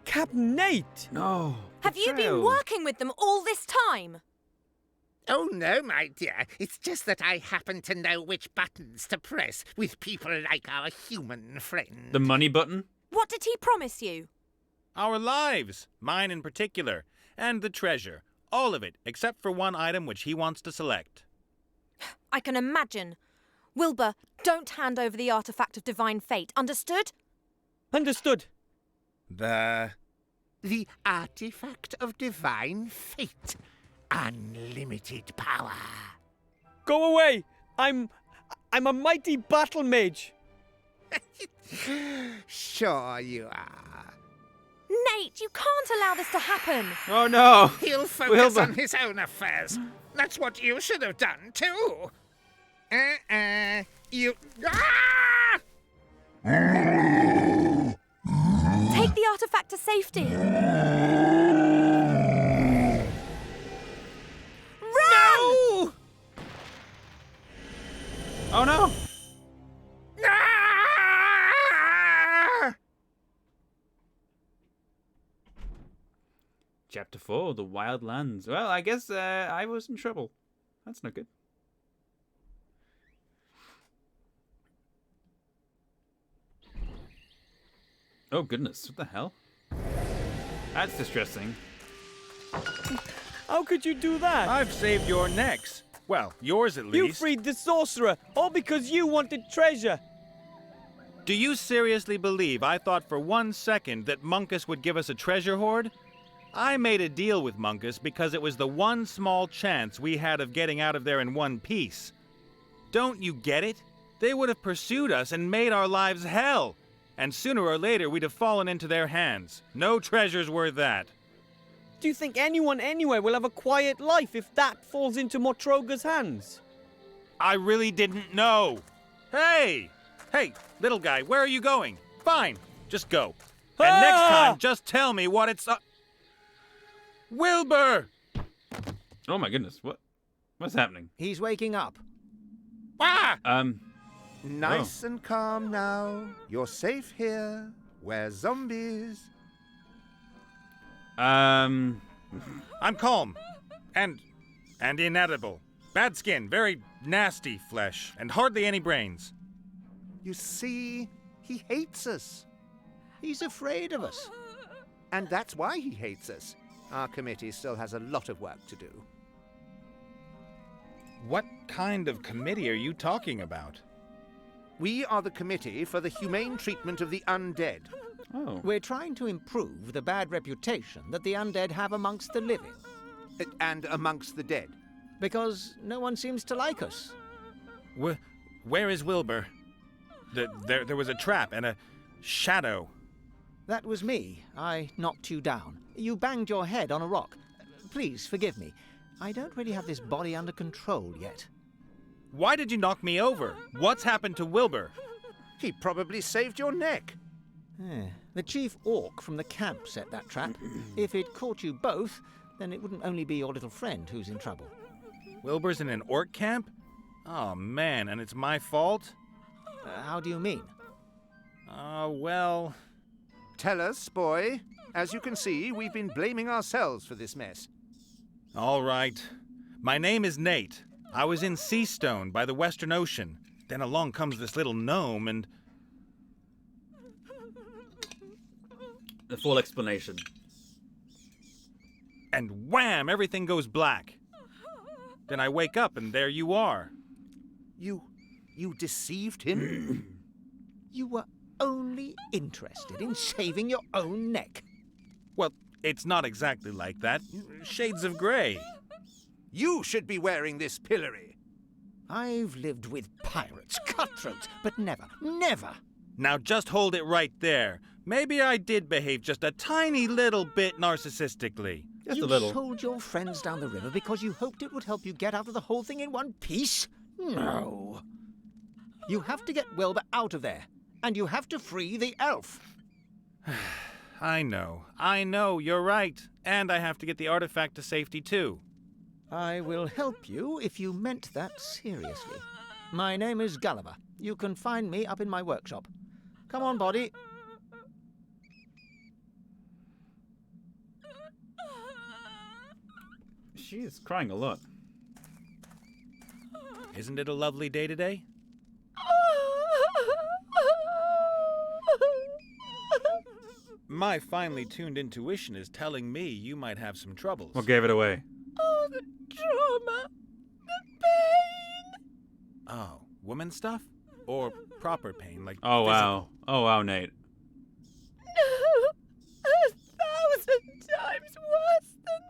Captain Nate! No. Have you been Betrayal. working with them all this time? Oh, no, my dear. It's just that I happen to know which buttons to press with people like our human friend. The money button? What did he promise you? Our lives, mine in particular, and the treasure. All of it, except for one item which he wants to select. I can imagine. Wilbur, don't hand over the artifact of divine fate, understood? Understood. The artifact of divine fate. Unlimited power. Go away! I'm a mighty battle mage. Sure you are. Nate, you can't allow this to happen. Oh, no. He'll focus Wilbur. on his own affairs. That's what you should have done, too. You... Ah! Take the artifact to safety. No! Oh, no. Ah! Chapter 4, The Wild Lands. Well, I guess I was in trouble. That's not good. Oh, goodness. What the hell? That's distressing. How could you do that? I've saved your necks. Well, yours at You least. freed the sorcerer, all because you wanted treasure. Do you seriously believe I thought for 1 second that Munkus would give us a treasure hoard? I made a deal with Munkus because it was the one small chance we had of getting out of there in one piece. Don't you get it? They would have pursued us and made our lives hell. And sooner or later we'd have fallen into their hands. No treasure's worth that. Do you think anyone anywhere will have a quiet life if that falls into Motroga's hands? I really didn't know. Hey! Hey, little guy, where are you going? Fine, just go. And next time, just tell me what it's... Wilbur! Oh, my goodness. What's happening? He's waking up. Ah! Nice and calm now. You're safe here. We're zombies. I'm calm. And inedible. Bad skin, very nasty flesh, and hardly any brains. You see, he hates us. He's afraid of us. And that's why he hates us. Our committee still has a lot of work to do. What kind of committee are you talking about? We are the Committee for the Humane Treatment of the Undead. Oh. We're trying to improve the bad reputation that the undead have amongst the living. And amongst the dead. Because no one seems to like us. Where is Wilbur? There was a trap and a shadow. That was me. I knocked you down. You banged your head on a rock. Please, forgive me. I don't really have this body under control yet. Why did you knock me over? What's happened to Wilbur? He probably saved your neck. The chief orc from the camp set that trap. If it caught you both, then it wouldn't only be your little friend who's in trouble. Wilbur's in an orc camp? Oh, man, and it's my fault? How do you mean? Well... Tell us, boy. As you can see, we've been blaming ourselves for this mess. All right. My name is Nate. I was in Seastone by the Western Ocean. Then along comes this little gnome and... The full explanation. And wham! Everything goes black. Then I wake up and there you are. You deceived him? You were only interested in saving your own neck. Well, It's not exactly like that. Shades of grey. You should be wearing this pillory. I've lived with pirates, cutthroats, but never. Now just hold it right there. Maybe I did behave just a tiny little bit narcissistically. Just you a little. sold your friends down the river because you hoped it would help you get out of the whole thing in one piece? No. You have to get Wilbur out of there, and you have to free the elf. I know, you're right. And I have to get the artifact to safety too. I will help you if you meant that seriously. My name is Gulliver. You can find me up in my workshop. Come on, Body. She is crying a lot. Isn't it a lovely day today? My finely tuned intuition is telling me you might have some troubles. What gave it away? Oh, the trauma. The pain. Oh, woman stuff? Or proper pain, like Oh, wow. physical? Oh, wow, Nate. No. 1,000 times worse than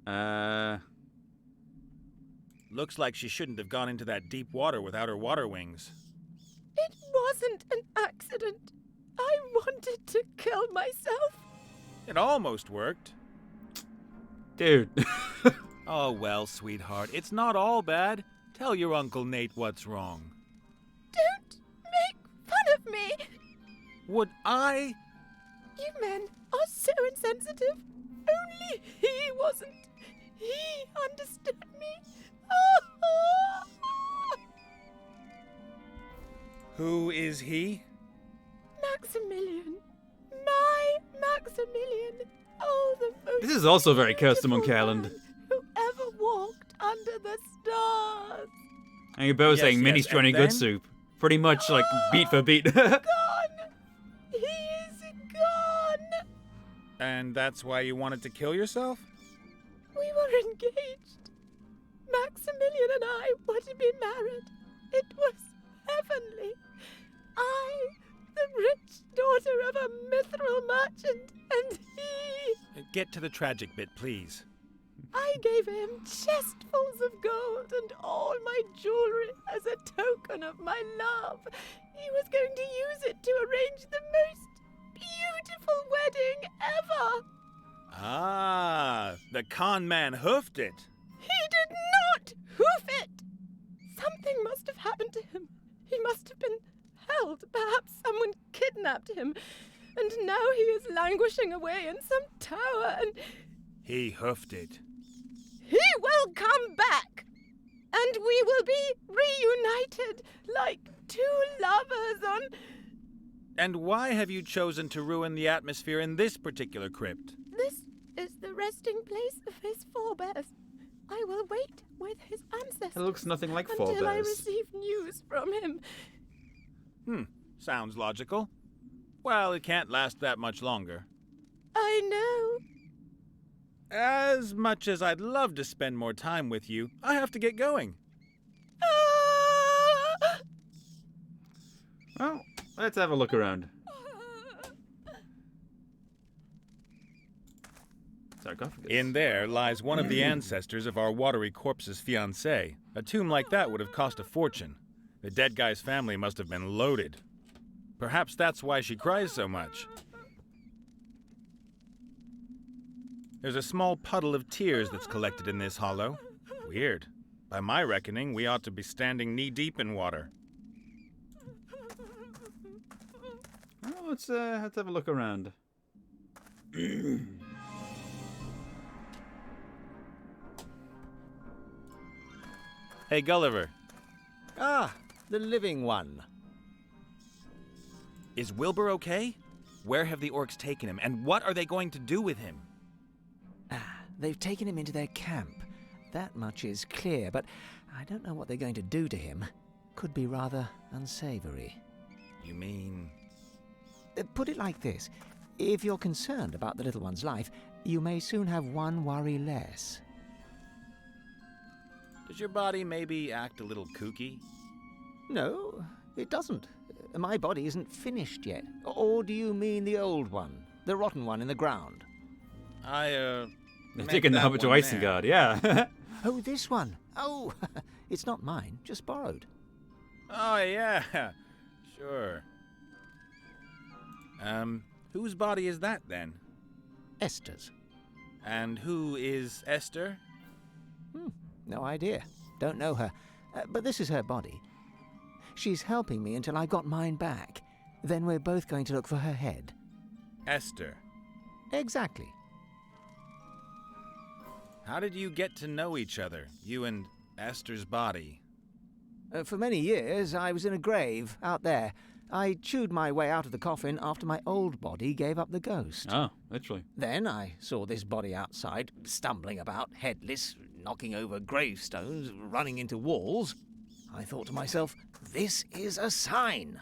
that. Looks like she shouldn't have gone into that deep water without her water wings. It wasn't an accident. I wanted to kill myself. It almost worked. Dude. Oh, well, sweetheart, it's not all bad. Tell your Uncle Nate what's wrong. Don't make fun of me. Would I? You men are so insensitive. Only he wasn't. He understood me. Who is he? Maximilian. My Maximilian. Oh, the most This is also very Kirsten beautiful Munkerland. man who ever walked under the stars. And you're both Yes, saying yes, minestrone and good then? soup. Pretty much like beat for beat. Gone. He is gone. And that's why you wanted to kill yourself? We were engaged. Maximilian and I were to be married. It was heavenly. I, the rich daughter of a mithril merchant, and he... Get to the tragic bit, please. I gave him chestfuls of gold and all my jewelry as a token of my love. He was going to use it to arrange the most beautiful wedding ever. Ah, the con man hoofed it. He did not hoof it! Something must have happened to him. He must have been held. Perhaps someone kidnapped him. And now he is languishing away in some tower and... He hoofed it. He will come back! And we will be reunited like two lovers on... And why have you chosen to ruin the atmosphere in this particular crypt? This is the resting place of his forebears. I will wait with his ancestors. It looks nothing like until I forebears. receive news from him. Sounds logical. Well, it can't last that much longer. I know. As much as I'd love to spend more time with you, I have to get going. Well, let's have a look around. Sarcophagus. In there lies one of the ancestors of our watery corpse's fiancé. A tomb like that would have cost a fortune. The dead guy's family must have been loaded. Perhaps that's why she cries so much. There's a small puddle of tears that's collected in this hollow. Weird. By my reckoning, we ought to be standing knee-deep in water. Well, let's have a look around. Hey, Gulliver. Ah, the living one. Is Wilbur okay? Where have the orcs taken him, and what are they going to do with him? They've taken him into their camp. That much is clear, but I don't know what they're going to do to him. Could be rather unsavory. You mean... Put it like this. If you're concerned about the little one's life, you may soon have one worry less. Does your body maybe act a little kooky? No, it doesn't. My body isn't finished yet. Or do you mean the old one? The rotten one in the ground? They're meant taking the that Hobbit to one Isengard, yeah. Oh, this one. Oh, it's not mine, just borrowed. Oh, yeah. Sure. Whose body is that, then? Esther's. And who is Esther? No idea. Don't know her. But this is her body. She's helping me until I got mine back. Then we're both going to look for her head. Esther. Exactly. How did you get to know each other, you and Esther's body? For many years, I was in a grave out there. I chewed my way out of the coffin after my old body gave up the ghost. Oh, literally. Then I saw this body outside, stumbling about, headless, knocking over gravestones, running into walls. I thought to myself, this is a sign.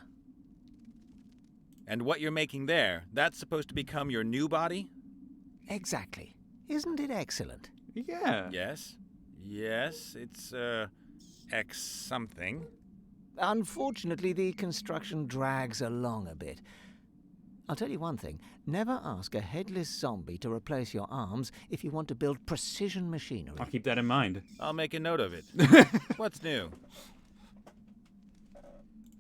And what you're making there, that's supposed to become your new body? Exactly. Isn't it excellent? Yeah. Yes. Yes, it's, X something. Unfortunately, the construction drags along a bit. I'll tell you one thing. Never ask a headless zombie to replace your arms if you want to build precision machinery. I'll keep that in mind. I'll make a note of it. What's new?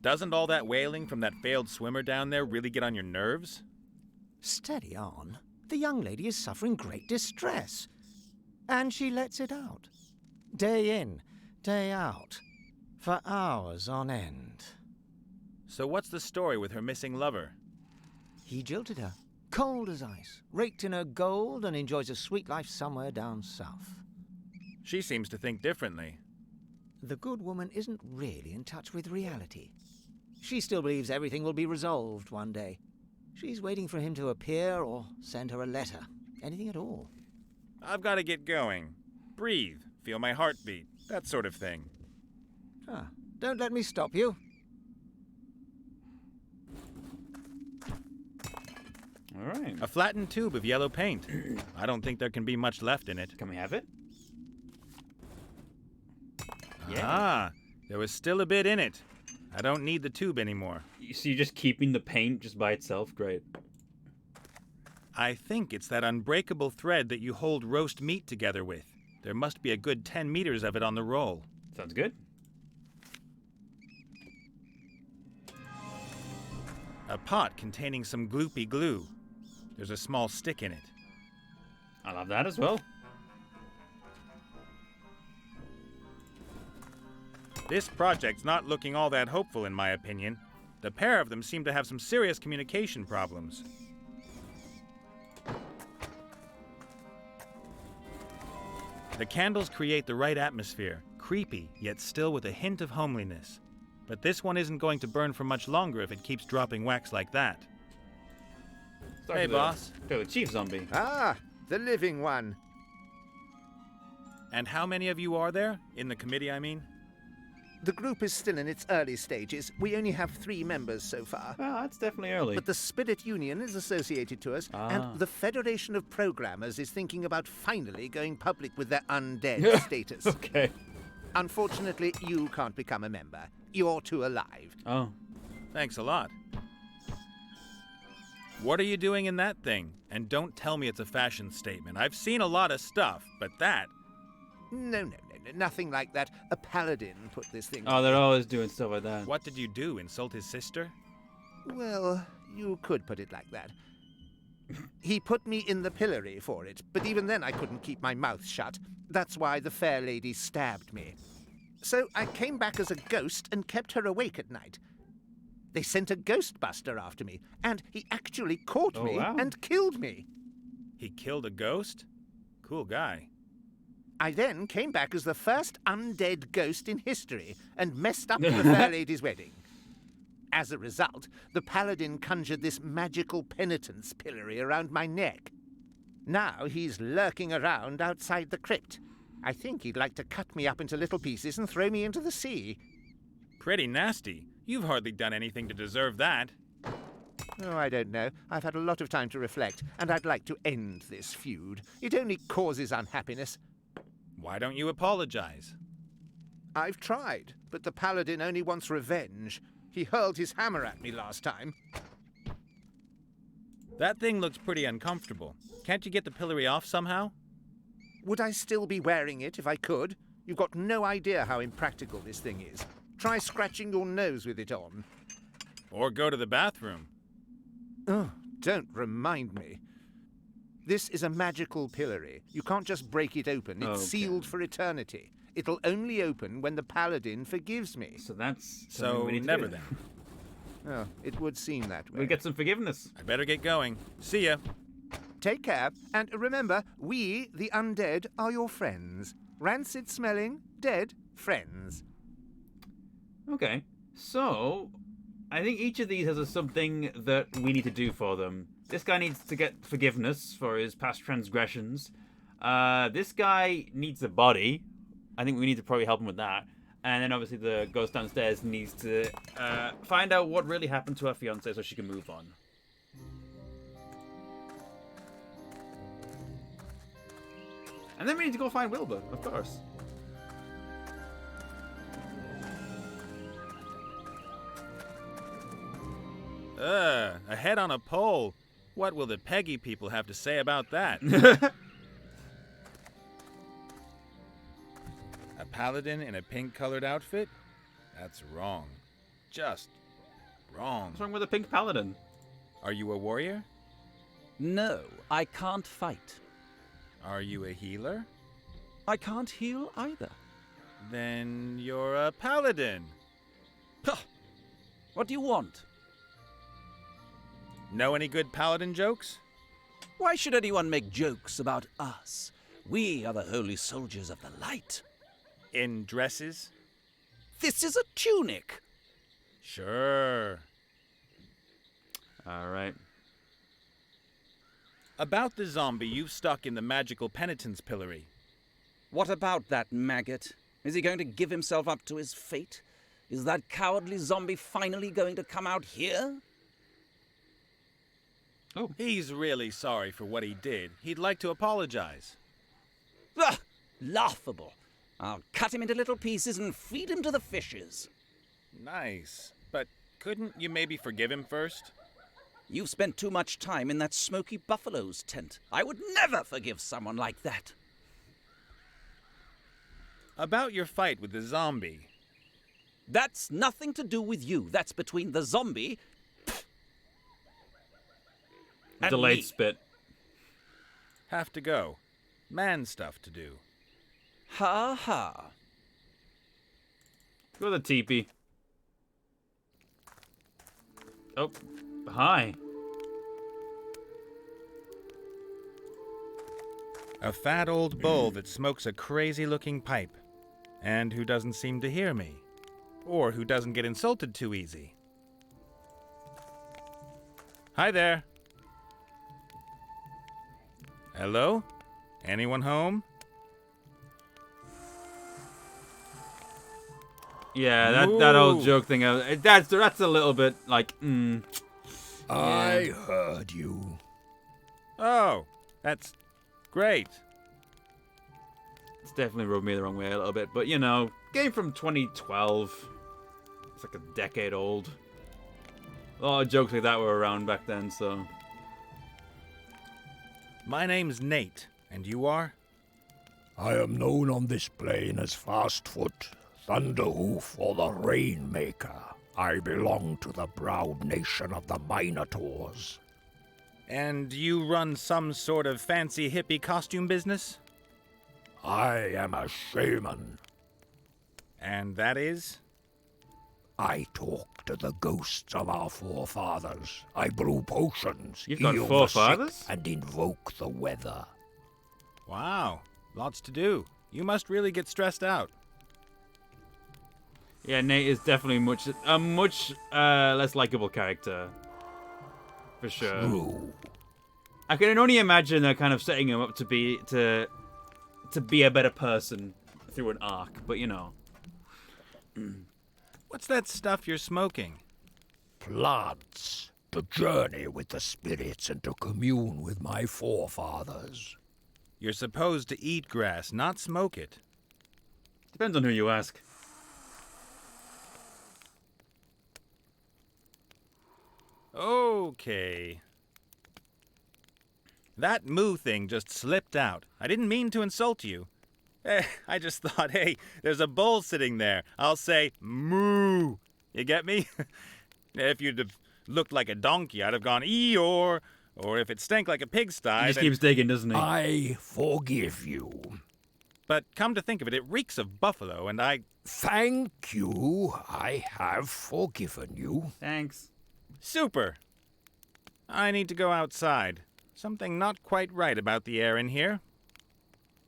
Doesn't all that wailing from that failed swimmer down there really get on your nerves? Steady on. The young lady is suffering great distress. And she lets it out. Day in, day out. For hours on end. So what's the story with her missing lover? He jilted her, cold as ice, raked in her gold, and enjoys a sweet life somewhere down south. She seems to think differently. The good woman isn't really in touch with reality. She still believes everything will be resolved one day. She's waiting for him to appear or send her a letter. Anything at all. I've got to get going. Breathe, feel my heartbeat, that sort of thing. Don't let me stop you. All right. A flattened tube of yellow paint. I don't think there can be much left in it. Can we have it? Yeah. Ah, there was still a bit in it. I don't need the tube anymore. So you're just keeping the paint just by itself? Great. I think it's that unbreakable thread that you hold roast meat together with. There must be a good 10 meters of it on the roll. Sounds good. A pot containing some gloopy glue. There's a small stick in it. I love that as well. This project's not looking all that hopeful, in my opinion. The pair of them seem to have some serious communication problems. The candles create the right atmosphere, creepy, yet still with a hint of homeliness. But this one isn't going to burn for much longer if it keeps dropping wax like that. Hey, boss. The chief zombie. Ah, the living one. And how many of you are there? In the committee, I mean? The group is still in its early stages. We only have 3 members so far. Oh, that's definitely early. But the Spirit Union is associated to us, and the Federation of Programmers is thinking about finally going public with their undead status. Okay. Unfortunately, you can't become a member. You're too alive. Oh. Thanks a lot. What are you doing in that thing? And don't tell me it's a fashion statement. I've seen a lot of stuff, but that... No, nothing like that. A paladin put this thing Oh, they're always doing stuff like that. What did you do, insult his sister? Well, you could put it like that. He put me in the pillory for it, but even then I couldn't keep my mouth shut. That's why the fair lady stabbed me. So I came back as a ghost and kept her awake at night. They sent a ghostbuster after me, and he actually caught me and killed me. He killed a ghost? Cool guy. I then came back as the first undead ghost in history and messed up the fair lady's wedding. As a result, the paladin conjured this magical penitence pillory around my neck. Now he's lurking around outside the crypt. I think he'd like to cut me up into little pieces and throw me into the sea. Pretty nasty. You've hardly done anything to deserve that. Oh, I don't know. I've had a lot of time to reflect, and I'd like to end this feud. It only causes unhappiness. Why don't you apologize? I've tried, but the paladin only wants revenge. He hurled his hammer at me last time. That thing looks pretty uncomfortable. Can't you get the pillory off somehow? Would I still be wearing it if I could? You've got no idea how impractical this thing is. Try scratching your nose with it on. Or go to the bathroom. Oh, don't remind me. This is a magical pillory. You can't just break it open. It's sealed for eternity. It'll only open when the paladin forgives me. So that's So we need to never do. then. Oh, it would seem that way. We get some forgiveness. I better get going. See ya. Take care, and remember, we, the undead, are your friends. Rancid-smelling, dead friends. Okay, so I think each of these has something that we need to do for them. This guy needs to get forgiveness for his past transgressions. This guy needs a body. I think we need to probably help him with that. And then obviously the ghost downstairs needs to find out what really happened to her fiancé so she can move on. And then we need to go find Wilbur, of course. A head on a pole. What will the Peggy people have to say about that? A paladin in a pink-colored outfit? That's wrong. Just wrong. What's wrong with a pink paladin? Are you a warrior? No, I can't fight. Are you a healer? I can't heal either. Then you're a paladin. What do you want? Know any good paladin jokes? Why should anyone make jokes about us? We are the holy soldiers of the light. In dresses? This is a tunic. Sure. All right. About the zombie you've stuck in the magical penitence pillory. What about that maggot? Is he going to give himself up to his fate? Is that cowardly zombie finally going to come out here? Oh. He's really sorry for what he did. He'd like to apologize. Ugh, laughable. I'll cut him into little pieces and feed him to the fishes. Nice. But couldn't you maybe forgive him first? You've spent too much time in that smoky buffalo's tent. I would never forgive someone like that. About your fight with the zombie. That's nothing to do with you. That's between the zombie and Delayed me. spit. Have to go. Man stuff to do. Ha ha. Go to the teepee. Oh, hi. A fat old bull that smokes a crazy-looking pipe. And who doesn't seem to hear me. Or who doesn't get insulted too easy. Hi there. Hello? Anyone home? Yeah, that old joke thing. That's a little bit like. I heard you. Oh, that's great. It's definitely rubbed me the wrong way a little bit, but you know, game from 2012. It's like a decade old. A lot of jokes like that were around back then, so. My name's Nate, and you are? I am known on this plane as Fastfoot, Thunderhoof, or the Rainmaker. I belong to the proud nation of the Minotaurs. And you run some sort of fancy hippie costume business? I am a shaman. And that is? I talk to the ghosts of our forefathers. I brew potions, You've got heal the forefathers? sick, and invoke the weather. Wow, lots to do. You must really get stressed out. Yeah, Nate is definitely a much less likable character. For sure. True. I can only imagine they're kind of setting him up to be a better person through an arc, but you know. What's that stuff you're smoking? Plants. To journey with the spirits and to commune with my forefathers. You're supposed to eat grass, not smoke it. Depends on who you ask. Okay. That moo thing just slipped out. I didn't mean to insult you. I just thought, hey, there's a bull sitting there. I'll say moo. You get me? If you'd have looked like a donkey, I'd have gone Eeyore. Or if it stank like a pigsty, He just keeps digging, doesn't he? I forgive you. But come to think of it, it reeks of buffalo, and I... Thank you. I have forgiven you. Thanks. Super. I need to go outside. Something not quite right about the air in here.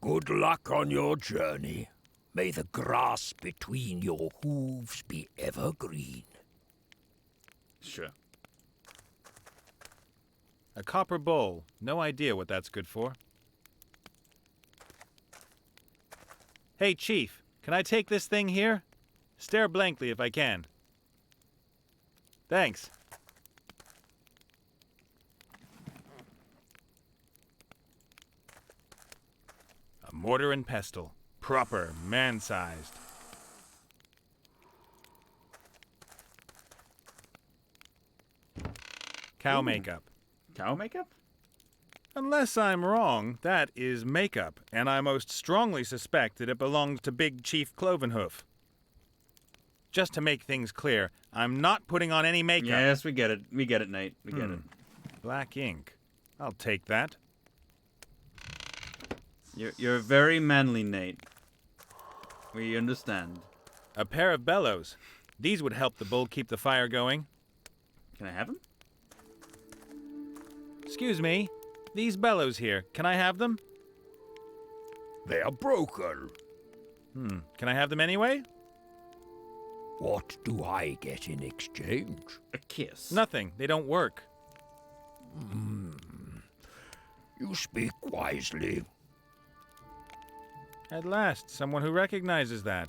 Good luck on your journey. May the grass between your hooves be evergreen. Sure. A copper bowl. No idea what that's good for. Hey, Chief, can I take this thing here? Stare blankly if I can. Thanks. A mortar and pestle. Proper, man-sized. Cow makeup. Cow makeup? Unless I'm wrong, that is makeup, and I most strongly suspect that it belongs to Big Chief Clovenhoof. Just to make things clear, I'm not putting on any makeup. Yes, we get it. We get it, Nate. We get it. Black ink. I'll take that. You're very manly, Nate. We understand. A pair of bellows. These would help the bull keep the fire going. Can I have them? Excuse me. These bellows here, can I have them? They are broken. Can I have them anyway? What do I get in exchange? A kiss. Nothing. They don't work. You speak wisely. At last, someone who recognizes that.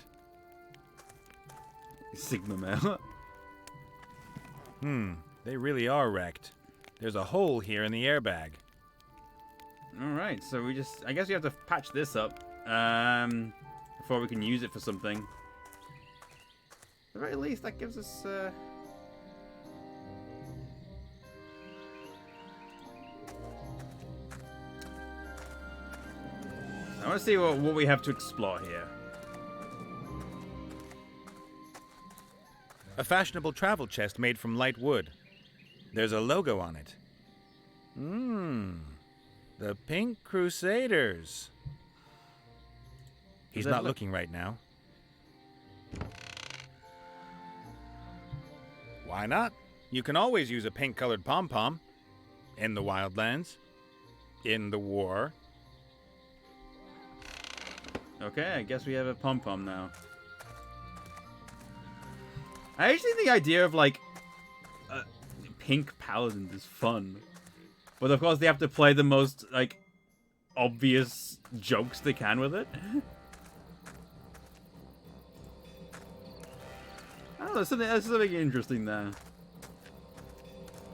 Sigma male. They really are wrecked. There's a hole here in the airbag. Alright, so we just... I guess we have to patch this up before we can use it for something. At the very least, that gives us... I want to see what we have to explore here. A fashionable travel chest made from light wood. There's a logo on it. The Pink Crusaders. He's not looking right now. Why not? You can always use a pink-colored pom-pom. In the wildlands. In the war. Okay, I guess we have a pom-pom now. I actually think the idea of, like, pink paladins is fun. But of course they have to play the most, like, obvious jokes they can with it. I don't know, there's something interesting there.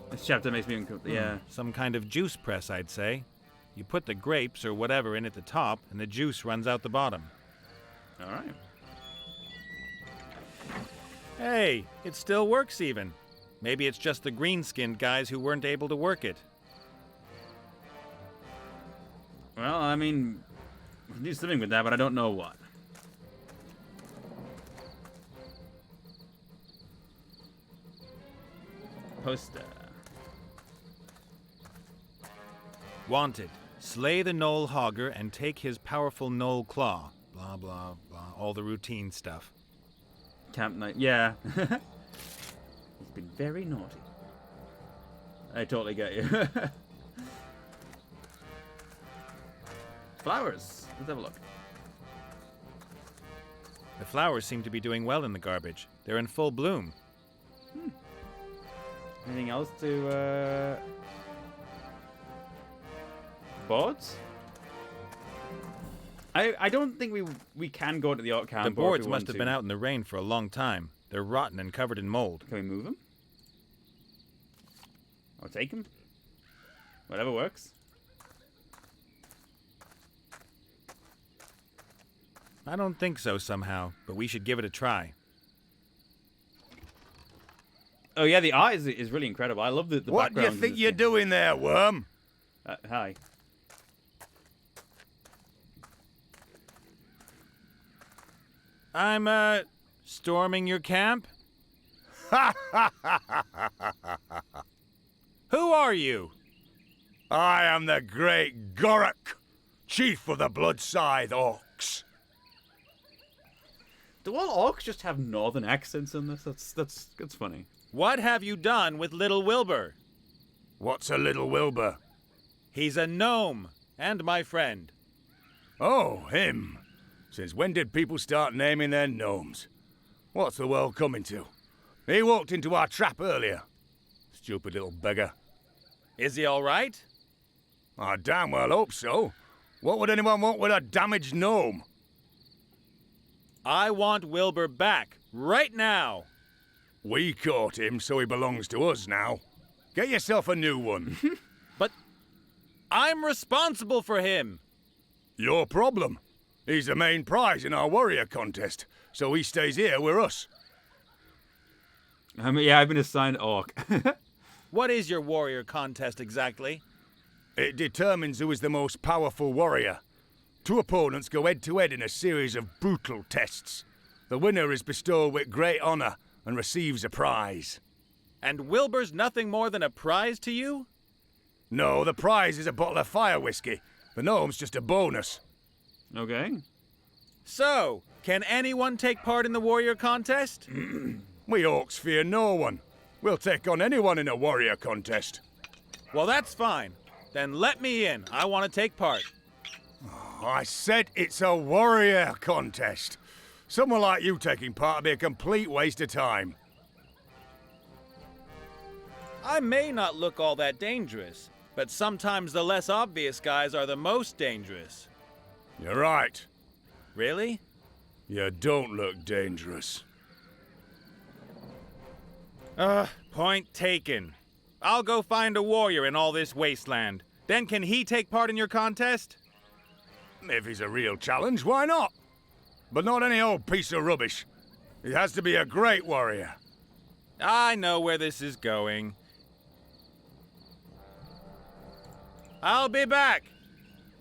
This chapter makes me uncomfortable. Yeah. Some kind of juice press, I'd say. You put the grapes or whatever in at the top, and the juice runs out the bottom. Alright. Hey, it still works even. Maybe it's just the green-skinned guys who weren't able to work it. Well, I mean, we can do something with that, but I don't know what. Poster. Wanted. Slay the Knoll Hogger and take his powerful Knoll Claw. Blah, blah, blah. All the routine stuff. Camp night. Yeah. He's been very naughty. I totally get you. Flowers. Let's have a look. The flowers seem to be doing well in the garbage. They're in full bloom. Anything else to, boards? I don't think we can go to the art camp. The boards must have been out in the rain for a long time. They're rotten and covered in mold. Can we move them? Or take them? Whatever works. I don't think so somehow, but we should give it a try. Oh yeah, the art is really incredible. I love the What do you backgrounds in think this you're game. doing there, worm? Hi. I'm, storming your camp? Who are you? I am the great Gorak, chief of the Blood Scythe Orcs. Do all orcs just have northern accents in this? That's funny. What have you done with little Wilbur? What's a little Wilbur? He's a gnome, and my friend. Oh, him. Since when did people start naming their gnomes? What's the world coming to? He walked into our trap earlier. Stupid little beggar. Is he all right? I damn well hope so. What would anyone want with a damaged gnome? I want Wilbur back, right now. We caught him, so he belongs to us now. Get yourself a new one. But I'm responsible for him. Your problem. He's the main prize in our warrior contest, so he stays here with us. Yeah, I've been assigned orc. What is your warrior contest exactly? It determines who is the most powerful warrior. Two opponents go head-to-head in a series of brutal tests. The winner is bestowed with great honor and receives a prize. And Wilbur's nothing more than a prize to you? No, the prize is a bottle of fire whiskey. The gnome's just a bonus. Okay. So, can anyone take part in the warrior contest? We orcs fear no one. We'll take on anyone in a warrior contest. Well, that's fine. Then let me in. I want to take part. I said it's a warrior contest. Someone like you taking part would be a complete waste of time. I may not look all that dangerous, but sometimes the less obvious guys are the most dangerous. You're right. Really? You don't look dangerous. Point taken. I'll go find a warrior in all this wasteland. Then can he take part in your contest? If he's a real challenge, why not? But not any old piece of rubbish. He has to be a great warrior. I know where this is going. I'll be back.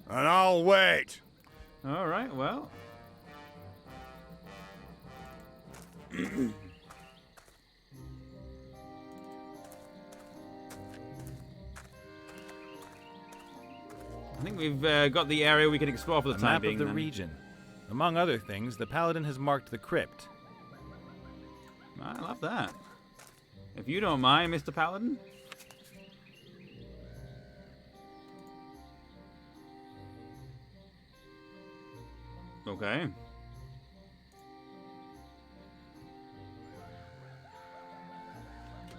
And I'll wait. All right, well. I think we've got the area we can explore for the time map being. of the then. region. Among other things, the paladin has marked the crypt. I love that. If you don't mind, Mr. Paladin. Okay.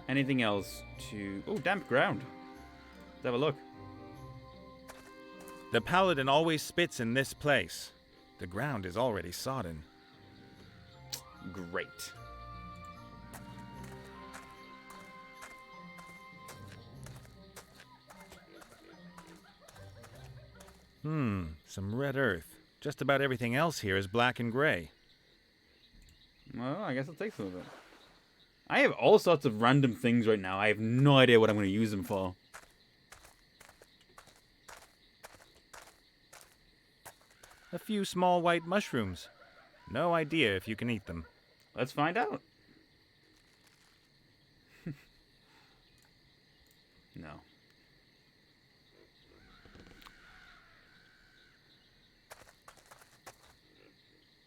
Anything else to... Oh, damp ground. Let's have a look. The paladin always spits in this place. The ground is already sodden. Great. Some red earth. Just about everything else here is black and gray. Well, I guess I'll take some of it. I have all sorts of random things right now. I have no idea what I'm going to use them for. A few small white mushrooms. No idea if you can eat them. Let's find out. No.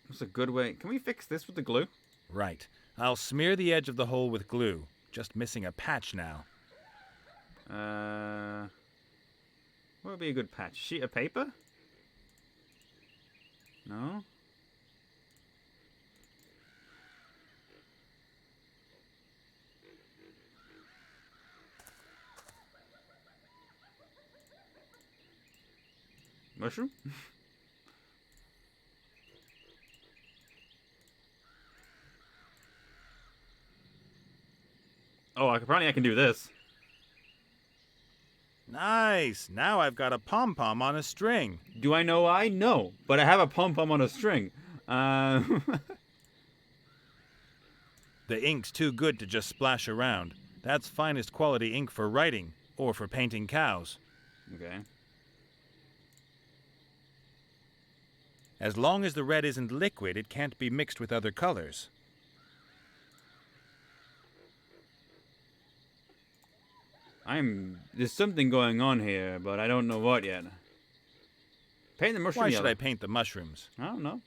That's a good way. Can we fix this with the glue? Right. I'll smear the edge of the hole with glue. Just missing a patch now. What would be a good patch? Sheet of paper? No? Mushroom? Oh, apparently I can do this. Nice! Now I've got a pom-pom on a string. Do I know why? No. But I have a pom-pom on a string. The ink's too good to just splash around. That's finest quality ink for writing, or for painting cows. Okay. As long as the red isn't liquid, it can't be mixed with other colors. There's something going on here, but I don't know what yet. Paint the mushroom Why yellow. should I paint the mushrooms? I don't know.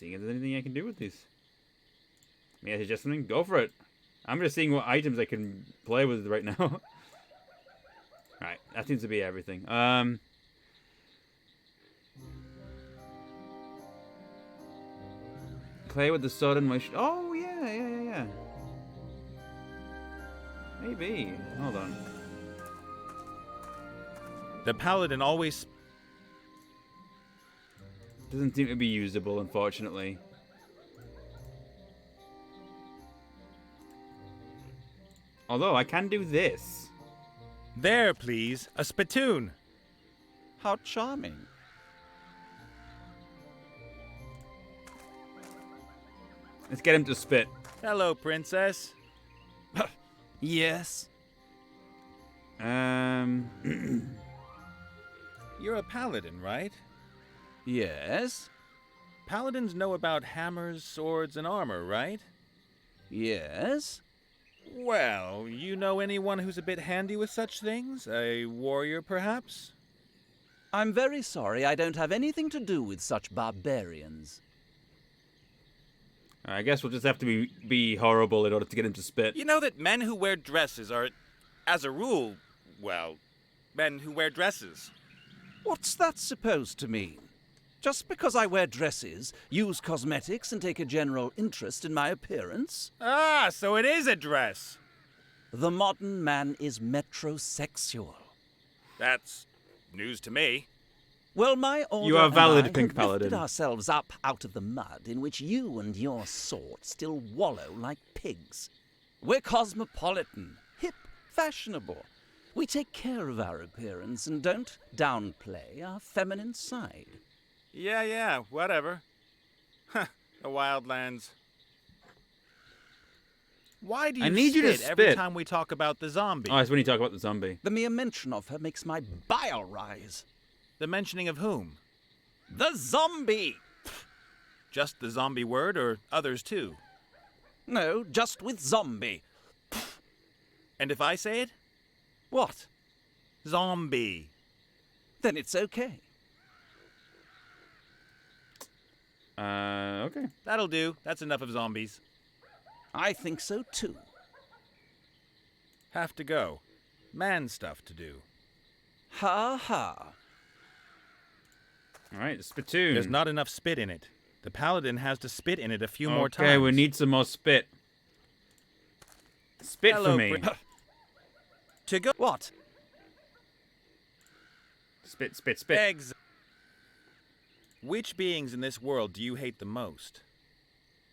Seeing if there's anything I can do with these. May I suggest something? Go for it. I'm just seeing what items I can play with right now. Alright, that seems to be everything. Play with the soda and oh, yeah. Maybe. Hold on. The paladin always... Doesn't seem to be usable, unfortunately. Although, I can do this. There, please. A spittoon. How charming. Let's get him to spit. Hello, princess. Yes. You're a paladin, right? Yes. Paladins know about hammers, swords, and armor, right? Yes. Well, you know anyone who's a bit handy with such things? A warrior, perhaps? I'm very sorry I don't have anything to do with such barbarians. I guess we'll just have to be horrible in order to get him to spit. You know that men who wear dresses are, as a rule, well, men who wear dresses. What's that supposed to mean? Just because I wear dresses, use cosmetics, and take a general interest in my appearance? Ah, so it is a dress. The modern man is metrosexual. That's news to me. Well, my order You are valid, and I Pink have Paladin. lifted ourselves up out of the mud in which you and your sort still wallow like pigs. We're cosmopolitan, hip, fashionable. We take care of our appearance and don't downplay our feminine side. Yeah, whatever. Huh, the Wildlands. Why do you I need you to every spit. time we talk about the zombie? Oh, that's when you talk about the zombie. The mere mention of her makes my bile rise. The mentioning of whom? The zombie! Just the zombie word, or others too? No, just with zombie. And if I say it? What? Zombie. Then it's okay. Okay. That'll do. That's enough of zombies. I think so too. Have to go. Man stuff to do. Ha ha. Alright, the spittoon. There's not enough spit in it. The paladin has to spit in it a few more times. Okay, we need some more spit. Spit Hello, for me. To go. What? Spit. Eggs. Which beings in this world do you hate the most?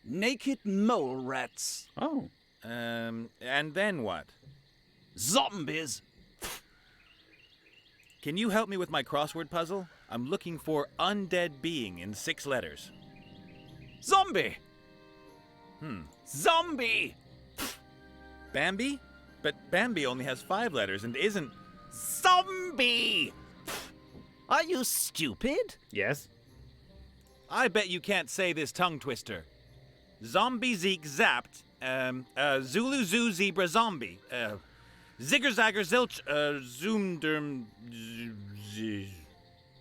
Naked mole rats. Oh. And then what? Zombies. Can you help me with my crossword puzzle? I'm looking for undead being in 6 letters. Zombie. Zombie! Bambi? But Bambi only has 5 letters and isn't... Zombie! Are you stupid? Yes. I bet you can't say this tongue twister. Zombie Zeke zapped. Zulu Zoo Zebra Zombie. Zigger Zagger Zilch. Zoomderm.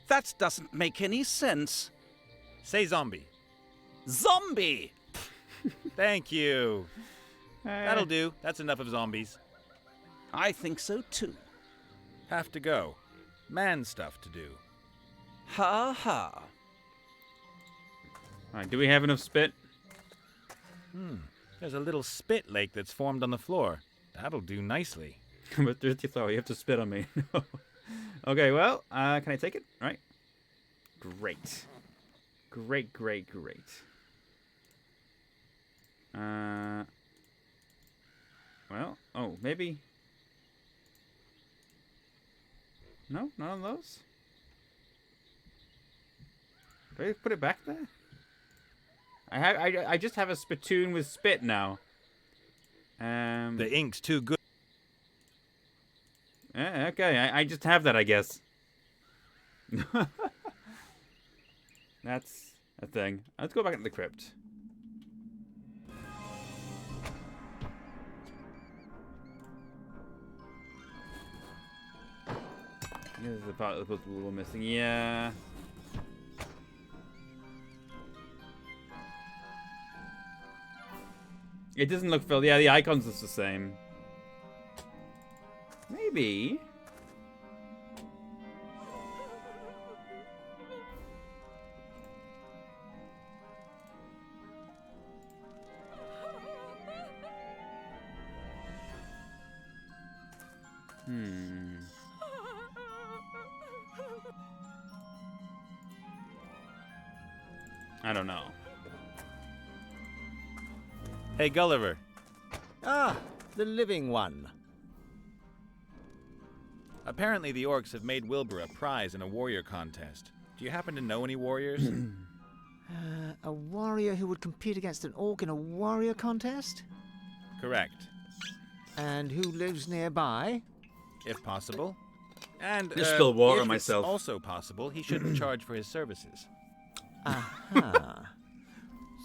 That doesn't make any sense. Say zombie. Zombie! Thank you. That'll do. That's enough of zombies. I think so too. Have to go. Man stuff to do. Ha ha. Alright, do we have enough spit? There's a little spit lake that's formed on the floor. That'll do nicely. But thirsty flower, you have to spit on me. Okay, well, can I take it? Right. Great. Great. Well, oh, maybe. No, none of those. Can I put it back there? I just have a spittoon with spit now. The ink's too good. Okay, I just have that, I guess. That's a thing. Let's go back into the crypt. This is the part that was a little missing. Yeah. It doesn't look filled. Yeah, the icon's just the same. Maybe. I don't know. Hey, Gulliver. Ah, the living one. Apparently the orcs have made Wilbur a prize in a warrior contest. Do you happen to know any warriors? A warrior who would compete against an orc in a warrior contest? Correct. And who lives nearby? If possible. And Just spill water if on myself. It's also possible he shouldn't charge for his services. Aha.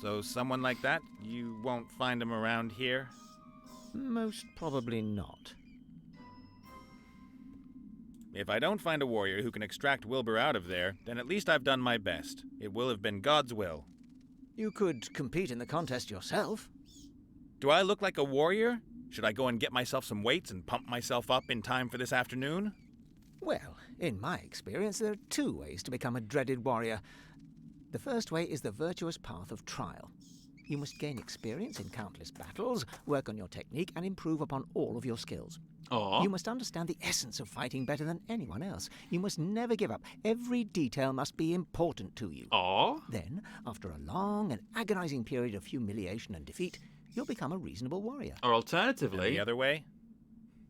So someone like that, you won't find him around here? Most probably not. If I don't find a warrior who can extract Wilbur out of there, then at least I've done my best. It will have been God's will. You could compete in the contest yourself. Do I look like a warrior? Should I go and get myself some weights and pump myself up in time for this afternoon? Well, in my experience, there are two ways to become a dreaded warrior. The first way is the virtuous path of trial. You must gain experience in countless battles, work on your technique, and improve upon all of your skills. Aww. You must understand the essence of fighting better than anyone else. You must never give up. Every detail must be important to you. Aww. Then, after a long and agonizing period of humiliation and defeat, you'll become a reasonable warrior. Or alternatively... And the other way?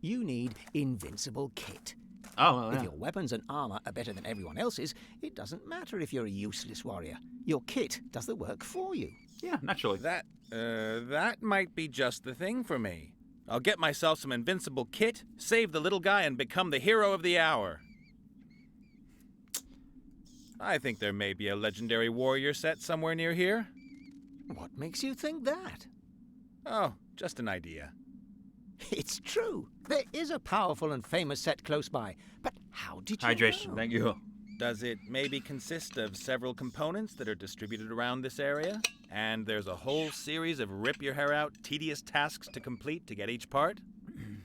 You need invincible kit. Oh, well, yeah. If your weapons and armor are better than everyone else's, it doesn't matter if you're a useless warrior. Your kit does the work for you. Yeah, naturally. That might be just the thing for me. I'll get myself some invincible kit, save the little guy, and become the hero of the hour. I think there may be a legendary warrior set somewhere near here. What makes you think that? Oh, just an idea. It's true. There is a powerful and famous set close by. But how did you Hydration, know? thank you. Does it maybe consist of several components that are distributed around this area? And there's a whole series of rip-your-hair-out, tedious tasks to complete to get each part?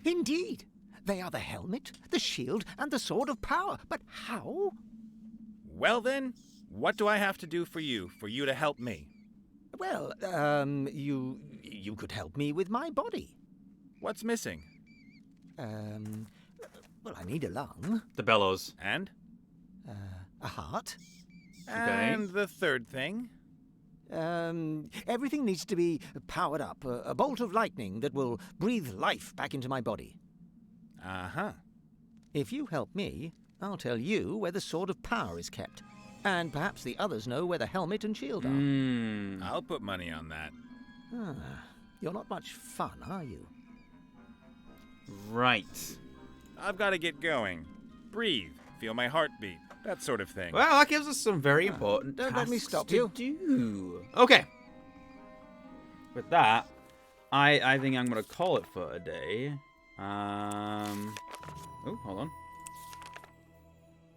Indeed. They are the helmet, the shield, and the sword of power. But how? Well then, what do I have to do for you to help me? Well, you could help me with my body. What's missing? Well, I need a lung. The bellows. And? A heart. Okay. And the third thing? Everything needs to be powered up. A bolt of lightning that will breathe life back into my body. Uh-huh. If you help me, I'll tell you where the sword of power is kept. And perhaps the others know where the helmet and shield are. I'll put money on that. You're not much fun, are you? Right. I've got to get going. Breathe. Feel my heartbeat. That sort of thing. Well, that gives us some very important Don't let me tasks stop to you. do. Okay. With that, I think I'm going to call it for a day. Oh, hold on.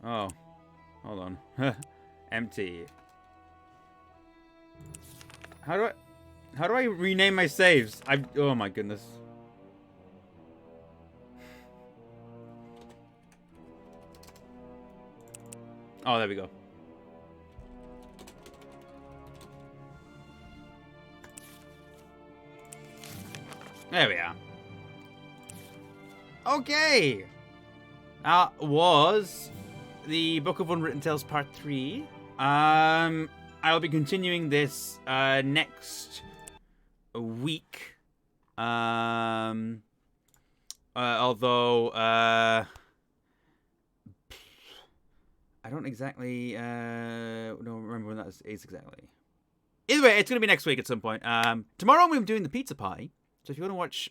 Oh, hold on. Empty. How do I rename my saves? Oh my goodness. Oh, there we go. There we are. Okay. That was the Book of Unwritten Tales Part 3. I'll be continuing this next week. Although I don't exactly don't remember when that is exactly. Either way, it's going to be next week at some point. Tomorrow we're doing the pizza party. So if you want to watch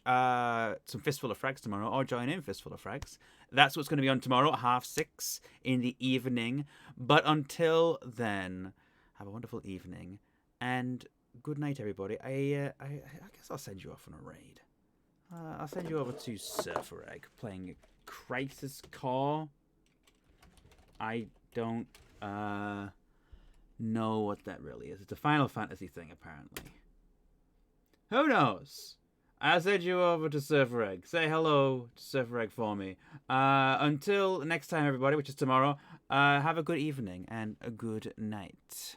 some Fistful of Frags tomorrow, or join in Fistful of Frags, that's what's going to be on tomorrow at 6:30 in the evening. But until then, have a wonderful evening, and good night, everybody. I guess I'll send you off on a raid. I'll send you over to Surfer Egg, playing Crisis Core. I don't know what that really is. It's a Final Fantasy thing, apparently. Who knows? I'll send you over to Surfer Egg. Say hello to Surfer Egg for me. Until next time, everybody, which is tomorrow, have a good evening and a good night.